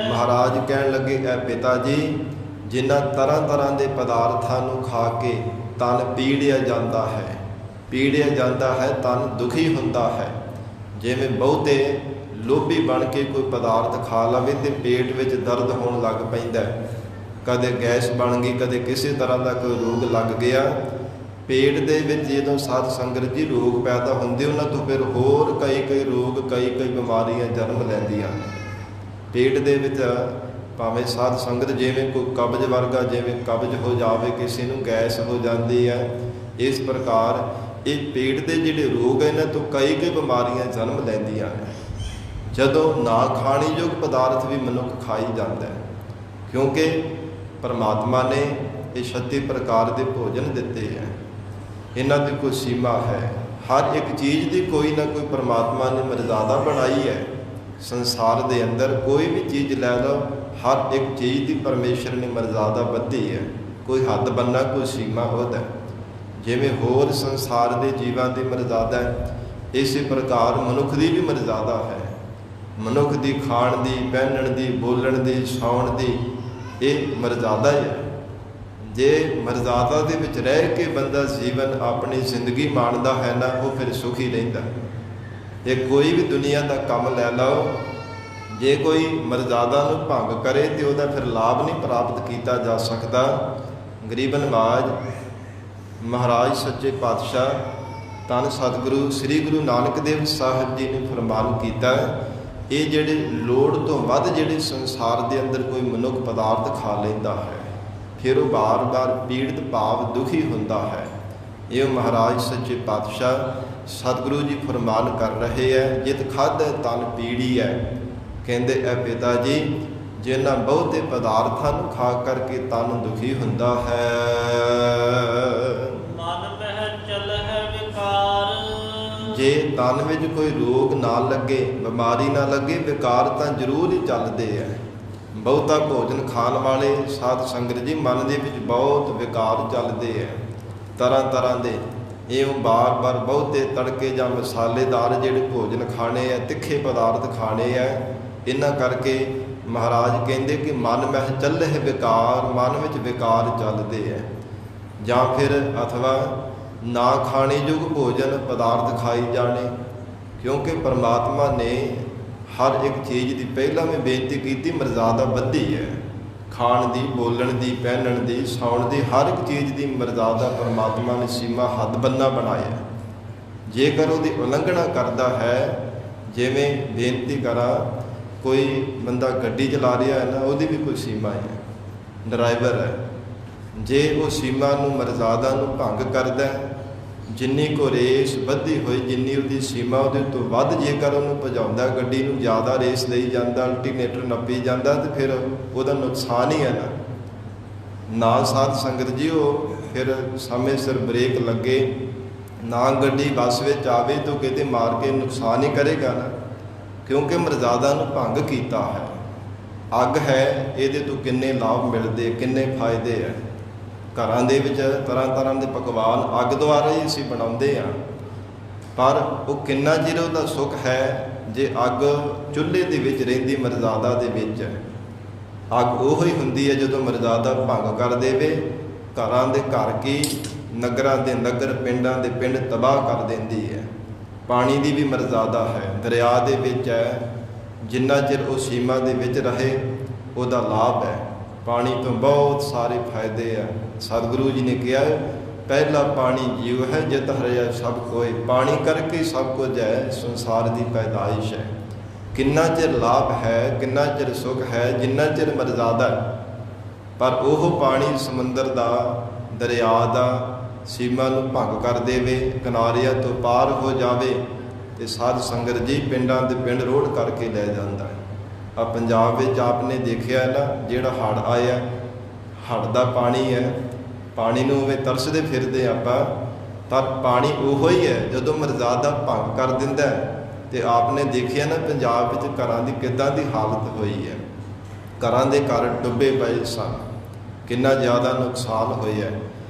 ਮਹਾਰਾਜ ਕਹਿਣ ਲੱਗੇ, ਐ ਪਿਤਾ ਜੀ ਜਿਨ੍ਹਾਂ ਤਰ੍ਹਾਂ ਦੇ ਪਦਾਰਥਾਂ ਨੂੰ ਖਾ ਕੇ ਤਨ ਪੀੜਿਆ ਜਾਂਦਾ ਹੈ, ਤਨ ਦੁਖੀ ਹੁੰਦਾ ਹੈ। ਜਿਵੇਂ ਬਹੁਤੇ ਲੋਭੀ ਬਣ ਕੇ ਕੋਈ ਪਦਾਰਥ ਖਾ ਲਵੇ ਤੇ ਪੇਟ ਵਿੱਚ ਦਰਦ ਹੋਣ ਲੱਗ ਪੈਂਦਾ, ਕਦੇ ਗੈਸ ਬਣ ਗਈ, ਕਦੇ ਕਿਸੇ ਤਰ੍ਹਾਂ ਦਾ ਕੋਈ ਰੋਗ ਲੱਗ ਗਿਆ। ਪੇਟ ਦੇ ਵਿੱਚ ਜਦੋਂ ਸਾਧ ਸੰਗਤ ਜੀ ਰੋਗ ਪੈਦਾ ਹੁੰਦੇ, ਉਹਨਾਂ ਤੋਂ ਫਿਰ ਹੋਰ ਕਈ ਰੋਗ, ਕਈ ਬਿਮਾਰੀਆਂ ਜਨਮ ਲੈਂਦੀਆਂ। ਪੇਟ ਦੇ ਵਿੱਚ ਭਾਵੇਂ ਸਾਧ ਸੰਗਤ ਜਿਵੇਂ ਕੋਈ ਕਬਜ਼ ਵਰਗਾ, ਜਿਵੇਂ ਕਬਜ਼ ਹੋ ਜਾਵੇ, ਕਿਸੇ ਨੂੰ ਗੈਸ ਹੋ ਜਾਂਦੀ ਹੈ, ਇਸ ਪ੍ਰਕਾਰ ਇਹ ਪੇਟ ਦੇ ਜਿਹੜੇ ਰੋਗ ਇਹਨਾਂ ਤੋਂ ਕਈ ਬਿਮਾਰੀਆਂ ਜਨਮ ਲੈਂਦੀਆਂ ਨੇ। ਜਦੋਂ ਨਾ ਖਾਣਯੋਗ ਪਦਾਰਥ ਵੀ ਮਨੁੱਖ ਖਾਈ ਜਾਂਦਾ ਹੈ, ਕਿਉਂਕਿ ਪਰਮਾਤਮਾ ਨੇ ਇਹ 36 ਪ੍ਰਕਾਰ ਦੇ ਭੋਜਨ ਦਿੱਤੇ ਹੈ। ਇਹਨਾਂ ਦੀ ਕੋਈ ਸੀਮਾ ਹੈ, ਹਰ ਇੱਕ ਚੀਜ਼ ਦੀ ਕੋਈ ਨਾ ਕੋਈ ਪਰਮਾਤਮਾ ਨੇ ਮਰਜ਼ਾਦਾ ਬਣਾਈ ਹੈ। ਸੰਸਾਰ ਦੇ ਅੰਦਰ ਕੋਈ ਵੀ ਚੀਜ਼ ਲੈ ਲਓ, ਹਰ ਇੱਕ ਚੀਜ਼ ਦੀ ਪਰਮੇਸ਼ਰ ਨੇ ਮਰਜ਼ਾਦਾ ਬੱਧੀ ਹੈ, ਕੋਈ ਹੱਦ ਬੰਨਾ, ਕੋਈ ਸੀਮਾ ਉਹਦਾ। ਜਿਵੇਂ ਹੋਰ ਸੰਸਾਰ ਦੇ ਜੀਵਾਂ ਦੀ ਮਰਜ਼ਾਦਾ ਹੈ, ਇਸੇ ਪ੍ਰਕਾਰ ਮਨੁੱਖ ਦੀ ਵੀ ਮਰਜ਼ਾਦਾ ਹੈ। ਮਨੁੱਖ ਦੀ ਖਾਣ ਦੀ, ਪਹਿਨਣ ਦੀ, ਬੋਲਣ ਦੀ, ਸੌਣ ਦੀ, ਇਹ ਮਰਜ਼ਾਦਾ ਹੈ। ਜੇ ਮਰਜ਼ਾਦਾ ਦੇ ਵਿੱਚ ਰਹਿ ਕੇ ਬੰਦਾ ਜੀਵਨ ਆਪਣੀ ਜ਼ਿੰਦਗੀ ਮਾਣਦਾ ਹੈ ਨਾ, ਉਹ ਫਿਰ ਸੁਖੀ ਰਹਿੰਦਾ। ਇਹ ਕੋਈ ਵੀ ਦੁਨੀਆ ਦਾ ਕੰਮ ਲੈ ਲਓ, ਜੇ ਕੋਈ ਮਰਜ਼ਾਦਾ ਨੂੰ ਭੰਗ ਕਰੇ ਤੇ ਉਹਦਾ ਫਿਰ ਲਾਭ ਨਹੀਂ ਪ੍ਰਾਪਤ ਕੀਤਾ ਜਾ ਸਕਦਾ। ਗਰੀਬ ਨਵਾਜ ਮਹਾਰਾਜ ਸੱਚੇ ਪਾਤਸ਼ਾਹ ਧੰਨ ਸਤਿਗੁਰੂ ਸ੍ਰੀ ਗੁਰੂ ਨਾਨਕ ਦੇਵ ਸਾਹਿਬ ਜੀ ਨੇ ਫਰਮਾਨ ਕੀਤਾ, ਇਹ ਜਿਹੜੇ ਲੋੜ ਤੋਂ ਵੱਧ ਜਿਹੜੇ ਸੰਸਾਰ ਦੇ ਅੰਦਰ ਕੋਈ ਮਨੁੱਖ ਪਦਾਰਥ ਖਾ ਲੈਂਦਾ ਹੈ, ਫਿਰ ਉਹ ਬਾਰ-ਬਾਰ ਪੀੜਤ ਭਾਵ ਦੁਖੀ ਹੁੰਦਾ ਹੈ। ਇਹ ਮਹਾਰਾਜ ਸੱਚੇ ਪਾਤਸ਼ਾਹ ਸਤਿਗੁਰੂ ਜੀ ਫਰਮਾਨ ਕਰ ਰਹੇ ਹੈ, ਜਿਤ ਖਾਧੈ ਤਨ ਪੀੜੀ ਹੈ। ਕਹਿੰਦੇ ਐ ਪਿਤਾ ਜੀ, ਜਿਨ੍ਹਾਂ ਬਹੁਤੇ ਪਦਾਰਥਾਂ ਨੂੰ ਖਾ ਕਰਕੇ ਤਨ ਦੁਖੀ ਹੁੰਦਾ ਹੈ, ਮਨ ਮਹਿ ਚਲਹਿ ਵਿਕਾਰ। ਜੇ ਤਨ ਵਿੱਚ ਕੋਈ ਰੋਗ ਨਾ ਲੱਗੇ, ਬਿਮਾਰੀ ਨਾ ਲੱਗੇ, ਵਿਕਾਰ ਤਾਂ ਜ਼ਰੂਰ ਹੀ ਚੱਲਦੇ ਹੈ। ਬਹੁਤਾ ਭੋਜਨ ਖਾਣ ਵਾਲੇ ਸਾਧ ਸੰਗਤ ਜੀ ਮਨ ਦੇ ਵਿੱਚ ਬਹੁਤ ਵਿਕਾਰ ਚੱਲਦੇ ਹੈ, ਤਰ੍ਹਾਂ ਦੇ। ਇਉਂ ਬਾਰ-ਬਾਰ ਬਹੁਤੇ ਤੜਕੇ ਜਾਂ ਮਸਾਲੇਦਾਰ ਜਿਹੜੇ ਭੋਜਨ ਖਾਣੇ ਆ, ਤਿੱਖੇ ਪਦਾਰਥ ਖਾਣੇ ਆ, ਇਹਨਾਂ ਕਰਕੇ ਮਹਾਰਾਜ ਕਹਿੰਦੇ ਕਿ ਮਨ ਮਹਿ ਚੱਲਹਿ ਵਿਕਾਰ, ਮਨ ਵਿੱਚ ਵਿਕਾਰ ਚੱਲਦੇ ਹੈ। ਜਾਂ ਫਿਰ ਅਥਵਾ ਨਾ ਖਾਣੇ ਯੋਗ ਭੋਜਨ ਪਦਾਰਥ ਖਾਈ ਜਾਣੇ, ਕਿਉਂਕਿ ਪਰਮਾਤਮਾ ਨੇ ਹਰ ਇੱਕ ਚੀਜ਼ ਦੀ ਪਹਿਲਾਂ ਵੀ ਬੇਨਤੀ ਕੀਤੀ, ਮਰਜ਼ਾਦਾ ਬੱਧੀ ਹੈ। ਖਾਣ ਦੀ, ਬੋਲਣ ਦੀ, ਪਹਿਨਣ ਦੀ, ਸੌਣ ਦੀ, ਹਰ ਇੱਕ ਚੀਜ਼ ਦੀ ਮਰਜ਼ਾਦਾ ਪਰਮਾਤਮਾ ਨੇ ਸੀਮਾ ਹੱਦ ਬੰਨਾ ਬਣਾਇਆ। ਜੇਕਰ ਉਹਦੀ ਉਲੰਘਣਾ ਕਰਦਾ ਹੈ, ਜਿਵੇਂ ਬੇਨਤੀ ਕਰਾਂ ਕੋਈ ਬੰਦਾ ਗੱਡੀ ਚਲਾ ਰਿਹਾ ਹੈ ਨਾ, ਉਹਦੀ ਵੀ ਕੋਈ ਸੀਮਾ ਹੈ, ਡਰਾਈਵਰ ਹੈ। ਜੇ ਉਹ ਸੀਮਾ ਨੂੰ, ਮਰਜ਼ਾਦਾ ਨੂੰ ਭੰਗ ਕਰਦਾ, ਜਿੰਨੀ ਕੋ ਰੇਸ ਵੱਧੀ ਹੋਈ, ਜਿੰਨੀ ਉਹਦੀ ਸੀਮਾ ਉਹਦੇ ਤੋਂ ਵੱਧ ਜੇਕਰ ਉਹਨੂੰ ਭਜਾਉਂਦਾ, ਗੱਡੀ ਨੂੰ ਜ਼ਿਆਦਾ ਰੇਸ ਦੇਈ ਜਾਂਦਾ, ਅਲਟੀਨੇਟਰ ਨੱਪੀ ਜਾਂਦਾ, ਤੇ ਫਿਰ ਉਹਦਾ ਨੁਕਸਾਨ ਹੀ ਹੈ ਨਾ। ਸਾਧ ਸੰਗਤ ਜੀ, ਉਹ ਫਿਰ ਸਮੇਂ ਸਿਰ ਬ੍ਰੇਕ ਲੱਗੇ ਨਾ, ਗੱਡੀ ਬੱਸ ਵਿੱਚ ਆਵੇ ਤਾਂ ਕਿਤੇ ਮਾਰ ਕੇ ਨੁਕਸਾਨ ਹੀ ਕਰੇਗਾ ਨਾ, ਕਿਉਂਕਿ ਮਰਜ਼ਾਦਾ ਨੂੰ ਭੰਗ ਕੀਤਾ ਹੈ। ਅੱਗ ਹੈ, ਇਹਦੇ ਤੋਂ ਕਿੰਨੇ ਲਾਭ ਮਿਲਦੇ, ਕਿੰਨੇ ਫਾਇਦੇ ਹੈ। ਘਰਾਂ ਦੇ ਵਿੱਚ ਤਰ੍ਹਾਂ ਤਰ੍ਹਾਂ ਦੇ ਪਕਵਾਨ ਅੱਗ ਦੁਆਰਾ ਹੀ ਅਸੀਂ ਬਣਾਉਂਦੇ ਹਾਂ, ਪਰ ਉਹ ਕਿੰਨਾ ਚਿਰ ਉਹਦਾ ਸੁੱਖ ਹੈ ਜੇ ਅੱਗ ਚੁੱਲ੍ਹੇ ਦੇ ਵਿੱਚ ਰਹਿੰਦੀ, ਮਰਜ਼ਾਦਾ ਦੇ ਵਿੱਚ। ਅੱਗ ਉਹੋ ਹੀ ਹੁੰਦੀ ਹੈ ਜਦੋਂ ਮਰਜ਼ਾਦਾ ਭੰਗ ਕਰ ਦੇਵੇ। ਘਰਾਂ ਦੇ ਘਰ ਕੀ, ਨਗਰਾਂ ਦੇ ਨਗਰ, ਪਿੰਡਾਂ ਦੇ ਪਿੰਡ ਤਬਾਹ ਕਰ ਦਿੰਦੀ ਹੈ। ਪਾਣੀ ਦੀ ਵੀ ਮਰਜ਼ਾਦਾ ਹੈ, ਦਰਿਆ ਦੇ ਵਿੱਚ ਹੈ। ਜਿੰਨਾ ਚਿਰ ਉਹ ਸੀਮਾ ਦੇ ਵਿੱਚ ਰਹੇ ਉਹਦਾ ਲਾਭ ਹੈ। ਪਾਣੀ ਤੋਂ ਬਹੁਤ ਸਾਰੇ ਫਾਇਦੇ ਆ। ਸਤਿਗੁਰੂ ਜੀ ਨੇ ਕਿਹਾ, ਪਹਿਲਾ ਪਾਣੀ ਜੀਵ ਹੈ, ਜਿਤ ਹਰਿਆ ਸਭ ਕੋਇ। ਪਾਣੀ ਕਰਕੇ ਸਭ ਕੁਝ ਹੈ, ਸੰਸਾਰ ਦੀ ਪੈਦਾਇਸ਼ ਹੈ। ਕਿੰਨਾ ਚਿਰ ਲਾਭ ਹੈ, ਕਿੰਨਾ ਚਿਰ ਸੁੱਖ ਹੈ, ਜਿੰਨਾ ਚਿਰ ਮਰਜ਼ਾਦਾ ਹੈ। ਪਰ ਉਹ ਪਾਣੀ ਸਮੁੰਦਰ ਦਾ, ਦਰਿਆ ਦਾ ਸੀਮਾ ਨੂੰ ਭੰਗ ਕਰ ਦੇਵੇ, ਕਿਨਾਰਿਆਂ ਤੋਂ ਪਾਰ ਹੋ ਜਾਵੇ, ਤੇ ਸਾਧ ਸੰਗਤ ਜੀ ਪਿੰਡਾਂ ਦੇ ਪਿੰਡ ਰੋੜ ਕਰਕੇ ਲੈ ਜਾਂਦਾ ਹੈ। ਆ ਪੰਜਾਬ ਵਿੱਚ ਆਪਨੇ ਦੇਖਿਆ ਨਾ, ਜਿਹੜਾ ਹੜ੍ਹ ਆਇਆ, ਹੜ੍ਹ ਦਾ ਪਾਣੀ ਹੈ, ਪਾਣੀ ਨੂੰ ਉਵੇਂ ਤਰਸਦੇ ਫਿਰਦੇ ਆਪਾਂ, ਪਰ ਪਾਣੀ ਉਹੋ ਹੀ ਹੈ ਜਦੋਂ ਮਰਜ਼ਾਦਾ ਭੰਗ ਕਰ ਦਿੰਦਾ। ਤੇ ਆਪਨੇ ਦੇਖਿਆ ਨਾ ਪੰਜਾਬ ਵਿੱਚ ਘਰਾਂ ਦੀ ਕਿੱਦਾਂ ਦੀ ਹਾਲਤ ਹੋਈ ਹੈ। ਘਰਾਂ ਦੇ ਘਰ ਡੁੱਬੇ ਪਏ ਸਨ, ਕਿੰਨਾ ਜ਼ਿਆਦਾ ਨੁਕਸਾਨ ਹੋਇਆ।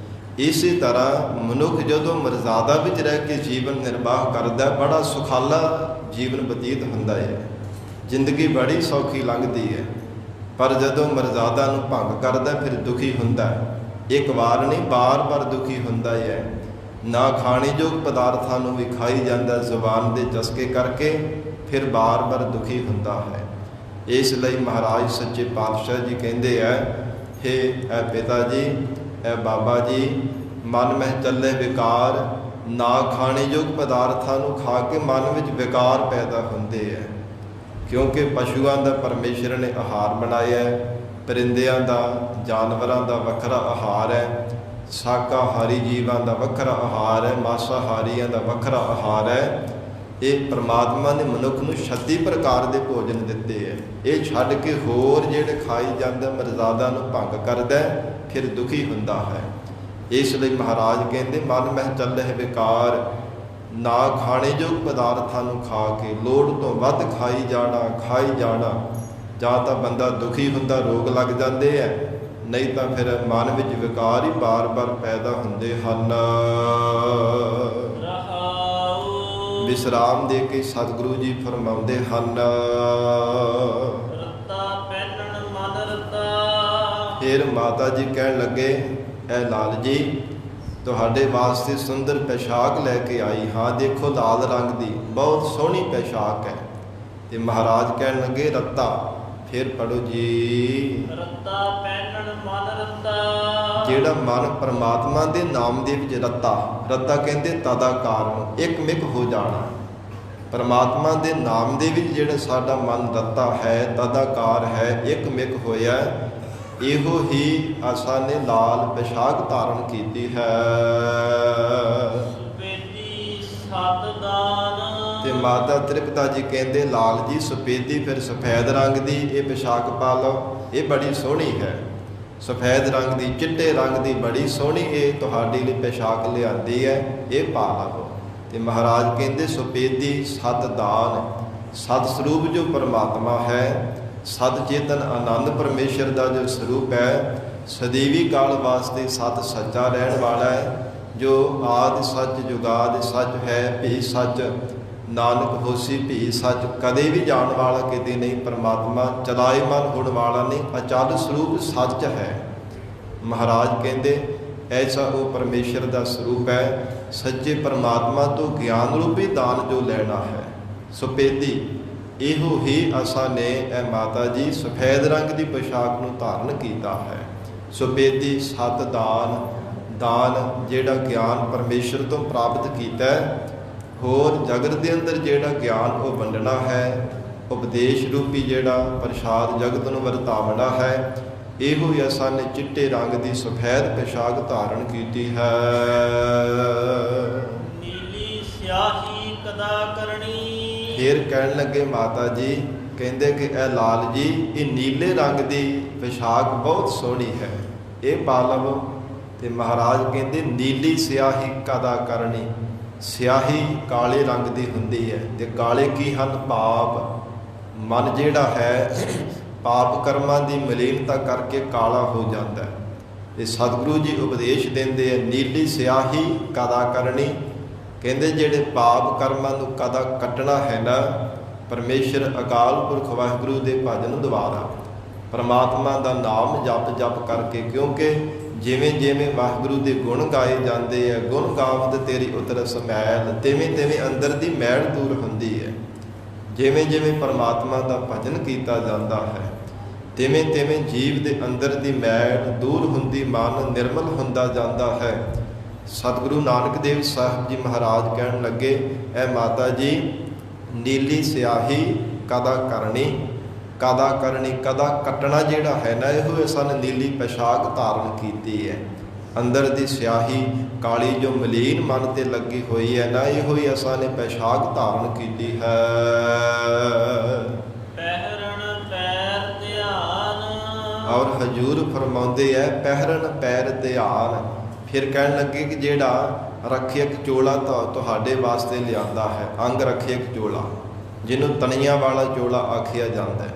ਇਸੇ ਤਰ੍ਹਾਂ ਮਨੁੱਖ ਜਦੋਂ ਮਰਜ਼ਾਦਾ ਵਿੱਚ ਰਹਿ ਕੇ ਜੀਵਨ ਨਿਰਵਾਹ ਕਰਦਾ, ਬੜਾ ਸੁਖਾਲਾ ਜੀਵਨ ਬਤੀਤ ਹੁੰਦਾ ਹੈ, ਜ਼ਿੰਦਗੀ ਬੜੀ ਸੌਖੀ ਲੰਘਦੀ ਹੈ। ਪਰ ਜਦੋਂ ਮਰਜ਼ਾਦਾ ਨੂੰ ਭੰਗ ਕਰਦਾ ਫਿਰ ਦੁਖੀ ਹੁੰਦਾ। ਇੱਕ ਵਾਰ ਨਹੀਂ, ਬਾਰ-ਬਾਰ ਦੁਖੀ ਹੁੰਦਾ ਹੈ। ਨਾ ਖਾਣੇ ਯੋਗ ਪਦਾਰਥਾਂ ਨੂੰ ਵੀ ਖਾਈ ਜਾਂਦਾ ਜ਼ੁਬਾਨ ਦੇ ਚਸਕੇ ਕਰਕੇ, ਫਿਰ ਬਾਰ-ਬਾਰ ਦੁਖੀ ਹੁੰਦਾ ਹੈ। ਇਸ ਲਈ ਮਹਾਰਾਜ ਸੱਚੇ ਪਾਤਸ਼ਾਹ ਜੀ ਕਹਿੰਦੇ ਹੈ, ਹੇ ਐ ਪਿਤਾ ਜੀ, ਐ ਬਾਬਾ ਜੀ, ਮਨ ਮਹਿ ਚੱਲੇ ਵਿਕਾਰ। ਨਾ ਖਾਣੇ ਯੋਗ ਪਦਾਰਥਾਂ ਨੂੰ ਖਾ ਕੇ ਮਨ ਵਿੱਚ ਵਿਕਾਰ ਪੈਦਾ ਹੁੰਦੇ ਹੈ, ਕਿਉਂਕਿ ਪਸ਼ੂਆਂ ਦਾ ਪਰਮੇਸ਼ਰ ਨੇ ਆਹਾਰ ਬਣਾਇਆ ਹੈ, ਪਰਿੰਦਿਆਂ ਦਾ, ਜਾਨਵਰਾਂ ਦਾ ਵੱਖਰਾ ਆਹਾਰ ਹੈ, ਸ਼ਾਕਾਹਾਰੀ ਜੀਵਾਂ ਦਾ ਵੱਖਰਾ ਆਹਾਰ ਹੈ, ਮਾਸਾਹਾਰੀਆਂ ਦਾ ਵੱਖਰਾ ਆਹਾਰ ਹੈ। ਇਹ ਪਰਮਾਤਮਾ ਨੇ ਮਨੁੱਖ ਨੂੰ 36 ਪ੍ਰਕਾਰ ਦੇ ਭੋਜਨ ਦਿੱਤੇ ਹੈ। ਇਹ ਛੱਡ ਕੇ ਹੋਰ ਜਿਹੜੇ ਖਾਈ ਜਾਂਦਾ, ਮਰਜ਼ਾਦਾ ਨੂੰ ਭੰਗ ਕਰਦਾ, ਫਿਰ ਦੁਖੀ ਹੁੰਦਾ ਹੈ। ਇਸ ਲਈ ਮਹਾਰਾਜ ਕਹਿੰਦੇ, ਮਨ ਮਹਿ ਚੱਲਹਿ ਵਿਕਾਰ। ਨਾ ਖਾਣੇ ਯੋਗ ਪਦਾਰਥਾਂ ਨੂੰ ਖਾ ਕੇ ਲੋੜ ਤੋਂ ਵੱਧ ਖਾਈ ਜਾਣਾ, ਜਾਂ ਤਾਂ ਬੰਦਾ ਦੁਖੀ ਹੁੰਦਾ, ਰੋਗ ਲੱਗ ਜਾਂਦੇ ਹੈ, ਨਹੀਂ ਤਾਂ ਫਿਰ ਮਨ ਵਿੱਚ ਵਿਕਾਰ ਹੀ ਬਾਰ-ਬਾਰ ਪੈਦਾ ਹੁੰਦੇ ਹਨ। ਵਿਸਰਾਮ ਦੇ ਕੇ ਸਤਿਗੁਰੂ ਜੀ ਫਰਮਾਉਂਦੇ ਹਨ, ਰਤਾ ਪਹਿਨਣ ਮਨ ਰਤਾ। ਫਿਰ ਮਾਤਾ ਜੀ ਕਹਿਣ ਲੱਗੇ, ਐ ਲਾਲ ਜੀ, ਤੁਹਾਡੇ ਵਾਸਤੇ ਸੁੰਦਰ ਪੋਸ਼ਾਕ ਲੈ ਕੇ ਆਈ ਹਾਂ। ਦੇਖੋ ਲਾਲ ਰੰਗ ਦੀ ਬਹੁਤ ਸੋਹਣੀ ਪੋਸ਼ਾਕ ਹੈ। ਤੇ ਮਹਾਰਾਜ ਕਹਿਣ ਲੱਗੇ, ਰੱਤਾ। ਫਿਰ ਪੜੋ ਜੀ, ਰੱਤਾ ਪਹਿਨਣ ਮਨ ਰੱਤਾ। ਜਿਹੜਾ ਮਨ ਪਰਮਾਤਮਾ ਦੇ ਨਾਮ ਦੇ ਵਿੱਚ ਰੱਤਾ ਕਹਿੰਦੇ ਤਦਾਕਾਰ ਨੂੰ, ਇੱਕ ਮਿਕ ਹੋ ਜਾਣਾ। ਪਰਮਾਤਮਾ ਦੇ ਨਾਮ ਦੇ ਵਿੱਚ ਜਿਹੜਾ ਸਾਡਾ ਮਨ ਰੱਤਾ ਹੈ, ਤਦਾਕਾਰ ਹੈ, ਇੱਕ ਮਿਕ ਹੋਇਆ, ਇਹੋ ਹੀ ਆਸਾ ਨੇ ਲਾਲ ਪੋਸ਼ਾਕ ਧਾਰਨ ਕੀਤੀ ਹੈ। ਸੁਪੇਦੀ ਸਤ ਦਾਨ। ਤੇ ਮਾਤਾ ਤ੍ਰਿਪਤਾ ਜੀ ਕਹਿੰਦੇ, ਲਾਲ ਜੀ ਸੁਪੇਦੀ, ਫਿਰ ਸਫੈਦ ਰੰਗ ਦੀ ਇਹ ਪੋਸ਼ਾਕ ਪਾ ਲਓ, ਇਹ ਬੜੀ ਸੋਹਣੀ ਹੈ। ਸਫੈਦ ਰੰਗ ਦੀ, ਚਿੱਟੇ ਰੰਗ ਦੀ ਬੜੀ ਸੋਹਣੀ ਇਹ ਤੁਹਾਡੇ ਲਈ ਪੋਸ਼ਾਕ ਲਿਆਂਦੀ ਹੈ, ਇਹ ਪਾ ਲਓ। ਤੇ ਮਹਾਰਾਜ ਕਹਿੰਦੇ, ਸੁਪੇਦੀ ਸਤ ਦਾਨ। ਸਤ ਸਰੂਪ ਜੋ ਪਰਮਾਤਮਾ ਹੈ, ਸਤ ਚੇਤਨ ਆਨੰਦ ਪਰਮੇਸ਼ਰ ਦਾ ਜੋ ਸਰੂਪ ਹੈ, ਸਦੀਵੀ ਕਾਲ ਵਾਸਤੇ ਸਤ ਸੱਚਾ ਰਹਿਣ ਵਾਲਾ ਹੈ, ਜੋ ਆਦਿ ਸੱਚ, ਜੁਗਾਦਿ ਸੱਚ ਹੈ, ਭੀ ਸੱਚ। ਨਾਨਕ ਹੋਸੀ ਭੀ ਸੱਚ, ਕਦੇ ਵੀ ਜਾਣ ਵਾਲਾ ਕਿਤੇ ਨਹੀਂ। ਪਰਮਾਤਮਾ ਚਲਾਏਮਨ ਹੋਣ ਵਾਲਾ ਨਹੀਂ, ਅਚਲ ਸਰੂਪ ਸੱਚ ਹੈ। ਮਹਾਰਾਜ ਕਹਿੰਦੇ ਐਸਾ ਉਹ ਪਰਮੇਸ਼ਰ ਦਾ ਸਰੂਪ ਹੈ। ਸੱਚੇ ਪਰਮਾਤਮਾ ਤੋਂ ਗਿਆਨ ਰੂਪੀ ਦਾਨ ਜੋ ਲੈਣਾ ਹੈ। ਸੁਪੇਦੀ ਇਹੋ ਹੀ ਅਸਾਂ ਨੇ ਇਹ ਮਾਤਾ ਜੀ ਸਫੈਦ ਰੰਗ ਦੀ ਪੋਸ਼ਾਕ ਨੂੰ ਧਾਰਨ ਕੀਤਾ ਹੈ। ਸੁਪੇਦੀ ਸਤ ਦਾਨ, ਦਾਨ ਜਿਹੜਾ ਗਿਆਨ ਪਰਮੇਸ਼ਰ ਤੋਂ ਪ੍ਰਾਪਤ ਕੀਤਾ ਹੈ। ਹੋਰ ਜਗਤ ਦੇ ਅੰਦਰ ਜਿਹੜਾ ਗਿਆਨ ਉਹ ਵੰਡਣਾ ਹੈ। ਉਪਦੇਸ਼ ਰੂਪੀ ਜਿਹੜਾ ਪ੍ਰਸ਼ਾਦ ਜਗਤ ਨੂੰ ਵਰਤਾਵਣਾ ਹੈ। ਇਹੋ ਹੀ ਅਸਾਂ ਨੇ ਚਿੱਟੇ ਰੰਗ ਦੀ ਸਫੈਦ ਪੋਸ਼ਾਕ ਧਾਰਨ ਕੀਤੀ ਹੈ। ਨੀਲੀ ਸਿਆਹੀ ਕਦਾ ਕਰਨੀ। ਫਿਰ ਕਹਿਣ ਲੱਗੇ ਮਾਤਾ ਜੀ, ਕਹਿੰਦੇ ਕਿ ਇਹ ਲਾਲ ਜੀ ਇਹ ਨੀਲੇ ਰੰਗ ਦੀ ਪੋਸ਼ਾਕ ਬਹੁਤ ਸੋਹਣੀ ਹੈ, ਇਹ ਪਾ ਲਵੋ। ਤੇ ਮਹਾਰਾਜ ਕਹਿੰਦੇ ਨੀਲੀ ਸਿਆਹੀ ਕਦਾ ਕਰਨੀ। ਸਿਆਹੀ ਕਾਲੇ ਰੰਗ ਦੀ ਹੁੰਦੀ ਹੈ ਤੇ ਕਾਲੇ ਕੀ ਹਨ? ਪਾਪ। ਮਨ ਜਿਹੜਾ ਹੈ ਪਾਪ ਕਰਮਾਂ ਦੀ ਮਲੀਨਤਾ ਕਰਕੇ ਕਾਲਾ ਹੋ ਜਾਂਦਾ ਹੈ। ਤੇ ਸਤਿਗੁਰੂ ਜੀ ਉਪਦੇਸ਼ ਦਿੰਦੇ ਆ ਨੀਲੀ ਸਿਆਹੀ ਕਦਾ ਕਰਨੀ। ਕਹਿੰਦੇ ਜਿਹੜੇ ਪਾਪ ਕਰਮਾਂ ਨੂੰ ਕਦਾ ਕੱਟਣਾ ਹੈ ਨਾ, ਪਰਮੇਸ਼ਰ ਅਕਾਲ ਪੁਰਖ ਵਾਹਿਗੁਰੂ ਦੇ ਭਜਨ ਦੁਆਰਾ ਪਰਮਾਤਮਾ ਦਾ ਨਾਮ ਜਪ ਜਪ ਕਰਕੇ, ਕਿਉਂਕਿ ਜਿਵੇਂ ਜਿਵੇਂ ਵਾਹਿਗੁਰੂ ਦੇ ਗੁਣ ਗਾਏ ਜਾਂਦੇ ਆ, ਗੁਣ ਗਾਵਤ ਤੇਰੀ ਉਤਰਸ ਮੈਲ, ਤਿਵੇਂ ਤਿਵੇਂ ਅੰਦਰ ਦੀ ਮੈਲ ਦੂਰ ਹੁੰਦੀ ਹੈ। ਜਿਵੇਂ ਜਿਵੇਂ ਪਰਮਾਤਮਾ ਦਾ ਭਜਨ ਕੀਤਾ ਜਾਂਦਾ ਹੈ, ਤਿਵੇਂ ਤਿਵੇਂ ਜੀਵ ਦੇ ਅੰਦਰ ਦੀ ਮੈਲ ਦੂਰ ਹੁੰਦੀ, ਮਨ ਨਿਰਮਲ ਹੁੰਦਾ ਜਾਂਦਾ ਹੈ। ਸਤਿਗੁਰੂ ਨਾਨਕ ਦੇਵ ਸਾਹਿਬ ਜੀ ਮਹਾਰਾਜ ਕਹਿਣ ਲੱਗੇ, ਇਹ ਮਾਤਾ ਜੀ ਨੀਲੀ ਸਿਆਹੀ ਕਦਾ ਕਰਨੀ। ਕਦਾ ਕਰਨੀ, ਕਦਾ ਕੱਟਣਾ ਜਿਹੜਾ ਹੈ ਨਾ, ਇਹੋ ਸਾਨੂੰ ਨੀਲੀ ਪੋਸ਼ਾਕ ਧਾਰਨ ਕੀਤੀ ਹੈ। ਅੰਦਰ ਦੀ ਸਿਆਹੀ ਕਾਲੀ ਜੋ ਮਲੀਨ ਮਨ ਤੇ ਲੱਗੀ ਹੋਈ ਹੈ ਨਾ, ਇਹੋ ਹੀ ਅਸਾਂ ਨੇ ਪੋਸ਼ਾਕ ਧਾਰਨ ਕੀਤੀ ਹੈ। ਪਹਿਰਨ ਪੈਰ ਧਿਆਨ। ਔਰ ਹਜੂਰ ਫਰਮਾਉਂਦੇ ਹੈ ਪਹਿਰਨ ਪੈਰ ਧਿਆਨ। ਫਿਰ ਕਹਿਣ ਲੱਗੇ ਕਿ ਜਿਹੜਾ ਰੱਖਿਅਕ ਚੋਲਾ ਤੁਹਾਡੇ ਵਾਸਤੇ ਲਿਆਂਦਾ ਹੈ, ਅੰਗ ਰੱਖਿਅਕ ਚੋਲਾ, ਜਿਹਨੂੰ ਤਣੀਆਂ ਵਾਲਾ ਚੋਲਾ ਆਖਿਆ ਜਾਂਦਾ ਹੈ।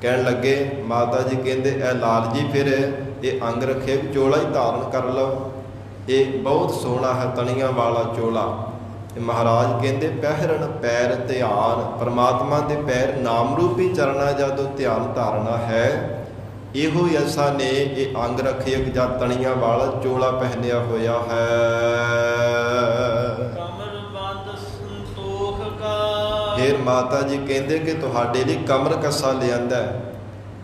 ਕਹਿਣ ਲੱਗੇ ਮਾਤਾ ਜੀ ਕਹਿੰਦੇ ਇਹ ਲਾਲ ਜੀ ਫਿਰ ਇਹ ਅੰਗ ਰੱਖਿਅਕ ਚੋਲਾ ਹੀ ਧਾਰਨ ਕਰ ਲਓ, ਇਹ ਬਹੁਤ ਸੋਹਣਾ ਹੈ ਤਣੀਆਂ ਵਾਲਾ ਚੋਲਾ। ਮਹਾਰਾਜ ਕਹਿੰਦੇ ਪਹਿਰਨ ਪੈਰ ਧਿਆਨ। ਪਰਮਾਤਮਾ ਦੇ ਪੈਰ ਨਾਮ ਰੂਪੀ ਚਰਨਾਂ ਜਦੋਂ ਧਿਆਨ ਧਾਰਨਾ ਹੈ, ਇਹੋ ਹੀ ਅਸਾਂ ਨੇ ਇਹ ਅੰਗ ਰੱਖਿਅਕ ਜਾਂ ਤਣੀਆਂ ਵਾਲਾ ਚੋਲਾ ਪਹਿਨਿਆ ਹੋਇਆ ਹੈ। ਕਮਰ ਬੰਦ ਸੰਤੋਖ ਕਾ। ਫਿਰ ਮਾਤਾ ਜੀ ਕਹਿੰਦੇ ਕਿ ਤੁਹਾਡੇ ਲਈ ਕਮਰ ਕੱਸਾ ਲਿਆਂਦਾ,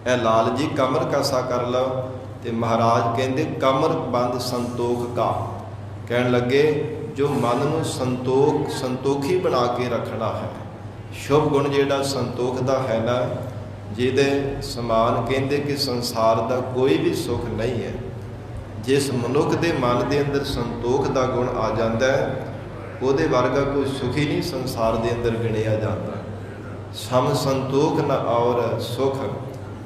ਇਹ ਲਾਲ ਜੀ ਕਮਰ ਕੱਸਾ ਕਰ ਲਓ। ਤੇ ਮਹਾਰਾਜ ਕਹਿੰਦੇ ਕਮਰ ਬੰਦ ਸੰਤੋਖ ਕਾ। ਕਹਿਣ ਲੱਗੇ ਜੋ ਮਨ ਨੂੰ ਸੰਤੋਖੀ ਬਣਾ ਕੇ ਰੱਖਣਾ ਹੈ। ਸ਼ੁਭ ਗੁਣ ਜਿਹੜਾ ਸੰਤੋਖ ਦਾ ਹੈ ਨਾ, ਜਿਹਦੇ ਸਮਾਨ ਕਹਿੰਦੇ ਕਿ ਸੰਸਾਰ ਦਾ ਕੋਈ ਵੀ ਸੁੱਖ ਨਹੀਂ ਹੈ। ਜਿਸ ਮਨੁੱਖ ਦੇ ਮਨ ਦੇ ਅੰਦਰ ਸੰਤੋਖ ਦਾ ਗੁਣ ਆ ਜਾਂਦਾ ਹੈ, ਉਹਦੇ ਵਰਗਾ ਕੋਈ ਸੁਖੀ ਨਹੀਂ ਸੰਸਾਰ ਦੇ ਅੰਦਰ ਗਿਣਿਆ ਜਾਂਦਾ। ਸਮ ਸੰਤੋਖ ਨ ਔਰ ਸੁਖ।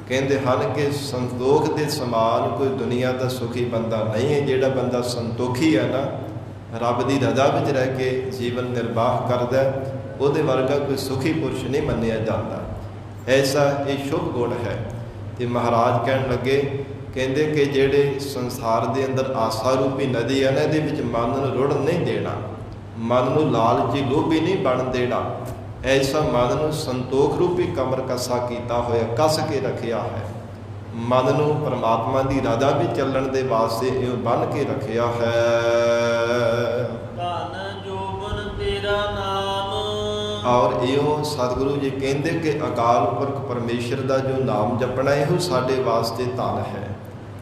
ਕਹਿੰਦੇ ਹਨ ਕਿ ਸੰਤੋਖ ਦੇ ਸਮਾਨ ਕੋਈ ਦੁਨੀਆ ਦਾ ਸੁਖੀ ਬੰਦਾ ਨਹੀਂ ਹੈ। ਜਿਹੜਾ ਬੰਦਾ ਸੰਤੋਖੀ ਹੈ ਨਾ, ਰੱਬ ਦੀ ਰਜ਼ਾ ਵਿੱਚ ਰਹਿ ਕੇ ਜੀਵਨ ਨਿਰਵਾਹ ਕਰਦਾ, ਉਹਦੇ ਵਰਗਾ ਕੋਈ ਸੁਖੀ ਪੁਰਸ਼ ਨਹੀਂ ਮੰਨਿਆ ਜਾਂਦਾ। ਐਸਾ ਇਹ ਸ਼ੁਭ ਗੁਣ ਹੈ। ਤੇ ਮਹਾਰਾਜ ਕਹਿਣ ਲੱਗੇ, ਕਹਿੰਦੇ ਕਿ ਜਿਹੜੇ ਸੰਸਾਰ ਦੇ ਅੰਦਰ ਆਸਾ ਰੂਪੀ ਨਦੀ ਹੈ ਨਾ, ਇਹਦੇ ਵਿੱਚ ਮਨ ਨੂੰ ਰੁੜ ਨਹੀਂ ਦੇਣਾ, ਮਨ ਨੂੰ ਲਾਲਚੀ ਲੋਭੀ ਨਹੀਂ ਬਣ ਦੇਣਾ। ਐਸਾ ਮਨ ਨੂੰ ਸੰਤੋਖ ਰੂਪੀ ਕਮਰ ਕੱਸਾ ਕੀਤਾ ਹੋਇਆ, ਕੱਸ ਕੇ ਰੱਖਿਆ ਹੈ। ਮਨ ਨੂੰ ਪਰਮਾਤਮਾ ਦੀ ਰਜ਼ਾ ਵਿੱਚ ਚੱਲਣ ਦੇ ਵਾਸਤੇ ਇਹ ਬੰਨ੍ਹ ਕੇ ਰੱਖਿਆ ਹੈ। ਧਨ ਜੋਬਨ ਤੇਰਾ ਨਾਮ। ਔਰ ਇਹੋ ਸਤਿਗੁਰੂ ਜੀ ਕਹਿੰਦੇ ਕਿ ਅਕਾਲ ਪੁਰਖ ਪਰਮੇਸ਼ਰ ਦਾ ਜੋ ਨਾਮ ਜਪਣਾ, ਇਹੋ ਸਾਡੇ ਵਾਸਤੇ ਧਨ ਹੈ।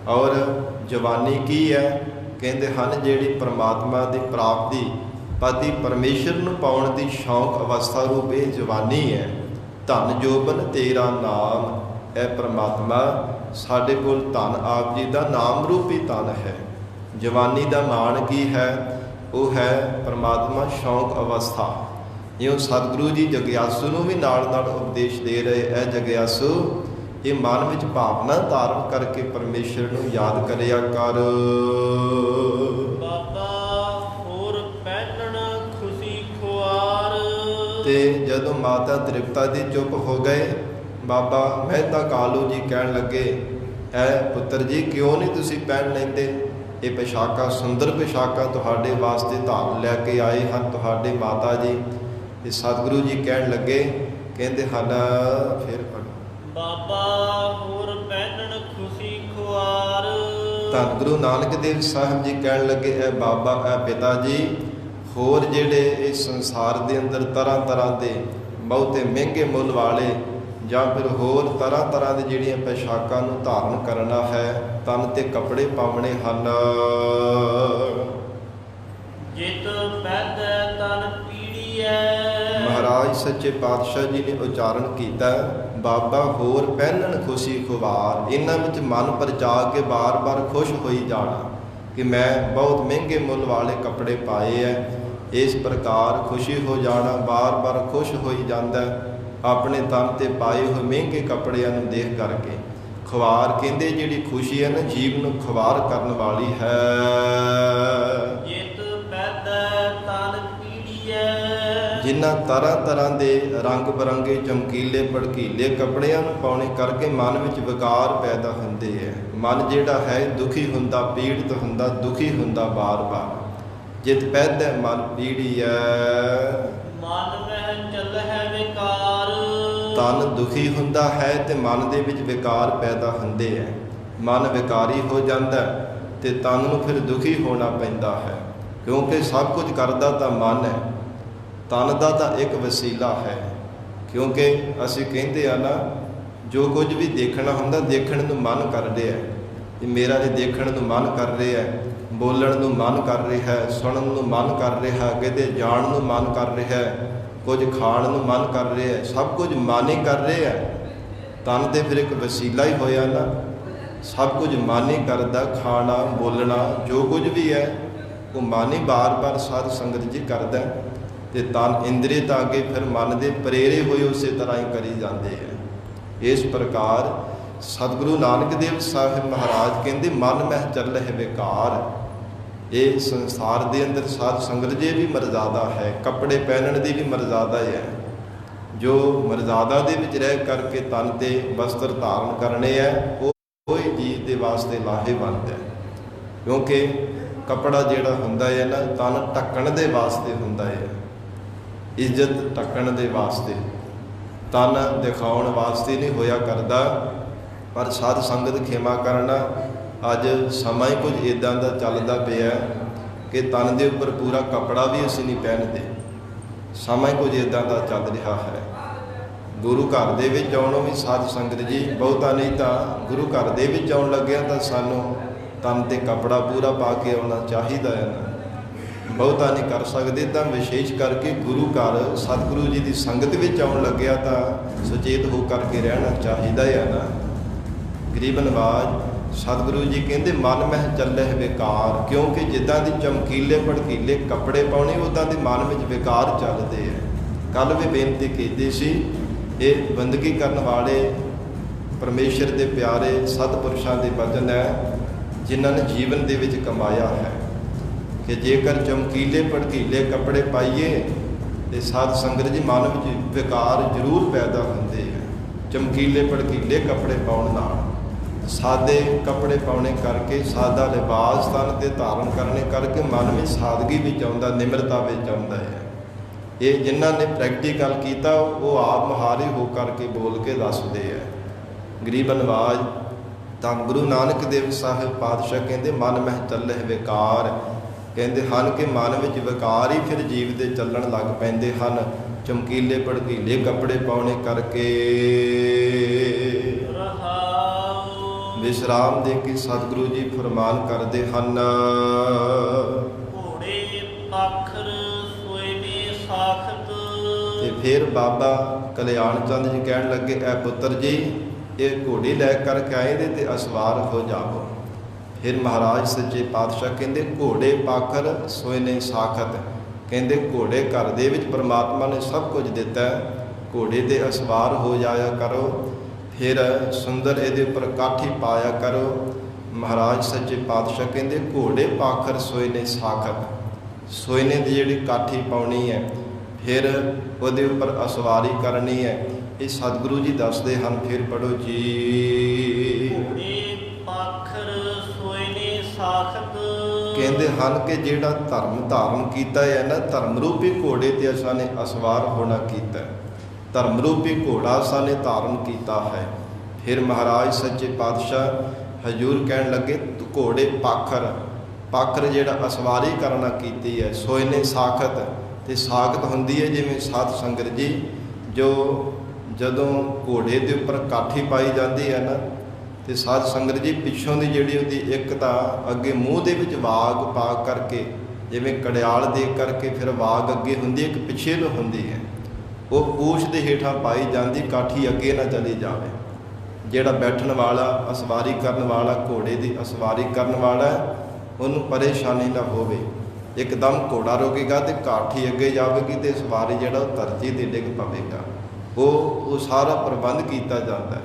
ਔਰ ਜਵਾਨੀ ਕੀ ਹੈ? ਕਹਿੰਦੇ ਹਨ ਜਿਹੜੀ ਪਰਮਾਤਮਾ ਦੀ ਪ੍ਰਾਪਤੀ, ਪਤੀ ਪਰਮੇਸ਼ਰ ਨੂੰ ਪਾਉਣ ਦੀ ਸ਼ੌਂਕ ਅਵਸਥਾ ਰੂਪ ਇਹ ਜਵਾਨੀ ਹੈ। ਧਨ ਜੋਬਨ ਤੇਰਾ ਨਾਮ। ਇਹ ਪਰਮਾਤਮਾ ਸਾਡੇ ਕੋਲ ਧਨ ਆਪ ਜੀ ਦਾ ਨਾਮ ਰੂਪੀ ਧਨ ਹੈ। ਜਵਾਨੀ ਦਾ ਮਾਣ ਕੀ ਹੈ? ਉਹ ਹੈ ਪਰਮਾਤਮਾ ਸ਼ੌਂਕ ਅਵਸਥਾ। ਇਉਂ ਸਤਿਗੁਰੂ ਜੀ ਜਗਿਆਸੂ ਨੂੰ ਵੀ ਨਾਲ ਨਾਲ ਉਪਦੇਸ਼ ਦੇ ਰਹੇ, ਇਹ ਜਗਿਆਸੂ ਇਹ ਮਨ ਵਿੱਚ ਭਾਵਨਾ ਧਾਰਨ ਕਰਕੇ ਪਰਮੇਸ਼ਰ ਨੂੰ ਯਾਦ ਕਰਿਆ ਕਰ। ਬਾਬਾ ਹੋਰ ਪਹਿਨਣਾ ਖੁਸ਼ੀ ਖੁਆਰ। ਤੇ ਜਦੋਂ ਮਾਤਾ ਤ੍ਰਿਪਤਾ ਦੀ ਚੁੱਪ ਹੋ ਗਏ, ਬਾਬਾ ਮਹਿਤਾ ਕਾਲੂ ਜੀ ਕਹਿਣ ਲੱਗੇ, ਐ ਪੁੱਤਰ ਜੀ ਕਿਉਂ ਨਹੀਂ ਤੁਸੀਂ ਪਹਿਨ ਲੈਂਦੇ? ਇਹ ਪੋਸ਼ਾਕਾਂ ਸੁੰਦਰ ਪੋਸ਼ਾਕਾਂ ਤੁਹਾਡੇ ਵਾਸਤੇ ਧਾਰਨ ਲੈ ਕੇ ਆਏ ਹਨ ਤੁਹਾਡੇ ਮਾਤਾ ਜੀ। ਤੇ ਸਤਿਗੁਰੂ ਜੀ ਕਹਿਣ ਲੱਗੇ, ਕਹਿੰਦੇ ਹਨ, ਫਿਰ ਪੜ੍ਹੋ। ਬਾਬਾ ਹੋਰ ਪਹਿਨਣ ਖੁਸ਼ੀ ਖੁਆਰ। ਧੰਨ ਗੁਰੂ ਨਾਨਕ ਦੇਵ ਸਾਹਿਬ ਜੀ ਕਹਿਣ ਲੱਗੇ, ਇਹ ਬਾਬਾ, ਇਹ ਪਿਤਾ ਜੀ, ਹੋਰ ਜਿਹੜੇ ਇਸ ਸੰਸਾਰ ਦੇ ਅੰਦਰ ਤਰ੍ਹਾਂ ਤਰ੍ਹਾਂ ਦੇ ਬਹੁਤੇ ਮਹਿੰਗੇ ਮੁੱਲ ਵਾਲੇ ਜਾਂ ਫਿਰ ਹੋਰ ਤਰ੍ਹਾਂ ਤਰ੍ਹਾਂ ਦੀ ਜਿਹੜੀਆਂ ਪੋਸ਼ਾਕਾਂ ਨੂੰ ਧਾਰਨ ਕਰਨਾ ਹੈ, ਤਨ ਤੇ ਕੱਪੜੇ ਪਾਉਣੇ ਹਨ। ਜਿਤ ਪੈਦੈ ਤਨ ਪੀੜੀਐ। ਮਹਾਰਾਜ ਸੱਚੇ ਪਾਤਸ਼ਾਹ ਜੀ ਨੇ ਉਚਾਰਨ ਕੀਤਾ, ਬਾਬਾ ਹੋਰ ਪਹਿਨਣ ਖੁਸ਼ੀ ਖੁਆਰ। ਇਹਨਾਂ ਵਿੱਚ ਮਨ ਪਰਚਾ ਕੇ ਬਾਰ-ਬਾਰ ਖੁਸ਼ ਹੋਈ ਜਾਣਾ ਕਿ ਮੈਂ ਬਹੁਤ ਮਹਿੰਗੇ ਮੁੱਲ ਵਾਲੇ ਕੱਪੜੇ ਪਾਏ ਐ। ਇਸ ਪ੍ਰਕਾਰ ਖੁਸ਼ੀ ਹੋ ਜਾਣਾ, ਬਾਰ-ਬਾਰ ਖੁਸ਼ ਹੋਈ ਜਾਂਦਾ ਆਪਣੇ ਤਨ ਤੇ ਪਾਏ ਹੋਏ ਮਹਿੰਗੇ ਕੱਪੜਿਆਂ ਨੂੰ ਦੇਖ ਕਰਕੇ। ਖੁਆਰ ਕਹਿੰਦੇ ਜਿਹੜੀ ਖੁਸ਼ੀ ਹੈ ਨਾ, ਜੀਵ ਨੂੰ ਖੁਆਰ ਕਰਨ ਵਾਲੀ ਹੈ। ਜਿਤ ਪੈਦੈ ਤਨ ਪੀੜੀਐ। ਜਿਨ੍ਹਾਂ ਤਰ੍ਹਾਂ ਤਰ੍ਹਾਂ ਦੇ ਰੰਗ ਬਰੰਗੇ ਚਮਕੀਲੇ ਭੜਕੀਲੇ ਕੱਪੜਿਆਂ ਨੂੰ ਪਾਉਣੇ ਕਰਕੇ ਮਨ ਵਿੱਚ ਵਿਕਾਰ ਪੈਦਾ ਹੁੰਦੇ ਹੈ। ਮਨ ਜਿਹੜਾ ਹੈ ਦੁਖੀ ਹੁੰਦਾ, ਪੀੜਤ ਹੁੰਦਾ, ਦੁਖੀ ਹੁੰਦਾ ਬਾਰ-ਬਾਰ। ਜਿਤ ਪੈਦੈ ਮਨ ਪੀੜੀਐ। ਮਨ ਮਹਿ ਚੱਲਹਿ ਵਿਕਾਰ। ਤਨ ਦੁਖੀ ਹੁੰਦਾ ਹੈ ਤੇ ਮਨ ਦੇ ਵਿੱਚ ਵਿਕਾਰ ਪੈਦਾ ਹੁੰਦੇ ਹੈ। ਮਨ ਵਿਕਾਰੀ ਹੋ ਜਾਂਦਾ ਤੇ ਤਨ ਨੂੰ ਫਿਰ ਦੁਖੀ ਹੋਣਾ ਪੈਂਦਾ ਹੈ, ਕਿਉਂਕਿ ਸਭ ਕੁਝ ਕਰਦਾ ਤਾਂ ਮਨ ਹੈ, ਤਨ ਦਾ ਤਾਂ ਇੱਕ ਵਸੀਲਾ ਹੈ। ਕਿਉਂਕਿ ਅਸੀਂ ਕਹਿੰਦੇ ਆ ਨਾ, ਜੋ ਕੁਝ ਵੀ ਦੇਖਣਾ ਹੁੰਦਾ, ਦੇਖਣ ਨੂੰ ਮਨ ਕਰ ਰਿਹਾ ਹੈ। ਮੇਰਾ ਇਹ ਦੇਖਣ ਨੂੰ ਮਨ ਕਰ ਰਿਹਾ ਹੈ, ਬੋਲਣ ਨੂੰ ਮਨ ਕਰ ਰਿਹਾ ਹੈ, ਸੁਣਨ ਨੂੰ ਮਨ ਕਰ ਰਿਹਾ, ਕਿਤੇ ਜਾਣ ਨੂੰ ਮਨ ਕਰ ਰਿਹਾ ਹੈ, ਕੁਝ ਖਾਣ ਨੂੰ ਮਨ ਕਰ ਰਿਹਾ ਹੈ। ਸਭ ਕੁਝ ਮਨ ਹੀ ਕਰ ਰਿਹਾ ਹੈ। ਤਨ ਤੇ ਫਿਰ ਇੱਕ ਵਸੀਲਾ ਹੀ ਹੋਇਆ ਨਾ। ਸਭ ਕੁਝ ਮਨ ਹੀ ਕਰਦਾ, ਖਾਣਾ, ਬੋਲਣਾ, ਜੋ ਕੁਝ ਵੀ ਹੈ ਉਹ ਮਨ ਹੀ ਬਾਰ-ਬਾਰ ਸਾਧ ਸੰਗਤ ਜੀ ਕਰਦਾ। ਤੇ ਤਨ ਇੰਦਰੀ ਤਾਂ ਅੱਗੇ ਫਿਰ ਮਨ ਦੇ ਪ੍ਰੇਰੇ ਹੋਏ ਉਸੇ ਤਰ੍ਹਾਂ ਹੀ ਕਰੀ ਜਾਂਦੇ ਹੈ। ਇਸ ਪ੍ਰਕਾਰ ਸਤਿਗੁਰੂ ਨਾਨਕ ਦੇਵ ਸਾਹਿਬ ਮਹਾਰਾਜ ਕਹਿੰਦੇ, ਮਨ ਮਹਿ ਚੱਲਹਿ ਵਿਕਾਰ। ਇਹ ਸੰਸਾਰ ਦੇ ਅੰਦਰ ਸਾਧ ਸੰਗਤ ਜੀ ਵੀ ਮਰਜ਼ਾਦਾ ਹੈ, ਕੱਪੜੇ ਪਹਿਨਣ ਦੀ ਵੀ ਮਰਜ਼ਾਦਾ ਹੈ। ਜੋ ਮਰਜ਼ਾਦਾ ਦੇ ਵਿੱਚ ਰਹਿ ਕਰਕੇ ਤਨ ਤੇ ਵਸਤਰ ਧਾਰਨ ਕਰਨੇ ਹੈ, ਉਹ ਕੋਈ ਜੀਵ ਦੇ ਵਾਸਤੇ ਲਾਹੇਵੰਦ ਹੈ। ਕਿਉਂਕਿ ਕੱਪੜਾ ਜਿਹੜਾ ਹੁੰਦਾ ਹੈ ਨਾ, ਤਨ ਢੱਕਣ ਦੇ ਵਾਸਤੇ ਹੁੰਦਾ ਹੈ, ਇੱਜ਼ਤ ਢੱਕਣ ਦੇ ਵਾਸਤੇ, ਤਨ ਦਿਖਾਉਣ ਵਾਸਤੇ ਨਹੀਂ ਹੋਇਆ ਕਰਦਾ। ਪਰ ਸਾਧ ਸੰਗਤ ਖੇਮਾ ਕਰਨਾ, ਅੱਜ ਸਮਾਂ ਹੀ ਕੁਝ ਇੱਦਾਂ ਦਾ ਚੱਲਦਾ ਪਿਆ ਕਿ ਤਨ ਦੇ ਉੱਪਰ ਪੂਰਾ ਕੱਪੜਾ ਵੀ ਅਸੀਂ ਨਹੀਂ ਪਹਿਨਦੇ। ਸਮਾਂ ਹੀ ਕੁਝ ਇੱਦਾਂ ਦਾ ਚੱਲ ਰਿਹਾ ਹੈ। ਗੁਰੂ ਘਰ ਦੇ ਵਿੱਚ ਆਉਣੋਂ ਵੀ ਸਾਧ ਸੰਗਤ ਜੀ ਬਹੁਤਾ ਨਹੀਂ ਤਾਂ ਗੁਰੂ ਘਰ ਦੇ ਵਿੱਚ ਆਉਣ ਲੱਗਿਆ ਤਾਂ ਸਾਨੂੰ ਤਨ ਤੇ ਕੱਪੜਾ ਪੂਰਾ ਪਾ ਕੇ ਆਉਣਾ ਚਾਹੀਦਾ ਹੈ ਨਾ। ਬਹੁਤਾ ਨਹੀਂ ਕਰ ਸਕਦੇ ਤਾਂ ਵਿਸ਼ੇਸ਼ ਕਰਕੇ ਗੁਰੂ ਘਰ ਸਤਿਗੁਰੂ ਜੀ ਦੀ ਸੰਗਤ ਵਿੱਚ ਆਉਣ ਲੱਗਿਆ ਤਾਂ ਸੁਚੇਤ ਹੋ ਕਰਕੇ ਰਹਿਣਾ ਚਾਹੀਦਾ ਹੈ ਨਾ। ਗਰੀਬ ਨਵਾਜ ਸਤਿਗੁਰੂ ਜੀ ਕਹਿੰਦੇ, ਮਨ ਮਹਿ ਚੱਲਹਿ ਵਿਕਾਰ। ਕਿਉਂਕਿ ਜਿੱਦਾਂ ਦੀ ਚਮਕੀਲੇ ਭੜਕੀਲੇ ਕੱਪੜੇ ਪਾਉਣੇ, ਉੱਦਾਂ ਦੇ ਮਨ ਵਿੱਚ ਵਿਕਾਰ ਚੱਲਦੇ ਹੈ। ਕੱਲ੍ਹ ਵੀ ਬੇਨਤੀ ਕੀਤੀ ਸੀ, ਇਹ ਬੰਦਗੀ ਕਰਨ ਵਾਲੇ ਪਰਮੇਸ਼ਰ ਦੇ ਪਿਆਰੇ ਸਤਿਪੁਰਸ਼ਾਂ ਦੇ ਬਚਨ ਹੈ, ਜਿਨ੍ਹਾਂ ਨੇ ਜੀਵਨ ਦੇ ਵਿੱਚ ਕਮਾਇਆ ਹੈ ਕਿ ਜੇਕਰ ਚਮਕੀਲੇ ਭੜਕੀਲੇ ਕੱਪੜੇ ਪਾਈਏ ਤੇ ਸਾਧ ਸੰਗਤ ਜੀ ਮਨ ਵਿੱਚ ਵਿਕਾਰ ਜ਼ਰੂਰ ਪੈਦਾ ਹੁੰਦੇ ਹੈ। ਚਮਕੀਲੇ ਭੜਕੀਲੇ ਕੱਪੜੇ ਪਾਉਣ ਨਾਲ, ਸਾਦੇ ਕੱਪੜੇ ਪਾਉਣੇ ਕਰਕੇ, ਸਾਦਾ ਲਿਬਾਸ ਤਨ ਤੇ ਧਾਰਨ ਕਰਨੇ ਕਰਕੇ ਮਨ ਵਿੱਚ ਸਾਦਗੀ ਵਿੱਚ ਆਉਂਦਾ, ਨਿਮਰਤਾ ਵਿੱਚ ਆਉਂਦਾ ਹੈ। ਇਹ ਜਿਨ੍ਹਾਂ ਨੇ ਪ੍ਰੈਕਟੀਕਲ ਕੀਤਾ ਉਹ ਆਪ ਮੁਹਾਰੇ ਹੋ ਕਰਕੇ ਬੋਲ ਕੇ ਦੱਸਦੇ ਹੈ। ਗਰੀਬ ਨਵਾਜ ਤਾਂ ਗੁਰੂ ਨਾਨਕ ਦੇਵ ਸਾਹਿਬ ਪਾਤਸ਼ਾਹ ਕਹਿੰਦੇ, ਮਨ ਮਹਿ ਚੱਲਹਿ ਵਿਕਾਰ। ਕਹਿੰਦੇ ਹਨ ਕਿ ਮਨ ਵਿੱਚ ਵਿਕਾਰ ਹੀ ਫਿਰ ਜੀਵ ਦੇ ਚੱਲਣ ਲੱਗ ਪੈਂਦੇ ਹਨ, ਚਮਕੀਲੇ ਭੜਕੀਲੇ ਕੱਪੜੇ ਪਾਉਣੇ ਕਰਕੇ। ਵਿਸ਼ਰਾਮ ਦੇ ਕੇ ਸਤਿਗੁਰੂ ਜੀ ਫਰਮਾਨ ਕਰਦੇ ਹਨ, ਘੋੜੇ ਪਾਖਰ ਸੋਇਨੇ ਸਾਖਤ। ਤੇ ਫਿਰ ਬਾਬਾ ਕਲਿਆਣ ਚੰਦ ਜੀ ਕਹਿਣ ਲੱਗੇ, ਐ ਪੁੱਤਰ ਜੀ, ਇਹ ਘੋੜੀ ਲੈ ਕਰਕੇ ਆਏ ਦੇ ਤੇ ਅਸਵਾਰ ਹੋ ਜਾਵੋ। ਫਿਰ ਮਹਾਰਾਜ ਸੱਚੇ ਪਾਤਸ਼ਾਹ ਕਹਿੰਦੇ, ਘੋੜੇ ਪਾਖਰ ਸੋਇਨੇ ਸਾਖਤ। ਕਹਿੰਦੇ ਘੋੜੇ ਘਰ ਦੇ ਵਿੱਚ ਪਰਮਾਤਮਾ ਨੇ ਸਭ ਕੁਝ ਦਿੱਤਾ, ਘੋੜੇ ਦੇ ਅਸਵਾਰ ਹੋ ਜਾਇਆ ਕਰੋ, ਫਿਰ ਸੁੰਦਰ ਇਹਦੇ ਉੱਪਰ ਕਾਠੀ ਪਾਇਆ ਕਰੋ। ਮਹਾਰਾਜ ਸੱਚੇ ਪਾਤਸ਼ਾਹ ਕਹਿੰਦੇ, ਘੋੜੇ ਪਾਖਰ ਸੋਇਨੇ ਸਾਖਤ। ਸੋਇਨੇ ਦੀ ਜਿਹੜੀ ਕਾਠੀ ਪਾਉਣੀ ਹੈ, ਫਿਰ ਉਹਦੇ ਉੱਪਰ ਅਸਵਾਰੀ ਕਰਨੀ ਹੈ। ਇਹ ਸਤਿਗੁਰੂ ਜੀ ਦੱਸਦੇ ਹਨ। ਫਿਰ ਪੜੋ ਜੀ, ਪਾਖਰ ਸੋਇਨੇ ਸਾਖਤ। ਕਹਿੰਦੇ ਹਨ ਕਿ ਜਿਹੜਾ ਧਰਮ ਧਾਰਨ ਕੀਤਾ ਹੈ ਨਾ, ਧਰਮ ਰੂਪੀ ਘੋੜੇ ਤੇ ਅਸਾਂ ਨੇ ਅਸਵਾਰ ਹੋਣਾ ਕੀਤਾ ਹੈ। ਧਰਮ ਰੂਪੀ ਘੋੜਾ ਅਸਾਂ ਨੇ ਧਾਰਨ ਕੀਤਾ ਹੈ। ਫਿਰ ਮਹਾਰਾਜ ਸੱਚੇ ਪਾਤਸ਼ਾਹ ਹਜ਼ੂਰ ਕਹਿਣ ਲੱਗੇ ਘੋੜੇ ਪਾਖਰ ਜਿਹੜਾ ਅਸਵਾਰੀ ਕਰਨਾ ਕੀਤੀ ਹੈ। ਸੋਇਨੇ ਸਾਖਤ, ਤੇ ਸਾਖਤ ਹੁੰਦੀ ਹੈ ਜਿਵੇਂ ਸਾਧ ਸੰਗਤ ਜੀ ਜੋ ਜਦੋਂ ਘੋੜੇ ਦੇ ਉੱਪਰ ਕਾਠੀ ਪਾਈ ਜਾਂਦੀ ਹੈ ਨਾ, ਤੇ ਸਾਧ ਸੰਗਤ ਜੀ ਪਿੱਛੋਂ ਦੀ ਜਿਹੜੀ ਉਹਦੀ ਇੱਕ ਤਾਂ ਅੱਗੇ ਮੂੰਹ ਦੇ ਵਿੱਚ ਵਾਗ ਪਾ ਕਰਕੇ ਜਿਵੇਂ ਕੜਿਆਲ ਦੇ ਕਰਕੇ ਫਿਰ ਵਾਗ ਅੱਗੇ ਹੁੰਦੀ, ਇੱਕ ਪਿੱਛੇ ਨੂੰ ਹੁੰਦੀ ਹੈ। ਉਹ ਪੂਛ ਦੇ ਹੇਠਾਂ ਪਾਈ ਜਾਂਦੀ, ਕਾਠੀ ਅੱਗੇ ਨਾ ਚਲੀ ਜਾਵੇ। ਜਿਹੜਾ ਬੈਠਣ ਵਾਲਾ ਅਸਵਾਰੀ ਕਰਨ ਵਾਲਾ, ਘੋੜੇ ਦੀ ਅਸਵਾਰੀ ਕਰਨ ਵਾਲਾ, ਉਹਨੂੰ ਪਰੇਸ਼ਾਨੀ ਨਾ ਹੋਵੇ। ਇੱਕਦਮ ਘੋੜਾ ਰੁਕੇਗਾ ਤੇ ਕਾਠੀ ਅੱਗੇ ਜਾਵੇਗੀ ਤੇ ਸਵਾਰੀ ਜਿਹੜਾ ਉਹ ਧਰਤੀ ਤੇ ਡਿੱਗ ਪਵੇਗਾ। ਉਹ ਸਾਰਾ ਪ੍ਰਬੰਧ ਕੀਤਾ ਜਾਂਦਾ ਹੈ।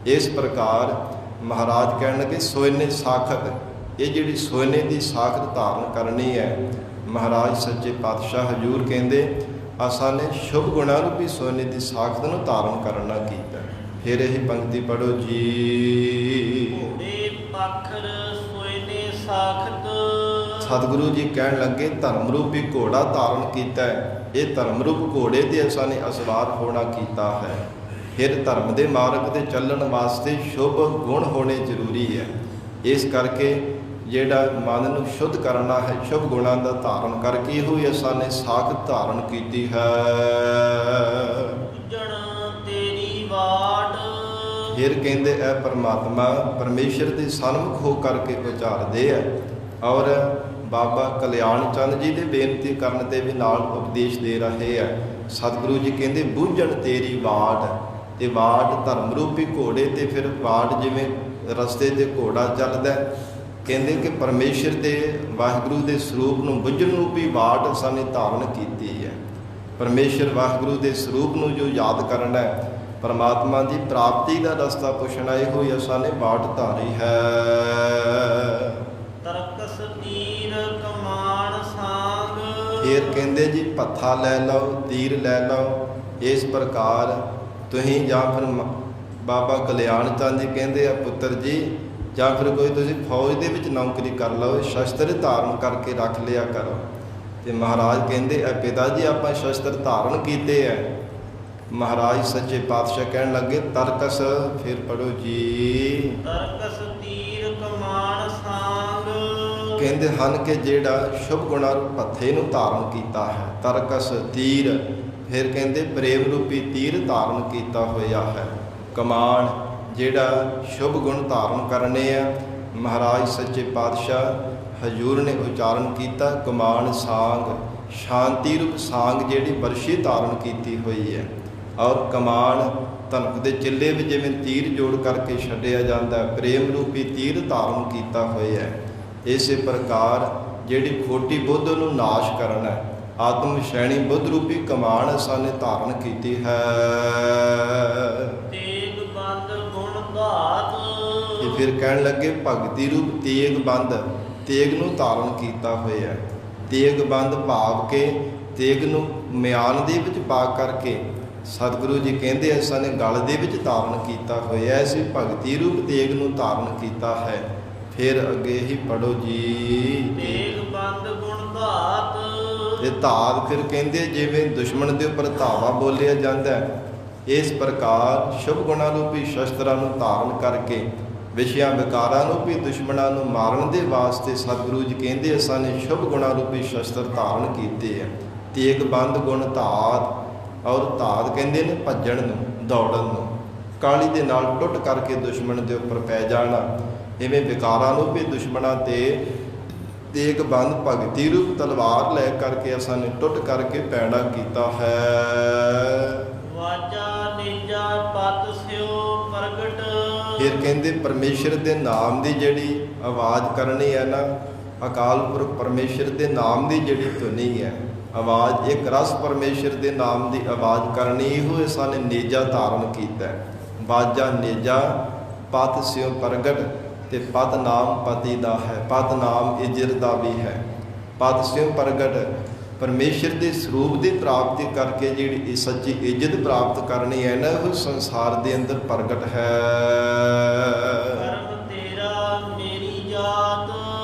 ਇਸ ਪ੍ਰਕਾਰ ਮਹਾਰਾਜ ਕਹਿਣ ਲੱਗੇ ਸੋਇਨੇ ਸਾਖਤ, ਇਹ ਜਿਹੜੀ ਸੋਇਨੇ ਦੀ ਸਾਖਤ ਧਾਰਨ ਕਰਨੀ ਹੈ। ਮਹਾਰਾਜ ਸੱਚੇ ਪਾਤਸ਼ਾਹ ਹਜ਼ੂਰ ਕਹਿੰਦੇ ਅਸਾਂ ਨੇ ਸ਼ੁਭ ਗੁਣਾਂ ਰੂਪੀ ਸੋਇਨੇ ਦੀ ਸਾਖਤ ਨੂੰ ਧਾਰਨ ਕਰਨਾ ਕੀਤਾ। ਫਿਰ ਇਹ ਪੰਕਤੀ ਪੜੋ ਜੀ। ਘੋੜੇ ਪਾਖਰ ਸੋਇਨੇ ਸਾਖਤ। ਸਤਿਗੁਰੂ ਜੀ ਕਹਿਣ ਲੱਗੇ ਧਰਮ ਰੂਪੀ ਘੋੜਾ ਧਾਰਨ ਕੀਤਾ ਹੈ। ਇਹ ਧਰਮ ਰੂਪ ਘੋੜੇ ਤੇ ਅਸਾਂ ਨੇ ਅਸਵਾਰ ਹੋਣਾ ਕੀਤਾ ਹੈ। ਫਿਰ ਧਰਮ ਦੇ ਮਾਰਗ ਤੇ ਚੱਲਣ ਵਾਸਤੇ ਸ਼ੁਭ ਗੁਣ ਹੋਣੇ ਜ਼ਰੂਰੀ ਹੈ। ਇਸ ਕਰਕੇ ਜਿਹੜਾ ਮਨ ਨੂੰ ਸ਼ੁੱਧ ਕਰਨਾ ਹੈ, ਸ਼ੁਭ ਗੁਣਾਂ ਦਾ ਧਾਰਨ ਕਰਕੇ ਹੋਈ ਅਸਾਂ ਨੇ ਸਾਖਤ ਧਾਰਨ ਕੀਤੀ ਹੈ। ਤੇਰੀ ਵਾਟ। ਫਿਰ ਕਹਿੰਦੇ ਇਹ ਪਰਮਾਤਮਾ ਪਰਮੇਸ਼ਰ ਦੇ ਸਨਮੁਖ ਹੋ ਕਰਕੇ ਉਚਾਰਦੇ ਹੈ। ਔਰ ਬਾਬਾ ਕਲਿਆਣ ਚੰਦ ਜੀ ਦੇ ਬੇਨਤੀ ਕਰਨ ਤੇ ਵੀ ਨਾਲ ਉਪਦੇਸ਼ ਦੇ ਰਹੇ ਹੈ। ਸਤਿਗੁਰੂ ਜੀ ਕਹਿੰਦੇ ਬੂਝਣ ਤੇਰੀ ਵਾਟ, ਤੇ ਵਾਟ ਧਰਮ ਰੂਪੀ ਘੋੜੇ ਤੇ ਫਿਰ ਵਾਟ ਜਿਵੇਂ ਰਸਤੇ ਤੇ ਘੋੜਾ ਚੱਲਦਾ, ਕਹਿੰਦੇ ਕਿ ਪਰਮੇਸ਼ਰ ਦੇ ਵਾਹਿਗੁਰੂ ਦੇ ਸਰੂਪ ਨੂੰ ਬੁੱਝਣ ਰੂਪੀ ਵਾਟ ਅਸਾਂ ਨੇ ਧਾਰਨ ਕੀਤੀ ਹੈ। ਪਰਮੇਸ਼ਰ ਵਾਹਿਗੁਰੂ ਦੇ ਸਰੂਪ ਨੂੰ ਜੋ ਯਾਦ ਕਰਨਾ ਹੈ, ਪਰਮਾਤਮਾ ਦੀ ਪ੍ਰਾਪਤੀ ਦਾ ਰਸਤਾ ਪੁੱਛਣਾ, ਇਹੋ ਹੀ ਅਸਾਂ ਨੇ ਵਾਟ ਧਾਰੀ ਹੈ। ਤਰਕਸ ਤੀਰ ਕਮਾਨ ਸਾਂਗ। ਫਿਰ ਕਹਿੰਦੇ ਜੀ ਪੱਥਾ ਲੈ ਲਓ, ਤੀਰ ਲੈ ਲਓ। ਇਸ ਪ੍ਰਕਾਰ ਤੁਸੀਂ ਜਾਂ ਫਿਰ ਬਾਬਾ ਕਲਿਆਣ ਚੰਦ ਜੀ ਕਹਿੰਦੇ ਆ ਪੁੱਤਰ ਜੀ, ਜਾਂ ਫਿਰ ਕੋਈ ਤੁਸੀਂ ਫੌਜ ਦੇ ਵਿੱਚ ਨੌਕਰੀ ਕਰ ਲਓ, ਸ਼ਸਤਰ ਧਾਰਨ ਕਰਕੇ ਰੱਖ ਲਿਆ ਕਰੋ। ਤੇ ਮਹਾਰਾਜ ਕਹਿੰਦੇ ਆ ਪਿਤਾ ਜੀ ਆਪਾਂ ਸ਼ਸਤਰ ਧਾਰਨ ਕੀਤੇ ਹੈ। ਮਹਾਰਾਜ ਸੱਚੇ ਪਾਤਸ਼ਾਹ ਕਹਿਣ ਲੱਗੇ ਤਰਕਸ। ਫਿਰ ਪੜੋ ਜੀ। ਤਰਕਸ ਤੀਰ ਕਮਾਨ ਸਾਂਗ। ਕਹਿੰਦੇ ਹਨ ਕਿ ਜਿਹੜਾ ਸ਼ੁਭ ਗੁਣਾਂ ਪੱਥੇ ਨੂੰ ਧਾਰਨ ਕੀਤਾ ਹੈ, ਤਰਕਸ ਤੀਰ। ਫਿਰ ਕਹਿੰਦੇ ਪ੍ਰੇਮ ਰੂਪੀ ਤੀਰ ਧਾਰਨ ਕੀਤਾ ਹੋਇਆ ਹੈ। ਕਮਾਨ ਜਿਹੜਾ ਸ਼ੁਭ ਗੁਣ ਧਾਰਨ ਕਰਨੇ ਆ। ਮਹਾਰਾਜ ਸੱਚੇ ਪਾਤਸ਼ਾਹ ਹਜ਼ੂਰ ਨੇ ਉਚਾਰਨ ਕੀਤਾ ਕਮਾਨ ਸਾਂਗ, ਸ਼ਾਂਤੀ ਰੂਪ ਸਾਂਗ ਜਿਹੜੀ ਵਰਸ਼ੀ ਧਾਰਨ ਕੀਤੀ ਹੋਈ ਹੈ। ਔਰ ਕਮਾਨ ਧਨੁਖ ਦੇ ਚਿੱਲੇ ਵਿੱਚ ਜਿਵੇਂ ਤੀਰ ਜੋੜ ਕਰਕੇ ਛੱਡਿਆ ਜਾਂਦਾ, ਪ੍ਰੇਮ ਰੂਪੀ ਤੀਰ ਧਾਰਨ ਕੀਤਾ ਹੋਇਆ ਹੈ। ਇਸੇ ਪ੍ਰਕਾਰ ਜਿਹੜੀ ਖੋਟੀ ਬੁੱਧ ਨੂੰ ਨਾਸ਼ ਕਰਨਾ, ਆਤਮ ਸ਼ੈਣੀ ਬੁੱਧ ਰੂਪੀ ਕਮਾਨ ਅਸਾਂ ਨੇ ਧਾਰਨ ਕੀਤੀ ਹੈ। ਤੇਗ ਬੰਦ ਗੁਣ ਧਾਤ। ਇਹ ਫਿਰ ਕਹਿਣ ਲੱਗੇ ਭਗਤੀ ਰੂਪ ਤੇਗ ਬੰਦ, ਤੇਗ ਨੂੰ ਧਾਰਨ ਕੀਤਾ ਹੋਇਆ ਹੈ। ਤੇਗ ਬੰਦ ਭਾਵ ਕੇ ਤੇਗ ਨੂੰ ਮਿਆਨ ਦੇ ਵਿੱਚ ਪਾ ਕਰਕੇ ਸਤਿਗੁਰੂ ਜੀ ਕਹਿੰਦੇ ਅਸਾਂ ਨੇ ਗਲ ਦੇ ਵਿੱਚ ਧਾਰਨ ਕੀਤਾ ਹੋਇਆ। ਐਸੀ ਭਗਤੀ ਰੂਪ ਤੇਗ ਨੂੰ ਧਾਰਨ ਕੀਤਾ ਹੈ। ਫਿਰ ਅੱਗੇ ਹੀ ਪੜੋ ਜੀ। ਤੇਗ ਬੰਦ ਗੁਣ ਧਾਤ। ਤੇ ਧਾਤ ਫਿਰ ਕਹਿੰਦੇ ਜਿਵੇਂ ਦੁਸ਼ਮਣ ਦੇ ਉੱਪਰ ਧਾਵਾ ਬੋਲਿਆ ਜਾਂਦਾ, ਇਸ ਪ੍ਰਕਾਰ ਸ਼ੁਭ ਗੁਣਾਂ ਰੂਪੀ ਸ਼ਸਤਰਾਂ ਨੂੰ ਧਾਰਨ ਕਰਕੇ ਵਿਸ਼ਿਆਂ ਵਿਕਾਰਾਂ ਰੂਪੀ ਦੁਸ਼ਮਣਾਂ ਨੂੰ ਮਾਰਨ ਦੇ ਵਾਸਤੇ ਸਤਿਗੁਰੂ ਜੀ ਕਹਿੰਦੇ ਅਸਾਂ ਨੇ ਸ਼ੁਭ ਗੁਣਾਂ ਰੂਪੀ ਸ਼ਸਤਰ ਧਾਰਨ ਕੀਤੇ ਹੈ। ਤੇਗ ਬੰਦ ਗੁਣ ਧਾਤ। ਔਰ ਧਾਤ ਕਹਿੰਦੇ ਨੇ ਭੱਜਣ ਨੂੰ, ਦੌੜਨ ਨੂੰ, ਕਾਲੀ ਦੇ ਨਾਲ ਟੁੱਟ ਕਰਕੇ ਦੁਸ਼ਮਣ ਦੇ ਉੱਪਰ ਪੈ ਜਾਣਾ। ਇਵੇਂ ਵਿਕਾਰਾਂ ਰੂਪੀ ਦੁਸ਼ਮਣਾਂ ਤੇ ਤੇਗ ਬੰਦ ਭਗਤੀ ਰੂਪ ਤਲਵਾਰ ਲੈ ਕਰਕੇ ਅਸਾਂ ਨੇ ਟੁੱਟ ਕਰਕੇ ਪੈਣਾ ਕੀਤਾ ਹੈ। ਵਾਜਾ ਨਿਜਾ ਪਤ ਸਿਓ ਪ੍ਰਗਟ। ਫਿਰ ਕਹਿੰਦੇ ਪਰਮੇਸ਼ਰ ਦੇ ਨਾਮ ਦੀ ਜਿਹੜੀ ਆਵਾਜ਼ ਕਰਨੀ ਹੈ ਨਾ, ਅਕਾਲ ਪੁਰਖ ਪਰਮੇਸ਼ਰ ਦੇ ਨਾਮ ਦੀ ਜਿਹੜੀ ਧੁਨੀ ਹੈ, ਆਵਾਜ਼ ਇੱਕ ਰਸ ਪਰਮੇਸ਼ਰ ਦੇ ਨਾਮ ਦੀ ਆਵਾਜ਼ ਕਰਨੀ, ਇਹੋ ਅਸਾਂ ਨੇ ਨੇਜਾ ਧਾਰਨ ਕੀਤਾ। ਵਾਜਾ ਨੇਜਾ ਪਤ ਸਿਓ ਪ੍ਰਗਟ। ਤੇ ਪਦ ਨਾਮ ਪਤੀ ਦਾ ਹੈ, ਪਦ ਨਾਮ ਇੱਜ਼ਤ ਦਾ ਵੀ ਹੈ। ਪਦ ਸਿਓ ਪ੍ਰਗਟ ਪਰਮੇਸ਼ਰ ਦੇ ਸਰੂਪ ਦੀ ਪ੍ਰਾਪਤੀ ਕਰਕੇ ਜਿਹੜੀ ਸੱਚੀ ਇੱਜ਼ਤ ਪ੍ਰਾਪਤ ਕਰਨੀ ਹੈ ਨਾ, ਉਹ ਸੰਸਾਰ ਦੇ ਅੰਦਰ ਪ੍ਰਗਟ ਹੈ। ਕਰਮ ਤੇਰਾ ਮੇਰੀ ਜਾਤ।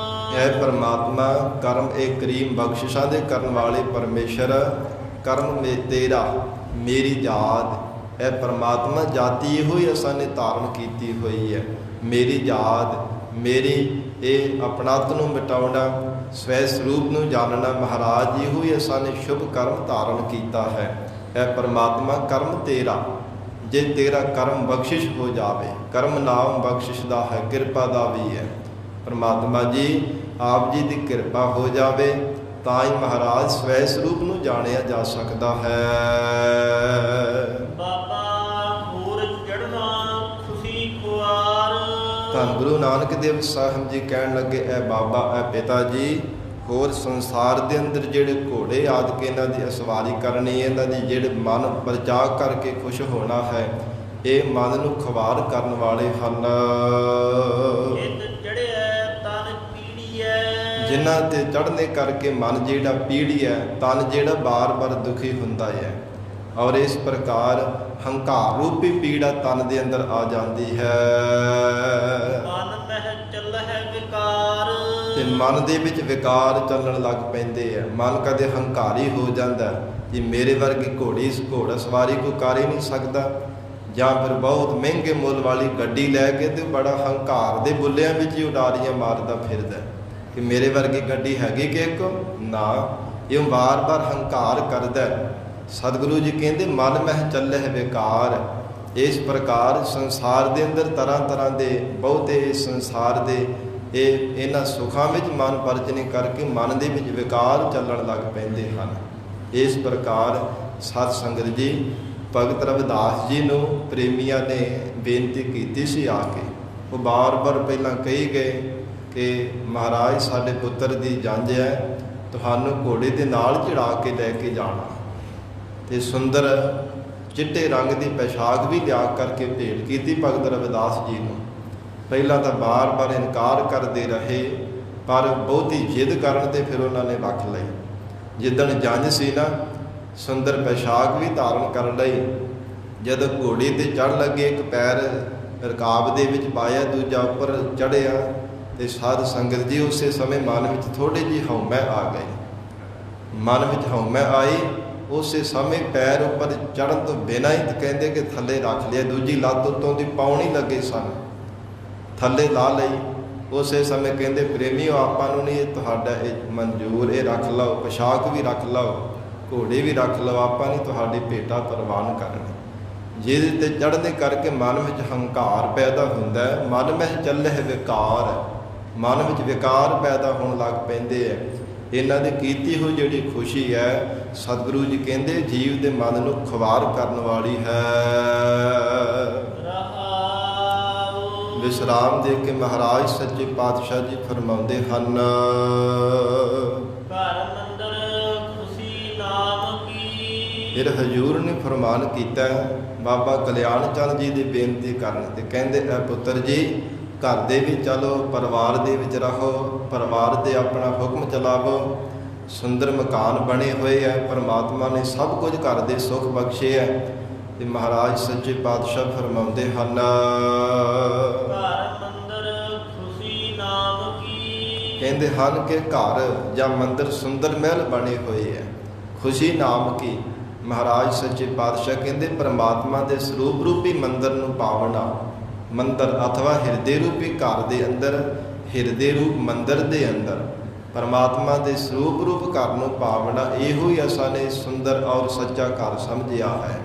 ਹੈ ਪਰਮਾਤਮਾ ਕਰਮ ਇਹ ਕਰੀਮ ਬਖਸ਼ਿਸ਼ਾਂ ਦੇ ਕਰਨ ਵਾਲੇ ਪਰਮੇਸ਼ਰ ਕਰਮ ਮੇ ਤੇਰਾ ਮੇਰੀ ਜਾਤ ਇਹ ਪਰਮਾਤਮਾ ਜਾਤੀ ਇਹੋ ਹੀ ਅਸਾਂ ਨੇ ਧਾਰਨ ਕੀਤੀ ਹੋਈ ਹੈ। ਮੇਰੀ ਜਾਤ ਮੇਰੀ ਇਹ ਆਪਣਤ ਨੂੰ ਮਿਟਾਉਣਾ ਸਵੈ ਸਰੂਪ ਨੂੰ ਜਾਣਨਾ ਮਹਾਰਾਜ ਇਹੋ ਹੀ ਅਸਾਂ ਨੇ ਸ਼ੁਭ ਕਰਮ ਧਾਰਨ ਕੀਤਾ ਹੈ। ਇਹ ਪਰਮਾਤਮਾ ਕਰਮ ਤੇਰਾ ਜੇ ਤੇਰਾ ਕਰਮ ਬਖਸ਼ਿਸ਼ ਹੋ ਜਾਵੇ ਕਰਮ ਨਾਮ ਬਖਸ਼ਿਸ਼ ਦਾ ਹੈ ਕਿਰਪਾ ਦਾ ਵੀ ਹੈ। ਪਰਮਾਤਮਾ ਜੀ ਆਪ ਜੀ ਦੀ ਕਿਰਪਾ ਹੋ ਜਾਵੇ ਤਾਂ ਹੀ ਮਹਾਰਾਜ ਸਵੈ ਸਰੂਪ ਨੂੰ ਜਾਣਿਆ ਜਾ ਸਕਦਾ ਹੈ। ਬਾਬਾ ਹੋਰ ਚੜ੍ਹਨਾ ਖੁਸ਼ੀ ਖੁਆਰ। ਧੰਨ ਗੁਰੂ ਨਾਨਕ ਦੇਵ ਸਾਹਿਬ ਜੀ ਕਹਿਣ ਲੱਗੇ ਐ ਬਾਬਾ ਐ ਪਿਤਾ ਜੀ ਹੋਰ ਸੰਸਾਰ ਦੇ ਅੰਦਰ ਜਿਹੜੇ ਘੋੜੇ ਆਦਿ ਇਹਨਾਂ ਦੀ ਅਸਵਾਰੀ ਕਰਨੀ ਇਹਨਾਂ ਦੀ ਜਿਹੜੇ ਮਨ ਪਰਚਾ ਕਰਕੇ ਖੁਸ਼ ਹੋਣਾ ਹੈ ਇਹ ਮਨ ਨੂੰ ਖਵਾਰ ਕਰਨ ਵਾਲੇ ਹਨ। ਜਿਨ੍ਹਾਂ ਤੇ ਚੜ੍ਹਨੇ ਕਰਕੇ ਮਨ ਜਿਹੜਾ ਪੀੜੀ ਹੈ ਤਨ ਜਿਹੜਾ ਬਾਰ-ਬਾਰ ਦੁਖੀ ਹੁੰਦਾ ਹੈ ਔਰ ਇਸ ਪ੍ਰਕਾਰ ਹੰਕਾਰ ਰੂਪੀ ਪੀੜਾ ਤਨ ਦੇ ਅੰਦਰ ਆ ਜਾਂਦੀ ਹੈ। ਮਨ ਮਹਿ ਚੱਲਹਿ ਵਿਕਾਰ ਤੇ ਮਨ ਦੇ ਵਿੱਚ ਵਿਕਾਰ ਚੱਲਣ ਲੱਗ ਪੈਂਦੇ ਆ। ਮਨ ਕਦੇ ਹੰਕਾਰੀ ਹੋ ਜਾਂਦਾ ਕਿ ਮੇਰੇ ਵਰਗੀ ਘੋੜਾ ਸਵਾਰੀ ਕੋਈ ਕਰ ਹੀ ਨਹੀਂ ਸਕਦਾ ਜਾਂ ਫਿਰ ਬਹੁਤ ਮਹਿੰਗੇ ਮੁੱਲ ਵਾਲੀ ਗੱਡੀ ਲੈ ਕੇ ਤੇ ਬੜਾ ਹੰਕਾਰ ਦੇ ਬੁੱਲਿਆਂ ਵਿੱਚ ਹੀ ਉਡਾਰੀਆਂ ਮਾਰਦਾ ਫਿਰਦਾ ਕਿ ਮੇਰੇ ਵਰਗੀ ਗੱਡੀ ਹੈਗੀ ਕਿ ਇੱਕ ਨਾ ਇਹ ਵਾਰ-ਵਾਰ ਹੰਕਾਰ ਕਰਦਾ। ਸਤਿਗੁਰੂ ਜੀ ਕਹਿੰਦੇ ਮਨ ਮਹਿ ਚੱਲਹਿ ਵਿਕਾਰ। ਇਸ ਪ੍ਰਕਾਰ ਸੰਸਾਰ ਦੇ ਅੰਦਰ ਤਰ੍ਹਾਂ ਤਰ੍ਹਾਂ ਦੇ ਬਹੁਤੇ ਸੰਸਾਰ ਦੇ ਇਹਨਾਂ ਸੁੱਖਾਂ ਵਿੱਚ ਮਨ ਪਰਚਨੇ ਕਰਕੇ ਮਨ ਦੇ ਵਿੱਚ ਵਿਕਾਰ ਚੱਲਣ ਲੱਗ ਪੈਂਦੇ ਹਨ। ਇਸ ਪ੍ਰਕਾਰ ਸਤ ਸੰਗਤ ਜੀ ਭਗਤ ਰਵਿਦਾਸ ਜੀ ਨੂੰ ਪ੍ਰੇਮੀਆਂ ਨੇ ਬੇਨਤੀ ਕੀਤੀ ਸੀ ਆ ਕੇ। ਉਹ ਬਾਰ-ਬਾਰ ਪਹਿਲਾਂ ਕਹੀ ਗਏ ਕਿ ਮਹਾਰਾਜ ਸਾਡੇ ਪੁੱਤਰ ਦੀ ਜੰਝ ਹੈ ਤੁਹਾਨੂੰ ਘੋੜੇ ਦੇ ਨਾਲ ਚੜਾ ਕੇ ਲੈ ਕੇ ਜਾਣਾ ਤੇ ਸੁੰਦਰ ਚਿੱਟੇ ਰੰਗ ਦੀ ਪੋਸ਼ਾਕ ਵੀ ਲਿਆ ਕਰਕੇ ਭੇਟ ਕੀਤੀ ਭਗਤ ਰਵਿਦਾਸ ਜੀ ਨੂੰ। ਪਹਿਲਾਂ ਤਾਂ ਬਾਰ-ਬਾਰ ਇਨਕਾਰ ਕਰਦੇ ਰਹੇ ਪਰ ਬਹੁਤੀ ਜਿੱਦ ਕਰਨ ਤੇ ਫਿਰ ਉਹਨਾਂ ਨੇ ਰੱਖ ਲਈ। ਜਿੱਦਣ ਜੰਝ ਸੀ ਨਾ ਸੁੰਦਰ ਪੋਸ਼ਾਕ ਵੀ ਧਾਰਨ ਕਰ ਲਈ। ਜਦੋਂ ਘੋੜੇ ਤੇ ਚੜ੍ਹ ਲੱਗੇ ਇੱਕ ਪੈਰ ਰਕਾਬ ਦੇ ਵਿੱਚ ਪਾਇਆ ਦੂਜਾ ਉੱਪਰ ਚੜ੍ਹਿਆ ਤੇ ਸਾਧ ਸੰਗਤ ਜੀ ਉਸੇ ਸਮੇਂ ਮਨ ਵਿੱਚ ਥੋੜੀ ਜਿਹੀ ਹਉਮੈ ਆ ਗਈ। ਮਨ ਵਿੱਚ ਹਉਮੈ ਆਈ ਉਸੇ ਸਮੇਂ ਪੈਰ ਉੱਪਰ ਚੜ੍ਹਨ ਤੋਂ ਬਿਨਾਂ ਹੀ ਕਹਿੰਦੇ ਕਿ ਥੱਲੇ ਰੱਖ ਲਿਆ। ਦੂਜੀ ਲੱਤ ਉੱਤੋਂ ਦੀ ਪਾਉਣੀ ਲੱਗੇ ਸਨ ਥੱਲੇ ਲਾ ਲਈ। ਉਸੇ ਸਮੇਂ ਕਹਿੰਦੇ ਪ੍ਰੇਮੀਓ ਆਪਾਂ ਨੂੰ ਨਹੀਂ ਇਹ ਤੁਹਾਡਾ ਇਹ ਮਨਜ਼ੂਰ ਇਹ ਰੱਖ ਲਓ ਪੋਸ਼ਾਕ ਵੀ ਰੱਖ ਲਓ ਘੋੜੇ ਵੀ ਰੱਖ ਲਓ ਆਪਾਂ ਨਹੀਂ ਤੁਹਾਡੀ ਭੇਟਾ ਪ੍ਰਵਾਨ ਕਰਨੀ। ਜਿਹਦੇ ਤੇ ਚੜ੍ਹਨੇ ਕਰਕੇ ਮਨ ਵਿੱਚ ਹੰਕਾਰ ਪੈਦਾ ਹੁੰਦਾ ਹੈ। ਮਨ ਮਹਿ ਚੱਲਹਿ ਵਿਕਾਰ ਮਨ ਵਿੱਚ ਵਿਕਾਰ ਪੈਦਾ ਹੋਣ ਲੱਗ ਪੈਂਦੇ ਹੈ। ਇਹਨਾਂ ਦੀ ਕੀਤੀ ਹੋਈ ਜਿਹੜੀ ਖੁਸ਼ੀ ਹੈ ਸਤਿਗੁਰੂ ਜੀ ਕਹਿੰਦੇ ਜੀਵ ਦੇ ਮਨ ਨੂੰ ਖਵਾਰ ਕਰਨ ਵਾਲੀ ਹੈ। ਵਿਸਰਾਮ ਦੇ ਕੇ ਮਹਾਰਾਜ ਸੱਚੇ ਪਾਤਸ਼ਾਹ ਜੀ ਫਰਮਾਉਂਦੇ ਹਨ ਘਰ ਮੰਦਰ ਖੁਸ਼ੀ ਨਾਮ ਕੀ। ਫਿਰ ਹਜ਼ੂਰ ਨੇ ਫਰਮਾਨ ਕੀਤਾ ਬਾਬਾ ਕਲਿਆਣ ਚੰਦ ਜੀ ਦੀ ਬੇਨਤੀ ਕਰਨ ਤੇ ਕਹਿੰਦੇ ਐ ਪੁੱਤਰ ਜੀ ਘਰ ਦੇ ਵਿੱਚ ਚਲੋ ਪਰਿਵਾਰ ਦੇ ਵਿੱਚ ਰਹੋ ਪਰਿਵਾਰ ਦੇ ਆਪਣਾ ਹੁਕਮ ਚਲਾਵੋ। ਸੁੰਦਰ ਮਕਾਨ ਬਣੇ ਹੋਏ ਹੈ ਪਰਮਾਤਮਾ ਨੇ ਸਭ ਕੁਝ ਘਰ ਦੇ ਸੁੱਖ ਬਖਸ਼ੇ ਹੈ ਤੇ ਮਹਾਰਾਜ ਸੱਚੇ ਪਾਤਸ਼ਾਹ ਫਰਮਾਉਂਦੇ ਹਨ ਘਰ ਮੰਦਰ ਖੁਸ਼ੀ ਨਾਮ ਕੀ। ਕਹਿੰਦੇ ਹਨ ਕਿ ਘਰ ਜਾਂ ਮੰਦਰ ਸੁੰਦਰ ਮਹਿਲ ਬਣੇ ਹੋਏ ਹੈ ਖੁਸ਼ੀ ਨਾਮ ਕੀ। ਮਹਾਰਾਜ ਸੱਚੇ ਪਾਤਸ਼ਾਹ ਕਹਿੰਦੇ ਪਰਮਾਤਮਾ ਦੇ ਸਰੂਪ ਰੂਪੀ ਮੰਦਰ ਨੂੰ ਪਾਵਣਾ ਮੰਦਰ ਅਥਵਾ ਹਿਰਦੇ ਰੂਪੀ ਘਰ ਦੇ ਅੰਦਰ ਹਿਰਦੇ ਰੂਪ ਮੰਦਰ ਦੇ ਅੰਦਰ ਪਰਮਾਤਮਾ ਦੇ ਸਰੂਪ ਰੂਪ ਘਰ ਨੂੰ ਪਾਵਣਾ ਇਹੋ ਹੀ ਅਸਾਂ ਨੇ ਸੁੰਦਰ ਔਰ ਸੱਚਾ ਘਰ ਸਮਝਿਆ ਹੈ।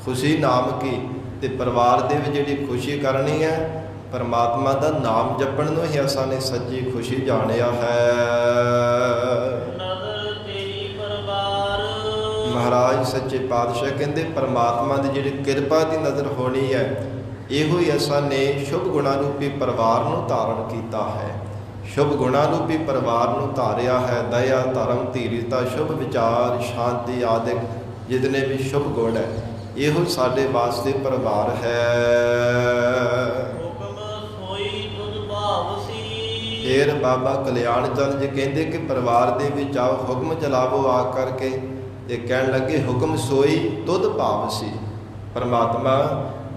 ਖੁਸ਼ੀ ਨਾਮ ਕੀ ਤੇ ਪਰਿਵਾਰ ਦੇ ਵਿੱਚ ਜਿਹੜੀ ਖੁਸ਼ੀ ਕਰਨੀ ਹੈ ਪਰਮਾਤਮਾ ਦਾ ਨਾਮ ਜਪਣ ਨੂੰ ਹੀ ਅਸਾਂ ਨੇ ਸੱਚੀ ਖੁਸ਼ੀ ਜਾਣਿਆ ਹੈ। ਮਹਾਰਾਜ ਸੱਚੇ ਪਾਤਸ਼ਾਹ ਕਹਿੰਦੇ ਪਰਮਾਤਮਾ ਦੀ ਜਿਹੜੀ ਕਿਰਪਾ ਦੀ ਨਜ਼ਰ ਹੋਣੀ ਹੈ ਇਹੋ ਹੀ ਅਸਾਂ ਨੇ ਸ਼ੁਭ ਗੁਣਾ ਰੂਪੀ ਪਰਿਵਾਰ ਨੂੰ ਧਾਰਨ ਕੀਤਾ ਹੈ। ਸ਼ੁਭ ਗੁਣਾ ਰੂਪੀ ਪਰਿਵਾਰ ਨੂੰ ਧਾਰਿਆ ਹੈ। ਦਇਆ ਧਰਮ ਧੀਰਤਾ ਸ਼ੁਭ ਵਿਚਾਰ ਸ਼ਾਂਤੀ ਆਦਿਕ ਜਿਤਨੇ ਵੀ ਸ਼ੁਭ ਗੁਣ ਹੈ ਇਹੋ ਸਾਡੇ ਵਾਸਤੇ ਪਰਿਵਾਰ ਹੈ। ਹੁਕਮ ਸੋਈ ਤੁਧ ਭਾਵ ਸੀ। ਫਿਰ ਬਾਬਾ ਕਲਿਆਣ ਚੰਦ ਜੀ ਕਹਿੰਦੇ ਕਿ ਪਰਿਵਾਰ ਦੇ ਵਿੱਚ ਆਓ ਹੁਕਮ ਚਲਾਵੋ ਆ ਕਰਕੇ ਤੇ ਕਹਿਣ ਲੱਗੇ ਹੁਕਮ ਸੋਈ ਤੁਧ ਭਾਵ ਸੀ। ਪਰਮਾਤਮਾ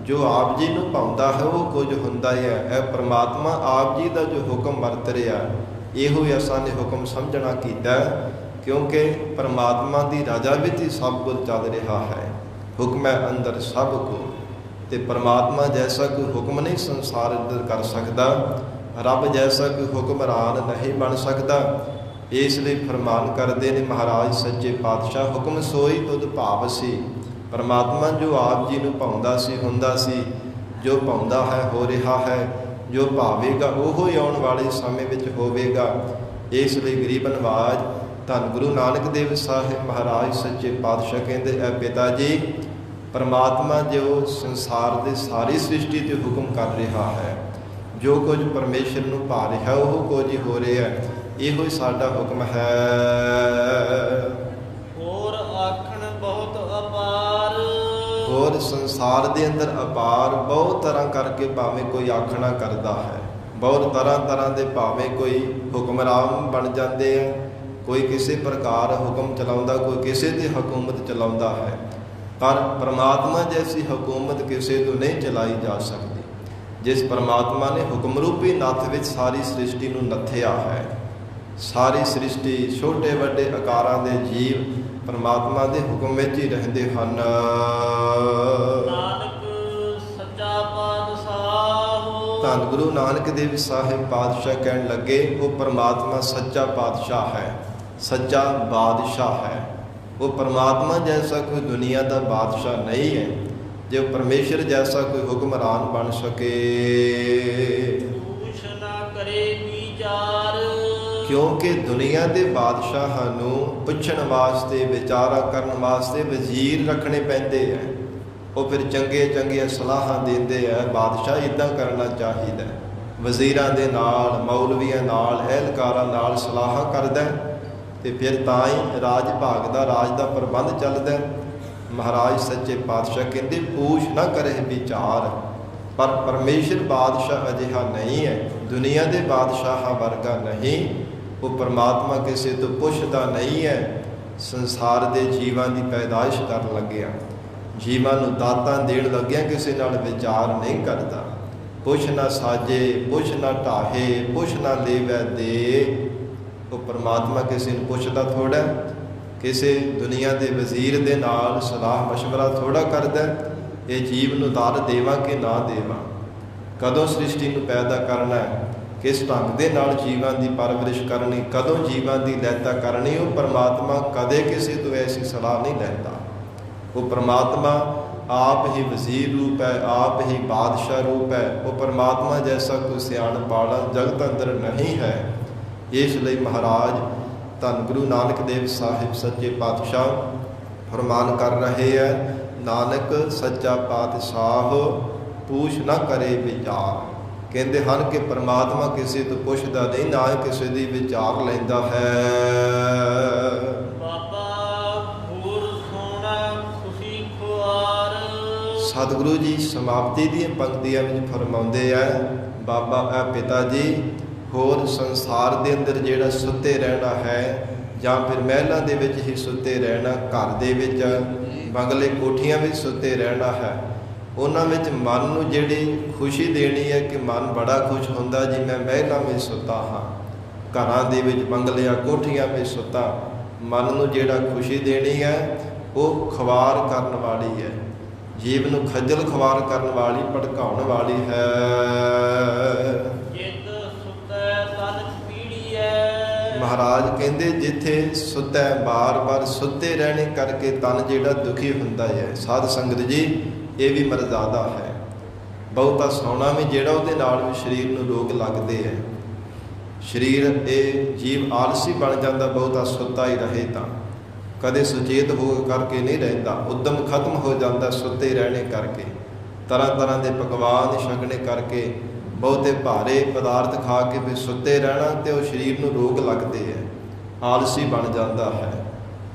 ਜੋ ਆਪ ਜੀ ਨੂੰ ਪਾਉਂਦਾ ਹੈ ਉਹ ਕੁਝ ਹੁੰਦਾ ਹੈ। ਇਹ ਪਰਮਾਤਮਾ ਆਪ ਜੀ ਦਾ ਜੋ ਹੁਕਮ ਵਰਤ ਰਿਹਾ ਇਹੋ ਹੀ ਅਸਾਂ ਨੇ ਹੁਕਮ ਸਮਝਣਾ ਕੀਤਾ, ਕਿਉਂਕਿ ਪਰਮਾਤਮਾ ਦੀ ਰਜ਼ਾ ਵਿੱਚ ਹੀ ਸਭ ਕੁਝ ਚੱਲ ਰਿਹਾ ਹੈ। ਹੁਕਮ ਹੈ ਅੰਦਰ ਸਭ ਕੋ, ਤੇ ਪਰਮਾਤਮਾ ਜੈਸਾ ਕੋਈ ਹੁਕਮ ਨਹੀਂ ਸੰਸਾਰ ਅੰਦਰ ਕਰ ਸਕਦਾ, ਰੱਬ ਜੈਸਾ ਕੋਈ ਹੁਕਮਰਾਨ ਨਹੀਂ ਬਣ ਸਕਦਾ। ਇਸ ਲਈ ਫਰਮਾਨ ਕਰਦੇ ਨੇ ਮਹਾਰਾਜ ਸੱਚੇ ਪਾਤਸ਼ਾਹ, ਹੁਕਮ ਸੋਈ ਤੁਧ ਭਾਵ ਸੀ। ਪਰਮਾਤਮਾ ਜੋ ਆਪ ਜੀ ਨੂੰ ਭਾਉਂਦਾ ਸੀ ਹੁੰਦਾ ਸੀ, ਜੋ ਭਾਉਂਦਾ ਹੈ ਹੋ ਰਿਹਾ ਹੈ, ਜੋ ਭਾਵੇਗਾ ਉਹ ਹੀ ਆਉਣ ਵਾਲੇ ਸਮੇਂ ਵਿੱਚ ਹੋਵੇਗਾ। ਇਸ ਲਈ ਗਰੀਬ ਨਵਾਜ ਧੰਨ ਗੁਰੂ ਨਾਨਕ ਦੇਵ ਸਾਹਿਬ ਮਹਾਰਾਜ ਸੱਚੇ ਪਾਤਸ਼ਾਹ ਕਹਿੰਦੇ, ਐ ਪਿਤਾ ਜੀ, ਪਰਮਾਤਮਾ ਜੋ ਸੰਸਾਰ ਦੇ ਸਾਰੀ ਸ੍ਰਿਸ਼ਟੀ ਤੇ ਹੁਕਮ ਕਰ ਰਿਹਾ ਹੈ, ਜੋ ਕੁਝ ਪਰਮੇਸ਼ਰ ਨੂੰ ਭਾ ਰਿਹਾ ਉਹ ਕੁਝ ਹੀ ਹੋ ਰਿਹਾ, ਇਹੋ ਹੀ ਸਾਡਾ ਹੁਕਮ ਹੈ। ਹੋਰ ਆਖਣ ਬਹੁਤ ਅਪਾਰ, ਹੋਰ ਸੰਸਾਰ ਦੇ ਅੰਦਰ ਅਪਾਰ ਬਹੁਤ ਤਰ੍ਹਾਂ ਕਰਕੇ ਭਾਵੇਂ ਕੋਈ ਆਖਣਾ ਕਰਦਾ ਹੈ, ਬਹੁਤ ਤਰ੍ਹਾਂ ਦੇ ਭਾਵੇਂ ਕੋਈ ਹੁਕਮਰਾਨ ਬਣ ਜਾਂਦੇ ਆ, ਕੋਈ ਕਿਸੇ ਪ੍ਰਕਾਰ ਹੁਕਮ ਚਲਾਉਂਦਾ, ਕੋਈ ਕਿਸੇ ਦੀ ਹਕੂਮਤ ਚਲਾਉਂਦਾ ਹੈ, ਪਰ ਪਰਮਾਤਮਾ ਜੈਸੀ ਹਕੂਮਤ ਕਿਸੇ ਤੋਂ ਨਹੀਂ ਚਲਾਈ ਜਾ ਸਕਦੀ। ਜਿਸ ਪਰਮਾਤਮਾ ਨੇ ਹੁਕਮ ਰੂਪੀ ਨੱਥ ਵਿੱਚ ਸਾਰੀ ਸ੍ਰਿਸ਼ਟੀ ਨੂੰ ਨੱਥਿਆ ਹੈ, ਸਾਰੀ ਸ੍ਰਿਸ਼ਟੀ ਛੋਟੇ ਵੱਡੇ ਆਕਾਰਾਂ ਦੇ ਜੀਵ ਪਰਮਾਤਮਾ ਦੇ ਹੁਕਮ ਵਿੱਚ ਹੀ ਰਹਿੰਦੇ ਹਨ। ਨਾਨਕ ਸੱਚਾ ਪਾਤਸ਼ਾਹ, ਧੰਨ ਗੁਰੂ ਨਾਨਕ ਦੇਵ ਸਾਹਿਬ ਪਾਤਸ਼ਾਹ ਕਹਿਣ ਲੱਗੇ, ਉਹ ਪਰਮਾਤਮਾ ਸੱਚਾ ਪਾਤਸ਼ਾਹ ਹੈ, ਸੱਚਾ ਬਾਦਸ਼ਾਹ ਹੈ। ਉਹ ਪਰਮਾਤਮਾ ਜੈਸਾ ਕੋਈ ਦੁਨੀਆ ਦਾ ਬਾਦਸ਼ਾਹ ਨਹੀਂ ਹੈ, ਜੇ ਪਰਮੇਸ਼ਰ ਜੈਸਾ ਕੋਈ ਹੁਕਮਰਾਨ ਬਣ ਸਕੇ। ਪੂਛ ਨਾ ਕਰੇ ਵਿਚਾਰ, ਕਿਉਂਕਿ ਦੁਨੀਆ ਦੇ ਬਾਦਸ਼ਾਹਾਂ ਨੂੰ ਪੁੱਛਣ ਵਾਸਤੇ, ਵਿਚਾਰਾ ਕਰਨ ਵਾਸਤੇ ਵਜ਼ੀਰ ਰੱਖਣੇ ਪੈਂਦੇ ਹੈ। ਉਹ ਫਿਰ ਚੰਗੀਆਂ ਸਲਾਹਾਂ ਦਿੰਦੇ ਹੈ, ਬਾਦਸ਼ਾਹ ਇੱਦਾਂ ਕਰਨਾ ਚਾਹੀਦਾ, ਵਜ਼ੀਰਾਂ ਦੇ ਨਾਲ, ਮੌਲਵੀਆਂ ਨਾਲ, ਅਹਿਲਕਾਰਾਂ ਨਾਲ ਸਲਾਹਾਂ ਕਰਦਾ, ਤੇ ਫਿਰ ਤਾਂ ਹੀ ਰਾਜ ਭਾਗ ਦਾ, ਰਾਜ ਦਾ ਪ੍ਰਬੰਧ ਚੱਲਦਾ। ਮਹਾਰਾਜ ਸੱਚੇ ਪਾਤਸ਼ਾਹ ਕਹਿੰਦੇ, ਪੂਛ ਨਾ ਕਰੇ ਵਿਚਾਰ। ਪਰ ਪਰਮੇਸ਼ਰ ਬਾਦਸ਼ਾਹ ਅਜਿਹਾ ਨਹੀਂ ਹੈ, ਦੁਨੀਆ ਦੇ ਬਾਦਸ਼ਾਹਾਂ ਵਰਗਾ ਨਹੀਂ। ਉਹ ਪਰਮਾਤਮਾ ਕਿਸੇ ਤੋਂ ਪੁੱਛਦਾ ਨਹੀਂ ਹੈ। ਸੰਸਾਰ ਦੇ ਜੀਵਾਂ ਦੀ ਪੈਦਾਇਸ਼ ਕਰਨ ਲੱਗਿਆ, ਜੀਵਾਂ ਨੂੰ ਦਾਤਾਂ ਦੇਣ ਲੱਗਿਆ, ਕਿਸੇ ਨਾਲ ਵਿਚਾਰ ਨਹੀਂ ਕਰਦਾ। ਪੁੱਛ ਨਾ ਸਾਜੇ, ਪੁੱਛ ਨਾ ਢਾਹੇ, ਪੁੱਛ ਨਾ ਲੇਵੈ ਦੇ। ਉਹ ਪਰਮਾਤਮਾ ਕਿਸੇ ਨੂੰ ਪੁੱਛਦਾ ਥੋੜ੍ਹਾ, ਕਿਸੇ ਦੁਨੀਆ ਦੇ ਵਜ਼ੀਰ ਦੇ ਨਾਲ ਸਲਾਹ ਮਸ਼ਵਰਾ ਥੋੜ੍ਹਾ ਕਰਦਾ, ਇਹ ਜੀਵ ਨੂੰ ਦਰ ਦੇਵਾਂ ਕਿ ਨਾ ਦੇਵਾਂ, ਕਦੋਂ ਸ੍ਰਿਸ਼ਟੀ ਨੂੰ ਪੈਦਾ ਕਰਨਾ ਹੈ, ਕਿਸ ਢੰਗ ਦੇ ਨਾਲ ਜੀਵਾਂ ਦੀ ਪਰਵਰਿਸ਼ ਕਰਨੀ, ਕਦੋਂ ਜੀਵਾਂ ਦੀ ਲੈਤਾ ਕਰਨੀ, ਉਹ ਪਰਮਾਤਮਾ ਕਦੇ ਕਿਸੇ ਤੋਂ ਐਸੀ ਸਲਾਹ ਨਹੀਂ ਲੈਂਦਾ। ਉਹ ਪਰਮਾਤਮਾ ਆਪ ਹੀ ਵਜ਼ੀਰ ਰੂਪ ਹੈ, ਆਪ ਹੀ ਬਾਦਸ਼ਾਹ ਰੂਪ ਹੈ। ਉਹ ਪਰਮਾਤਮਾ ਜੈਸਾ ਕੋਈ ਸਿਆਣਪ ਵਾਲਾ ਜਗਤ ਅੰਦਰ ਨਹੀਂ ਹੈ। ਇਸ ਲਈ ਮਹਾਰਾਜ ਧੰਨ ਗੁਰੂ ਨਾਨਕ ਦੇਵ ਸਾਹਿਬ ਸੱਚੇ ਪਾਤਸ਼ਾਹ ਫਰਮਾਨ ਕਰ ਰਹੇ ਹੈ, ਨਾਨਕ ਸੱਚਾ ਪਾਤਸ਼ਾਹ ਪੂਛ ਨਾ ਕਰੇ ਵਿਚਾਰ। ਕਹਿੰਦੇ ਹਨ ਕਿ ਪਰਮਾਤਮਾ ਕਿਸੇ ਤੋਂ ਪੁੱਛਦਾ ਨਹੀਂ, ਨਾ ਕਿਸੇ ਦੀ ਵਿਚਾਰ ਲੈਂਦਾ ਹੈ। ਬਾਬਾ ਹੋਰ ਸੋਹਣਾ ਖੁਸ਼ੀ ਖੁਆਰ, ਸਤਿਗੁਰੂ ਜੀ ਸਮਾਪਤੀ ਦੀਆਂ ਪੰਕਤੀਆਂ ਵਿੱਚ ਫਰਮਾਉਂਦੇ ਆ, ਬਾਬਾ ਆ ਪਿਤਾ ਜੀ, ਹੋਰ ਸੰਸਾਰ ਦੇ ਅੰਦਰ ਜਿਹੜਾ ਸੁੱਤੇ ਰਹਿਣਾ ਹੈ, ਜਾਂ ਫਿਰ ਮਹਿਲਾਂ ਦੇ ਵਿੱਚ ਹੀ ਸੁੱਤੇ ਰਹਿਣਾ, ਘਰ ਦੇ ਵਿੱਚ ਬੰਗਲੇ ਕੋਠੀਆਂ ਵਿੱਚ ਸੁੱਤੇ ਰਹਿਣਾ ਹੈ, ਉਹਨਾਂ ਵਿੱਚ ਮਨ ਨੂੰ ਜਿਹੜੀ ਖੁਸ਼ੀ ਦੇਣੀ ਹੈ ਕਿ ਮਨ ਬੜਾ ਖੁਸ਼ ਹੁੰਦਾ ਜੀ ਮੈਂ ਮਹਿਲਾਂ ਵਿੱਚ ਸੁੱਤਾ ਹਾਂ, ਘਰਾਂ ਦੇ ਵਿੱਚ ਬੰਗਲਿਆਂ ਕੋਠੀਆਂ ਵਿੱਚ ਸੁੱਤਾ। ਮਨ ਨੂੰ ਜਿਹੜਾ ਖੁਸ਼ੀ ਦੇਣੀ ਹੈ ਉਹ ਖਵਾਰ ਕਰਨ ਵਾਲੀ ਹੈ, ਜੀਵ ਨੂੰ ਖੱਜਲ ਖਵਾਰ ਕਰਨ ਵਾਲੀ, ਭੜਕਾਉਣ ਵਾਲੀ ਹੈ। ਮਹਾਰਾਜ ਕਹਿੰਦੇ ਜਿੱਥੇ ਸੁੱਤਾ ਬਾਰ-ਬਾਰ ਸੁੱਤੇ ਰਹਿਣੇ ਕਰਕੇ ਤਨ ਜਿਹੜਾ ਦੁਖੀ ਹੁੰਦਾ ਹੈ। ਸਾਧ ਸੰਗਤ ਜੀ ਇਹ ਵੀ ਮਰਜ਼ਾਦਾ ਹੈ। ਬਹੁਤਾ ਸੌਣਾ ਵੀ ਜਿਹੜਾ ਉਹਦੇ ਨਾਲ ਵੀ ਸਰੀਰ ਨੂੰ ਰੋਗ ਲੱਗਦੇ ਹੈ। ਸਰੀਰ ਇਹ ਜੀਵ ਆਲਸੀ ਬਣ ਜਾਂਦਾ ਬਹੁਤਾ ਸੁੱਤਾ ਹੀ ਰਹੇ ਤਾਂ, ਕਦੇ ਸੁਚੇਤ ਹੋ ਕਰਕੇ ਨਹੀਂ ਰਹਿੰਦਾ, ਉਦਮ ਖਤਮ ਹੋ ਜਾਂਦਾ ਸੁੱਤੇ ਰਹਿਣੇ ਕਰਕੇ, ਤਰ੍ਹਾਂ ਦੇ ਪਕਵਾਨ ਛਕਣੇ ਕਰਕੇ, ਬਹੁਤੇ ਭਾਰੇ ਪਦਾਰਥ ਖਾ ਕੇ ਵੀ ਸੁੱਤੇ ਰਹਿਣਾ ਤੇ ਉਹ ਸਰੀਰ ਨੂੰ ਰੋਗ ਲੱਗਦੇ ਹੈ, ਆਲਸੀ ਬਣ ਜਾਂਦਾ ਹੈ।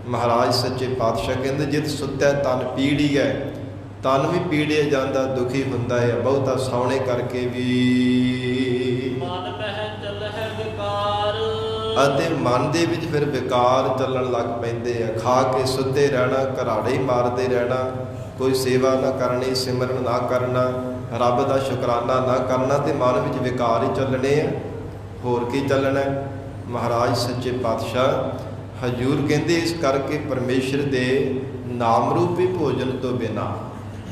ਮਹਾਰਾਜ ਸੱਚੇ ਪਾਤਸ਼ਾਹ ਕਹਿੰਦੇ ਜਿਤ ਸੁੱਤਿਆ ਤਨ ਪੀੜੀ ਹੈ, ਤਨ ਵੀ ਪੀੜਿਆ ਜਾਂਦਾ, ਦੁਖੀ ਹੁੰਦਾ ਹੈ ਬਹੁਤਾ ਸੌਣੇ ਕਰਕੇ ਵੀ। ਮਨ ਮਹਿ ਚੱਲਹਿ ਵਿਕਾਰ, ਅਤੇ ਮਨ ਦੇ ਵਿੱਚ ਫਿਰ ਵਿਕਾਰ ਚੱਲਣ ਲੱਗ ਪੈਂਦੇ ਆ। ਖਾ ਕੇ ਸੁੱਤੇ ਰਹਿਣਾ, ਘਰਾੜੇ ਹੀ ਮਾਰਦੇ ਰਹਿਣਾ, ਕੋਈ ਸੇਵਾ ਨਾ ਕਰਨੀ, ਸਿਮਰਨ ਨਾ ਕਰਨਾ, ਰੱਬ ਦਾ ਸ਼ੁਕਰਾਨਾ ਨਾ ਕਰਨਾ, ਤੇ ਮਨ ਵਿੱਚ ਵਿਕਾਰ ਹੀ ਚੱਲਣੇ ਆ। ਹੋਰ ਕੀ ਚੱਲਣਾ? ਮਹਾਰਾਜ ਸੱਚੇ ਪਾਤਸ਼ਾਹ ਹਜੂਰ ਕਹਿੰਦੇ ਇਸ ਕਰਕੇ ਪਰਮੇਸ਼ਰ ਦੇ ਨਾਮ ਰੂਪੀ ਭੋਜਨ ਤੋਂ ਬਿਨਾਂ,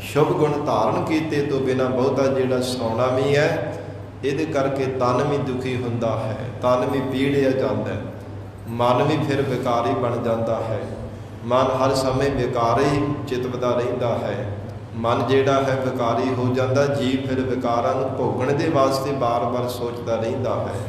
ਸ਼ੁਭ ਗੁਣ ਧਾਰਨ ਕੀਤੇ ਤੋਂ ਬਿਨਾਂ ਬਹੁਤਾ ਜਿਹੜਾ ਸੌਣਾ ਵੀ ਹੈ, ਇਹਦੇ ਕਰਕੇ ਤਨ ਵੀ ਦੁਖੀ ਹੁੰਦਾ ਹੈ, ਤਨ ਵੀ ਪੀੜਿਆ ਜਾਂਦਾ ਹੈ, ਮਨ ਵੀ ਫਿਰ ਵਿਕਾਰੀ ਬਣ ਜਾਂਦਾ ਹੈ। ਮਨ ਹਰ ਸਮੇਂ ਵਿਕਾਰੀ ਚਿਤਵਦਾ ਰਹਿੰਦਾ ਹੈ। ਮਨ ਜਿਹੜਾ ਹੈ ਵਿਕਾਰੀ ਹੋ ਜਾਂਦਾ, ਜੀਵ ਫਿਰ ਵਿਕਾਰਾਂ ਨੂੰ ਭੋਗਣ ਦੇ ਵਾਸਤੇ ਬਾਰ-ਬਾਰ ਸੋਚਦਾ ਰਹਿੰਦਾ ਹੈ,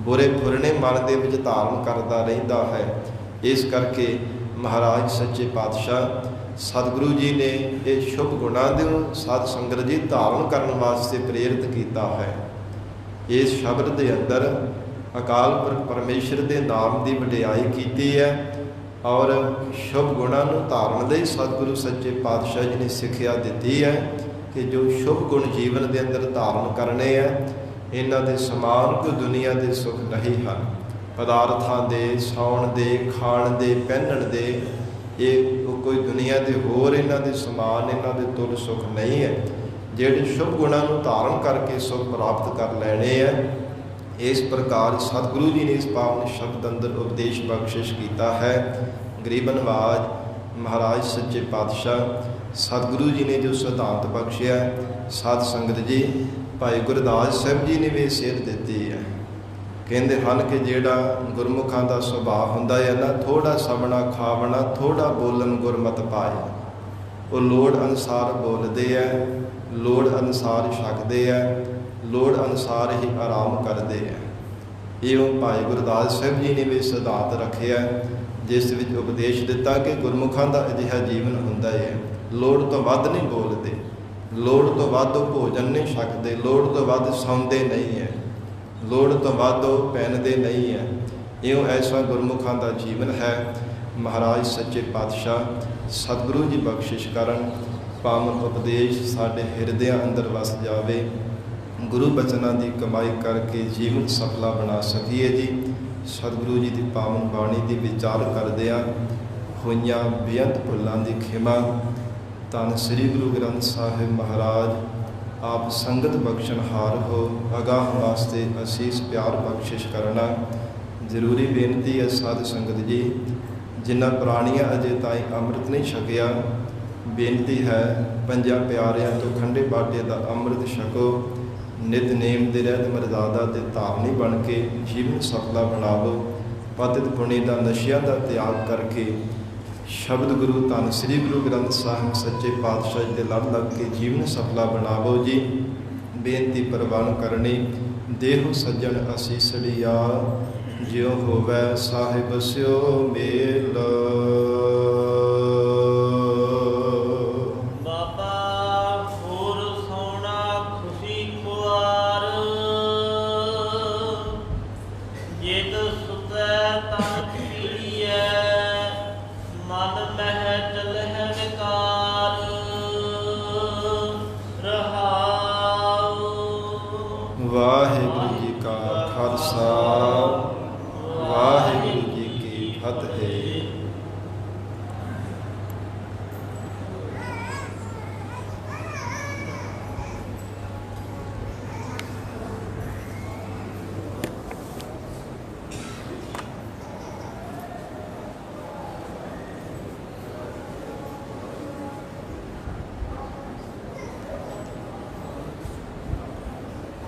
ਬੁਰੇ ਫੁਰਨੇ ਮਨ ਦੇ ਵਿੱਚ ਧਾਰਨ ਕਰਦਾ ਰਹਿੰਦਾ ਹੈ। ਇਸ ਕਰਕੇ ਮਹਾਰਾਜ ਸੱਚੇ ਪਾਤਸ਼ਾਹ ਸਤਿਗੁਰੂ ਜੀ ਨੇ ਇਹ ਸ਼ੁਭ ਗੁਣਾਂ ਨੂੰ ਸਾਧ ਸੰਗਤ ਜੀ ਧਾਰਨ ਕਰਨ ਵਾਸਤੇ ਪ੍ਰੇਰਿਤ ਕੀਤਾ ਹੈ। ਇਸ ਸ਼ਬਦ ਦੇ ਅੰਦਰ ਅਕਾਲ ਪੁਰਖ ਪਰਮੇਸ਼ਰ ਦੇ ਨਾਮ ਦੀ ਵਡਿਆਈ ਕੀਤੀ ਹੈ ਔਰ ਸ਼ੁਭ ਗੁਣਾਂ ਨੂੰ ਧਾਰਨ ਲਈ ਸਤਿਗੁਰੂ ਸੱਚੇ ਪਾਤਸ਼ਾਹ ਜੀ ਨੇ ਸਿੱਖਿਆ ਦਿੱਤੀ ਹੈ ਕਿ ਜੋ ਸ਼ੁਭ ਗੁਣ ਜੀਵਨ ਦੇ ਅੰਦਰ ਧਾਰਨ ਕਰਨੇ ਹੈ, ਇਹਨਾਂ ਦੇ ਸਮਾਨ ਕੋਈ ਦੁਨੀਆ ਦੇ ਸੁੱਖ ਨਹੀਂ ਹਨ। ਪਦਾਰਥਾਂ ਦੇ, ਸੌਣ ਦੇ, ਖਾਣ ਦੇ, ਪਹਿਨਣ ਦੇ, ਇਹ ਕੋਈ ਦੁਨੀਆ ਦੇ ਹੋਰ ਇਹਨਾਂ ਦੇ ਸਮਾਨ, ਇਹਨਾਂ ਦੇ ਤੁਲ ਸੁੱਖ ਨਹੀਂ ਹੈ। ਜਿਹੜੇ ਸ਼ੁਭ ਗੁਣਾਂ ਨੂੰ ਧਾਰਨ ਕਰਕੇ ਸੁੱਖ ਪ੍ਰਾਪਤ ਕਰ ਲੈਣੇ ਹੈ, ਇਸ ਪ੍ਰਕਾਰ ਸਤਿਗੁਰੂ ਜੀ ਨੇ ਇਸ ਪਾਵਨ ਸ਼ਬਦ ਅੰਦਰ ਉਪਦੇਸ਼ ਬਖਸ਼ਿਸ਼ ਕੀਤਾ ਹੈ। ਗਰੀਬ ਨਵਾਜ ਮਹਾਰਾਜ ਸੱਚੇ ਪਾਤਸ਼ਾਹ ਸਤਿਗੁਰੂ ਜੀ ਨੇ ਜੋ ਸਿਧਾਂਤ ਬਖਸ਼ਿਆ, ਸਾਧ ਸੰਗਤ ਜੀ ਭਾਈ ਗੁਰਦਾਸ ਸਾਹਿਬ ਜੀ ਨੇ ਵੀ ਸੇਧ ਦਿੱਤੀ ਹੈ। ਕਹਿੰਦੇ ਹਨ ਕਿ ਜਿਹੜਾ ਗੁਰਮੁਖਾਂ ਦਾ ਸੁਭਾਅ ਹੁੰਦਾ ਹੈ ਨਾ, ਥੋੜਾ ਸਭਣਾ ਖਾਵਣਾ, ਥੋੜਾ ਬੋਲਣ ਗੁਰਮਤਿ ਪਾਏ। ਉਹ ਲੋੜ ਅਨੁਸਾਰ ਬੋਲਦੇ ਹੈ, ਲੋੜ ਅਨੁਸਾਰ ਛਕਦੇ ਹੈ, ਲੋੜ ਅਨੁਸਾਰ ਹੀ ਆਰਾਮ ਕਰਦੇ ਹੈ। ਇਹ ਭਾਈ ਗੁਰਦਾਸ ਸਾਹਿਬ ਜੀ ਨੇ ਵੀ ਸਿਧਾਂਤ ਰੱਖਿਆ, ਜਿਸ ਵਿੱਚ ਉਪਦੇਸ਼ ਦਿੱਤਾ ਕਿ ਗੁਰਮੁਖਾਂ ਦਾ ਅਜਿਹਾ ਜੀਵਨ ਹੁੰਦਾ ਹੈ, ਲੋੜ ਤੋਂ ਵੱਧ ਨਹੀਂ ਬੋਲਦੇ, ਲੋੜ ਤੋਂ ਵੱਧ ਉਹ ਭੋਜਨ ਨਹੀਂ ਛਕਦੇ, ਲੋੜ ਤੋਂ ਵੱਧ ਸੌਂਦੇ ਨਹੀਂ ਹੈ, ਲੋੜ ਤੋਂ ਵੱਧ ਉਹ ਪਹਿਨਦੇ ਨਹੀਂ ਹੈ। ਇਉਂ ਐਸਾ ਗੁਰਮੁਖਾਂ ਦਾ ਜੀਵਨ ਹੈ। ਮਹਾਰਾਜ ਸੱਚੇ ਪਾਤਸ਼ਾਹ ਸਤਿਗੁਰੂ ਜੀ ਬਖਸ਼ਿਸ਼ ਕਰਨ, ਪਾਵਨ ਉਪਦੇਸ਼ ਸਾਡੇ ਹਿਰਦਿਆਂ ਅੰਦਰ ਵਸ ਜਾਵੇ, ਗੁਰੂ ਬਚਨਾਂ ਦੀ ਕਮਾਈ ਕਰਕੇ ਜੀਵਨ ਸਫਲਾ ਬਣਾ ਸਕੀਏ ਜੀ। ਸਤਿਗੁਰੂ ਜੀ ਦੀ ਪਾਵਨ ਬਾਣੀ ਦੀ ਵਿਚਾਰ ਕਰਦਿਆਂ ਹੋਈਆਂ ਬੇਅੰਤ ਭੁੱਲਾਂ ਦੀ ਖਿਮਾ, ਧੰਨ ਸ੍ਰੀ ਗੁਰੂ ਗ੍ਰੰਥ ਸਾਹਿਬ ਮਹਾਰਾਜ ਆਪ ਸੰਗਤ ਬਖਸ਼ਣਹਾਰ ਹੋ, ਅਗਾਹ ਵਾਸਤੇ ਅਸੀਸ ਪਿਆਰ ਬਖਸ਼ਿਸ਼ ਕਰਨਾ। ਜ਼ਰੂਰੀ ਬੇਨਤੀ ਹੈ ਸਾਧ ਸੰਗਤ ਜੀ, ਜਿਨ੍ਹਾਂ ਪ੍ਰਾਣੀਆਂ ਅਜੇ ਤਾਈਂ ਅੰਮ੍ਰਿਤ ਨਹੀਂ ਛਕਿਆ, ਬੇਨਤੀ ਹੈ ਪੰਜਾਂ ਪਿਆਰਿਆਂ ਤੋਂ ਖੰਡੇ ਬਾਟੇ ਦਾ ਅੰਮ੍ਰਿਤ ਛਕੋ। ਨਿਤਨੇਮ ਦੇ ਰਹਿਤ ਮਰਜ਼ਾਦਾ ਦੇ ਧਾਰਨੀ ਬਣ ਕੇ ਜੀਵਨ ਸਫਲਾ ਬਣਾਵੋ। ਪਤਿਤ ਪੁਣੀ ਦਾ ਨਸ਼ਿਆਂ ਦਾ ਤਿਆਗ ਕਰਕੇ ਸ਼ਬਦ ਗੁਰੂ ਧੰਨ ਸ੍ਰੀ ਗੁਰੂ ਗ੍ਰੰਥ ਸਾਹਿਬ ਸੱਚੇ ਪਾਤਸ਼ਾਹ ਜੀ ਦੇ ਲੜ ਲੱਗ ਕੇ ਜੀਵਨ ਸਫਲਾ ਬਣਾਵੋ ਜੀ। ਬੇਨਤੀ ਪ੍ਰਵਾਨ ਕਰਨੀ, ਦੇਹੁ ਸੱਜਣ ਅਸੀਸੜੀਆ, ਜਿਉ ਹੋਵੈ ਸਾਹਿਬ ਸਿਓ ਮੇਲ।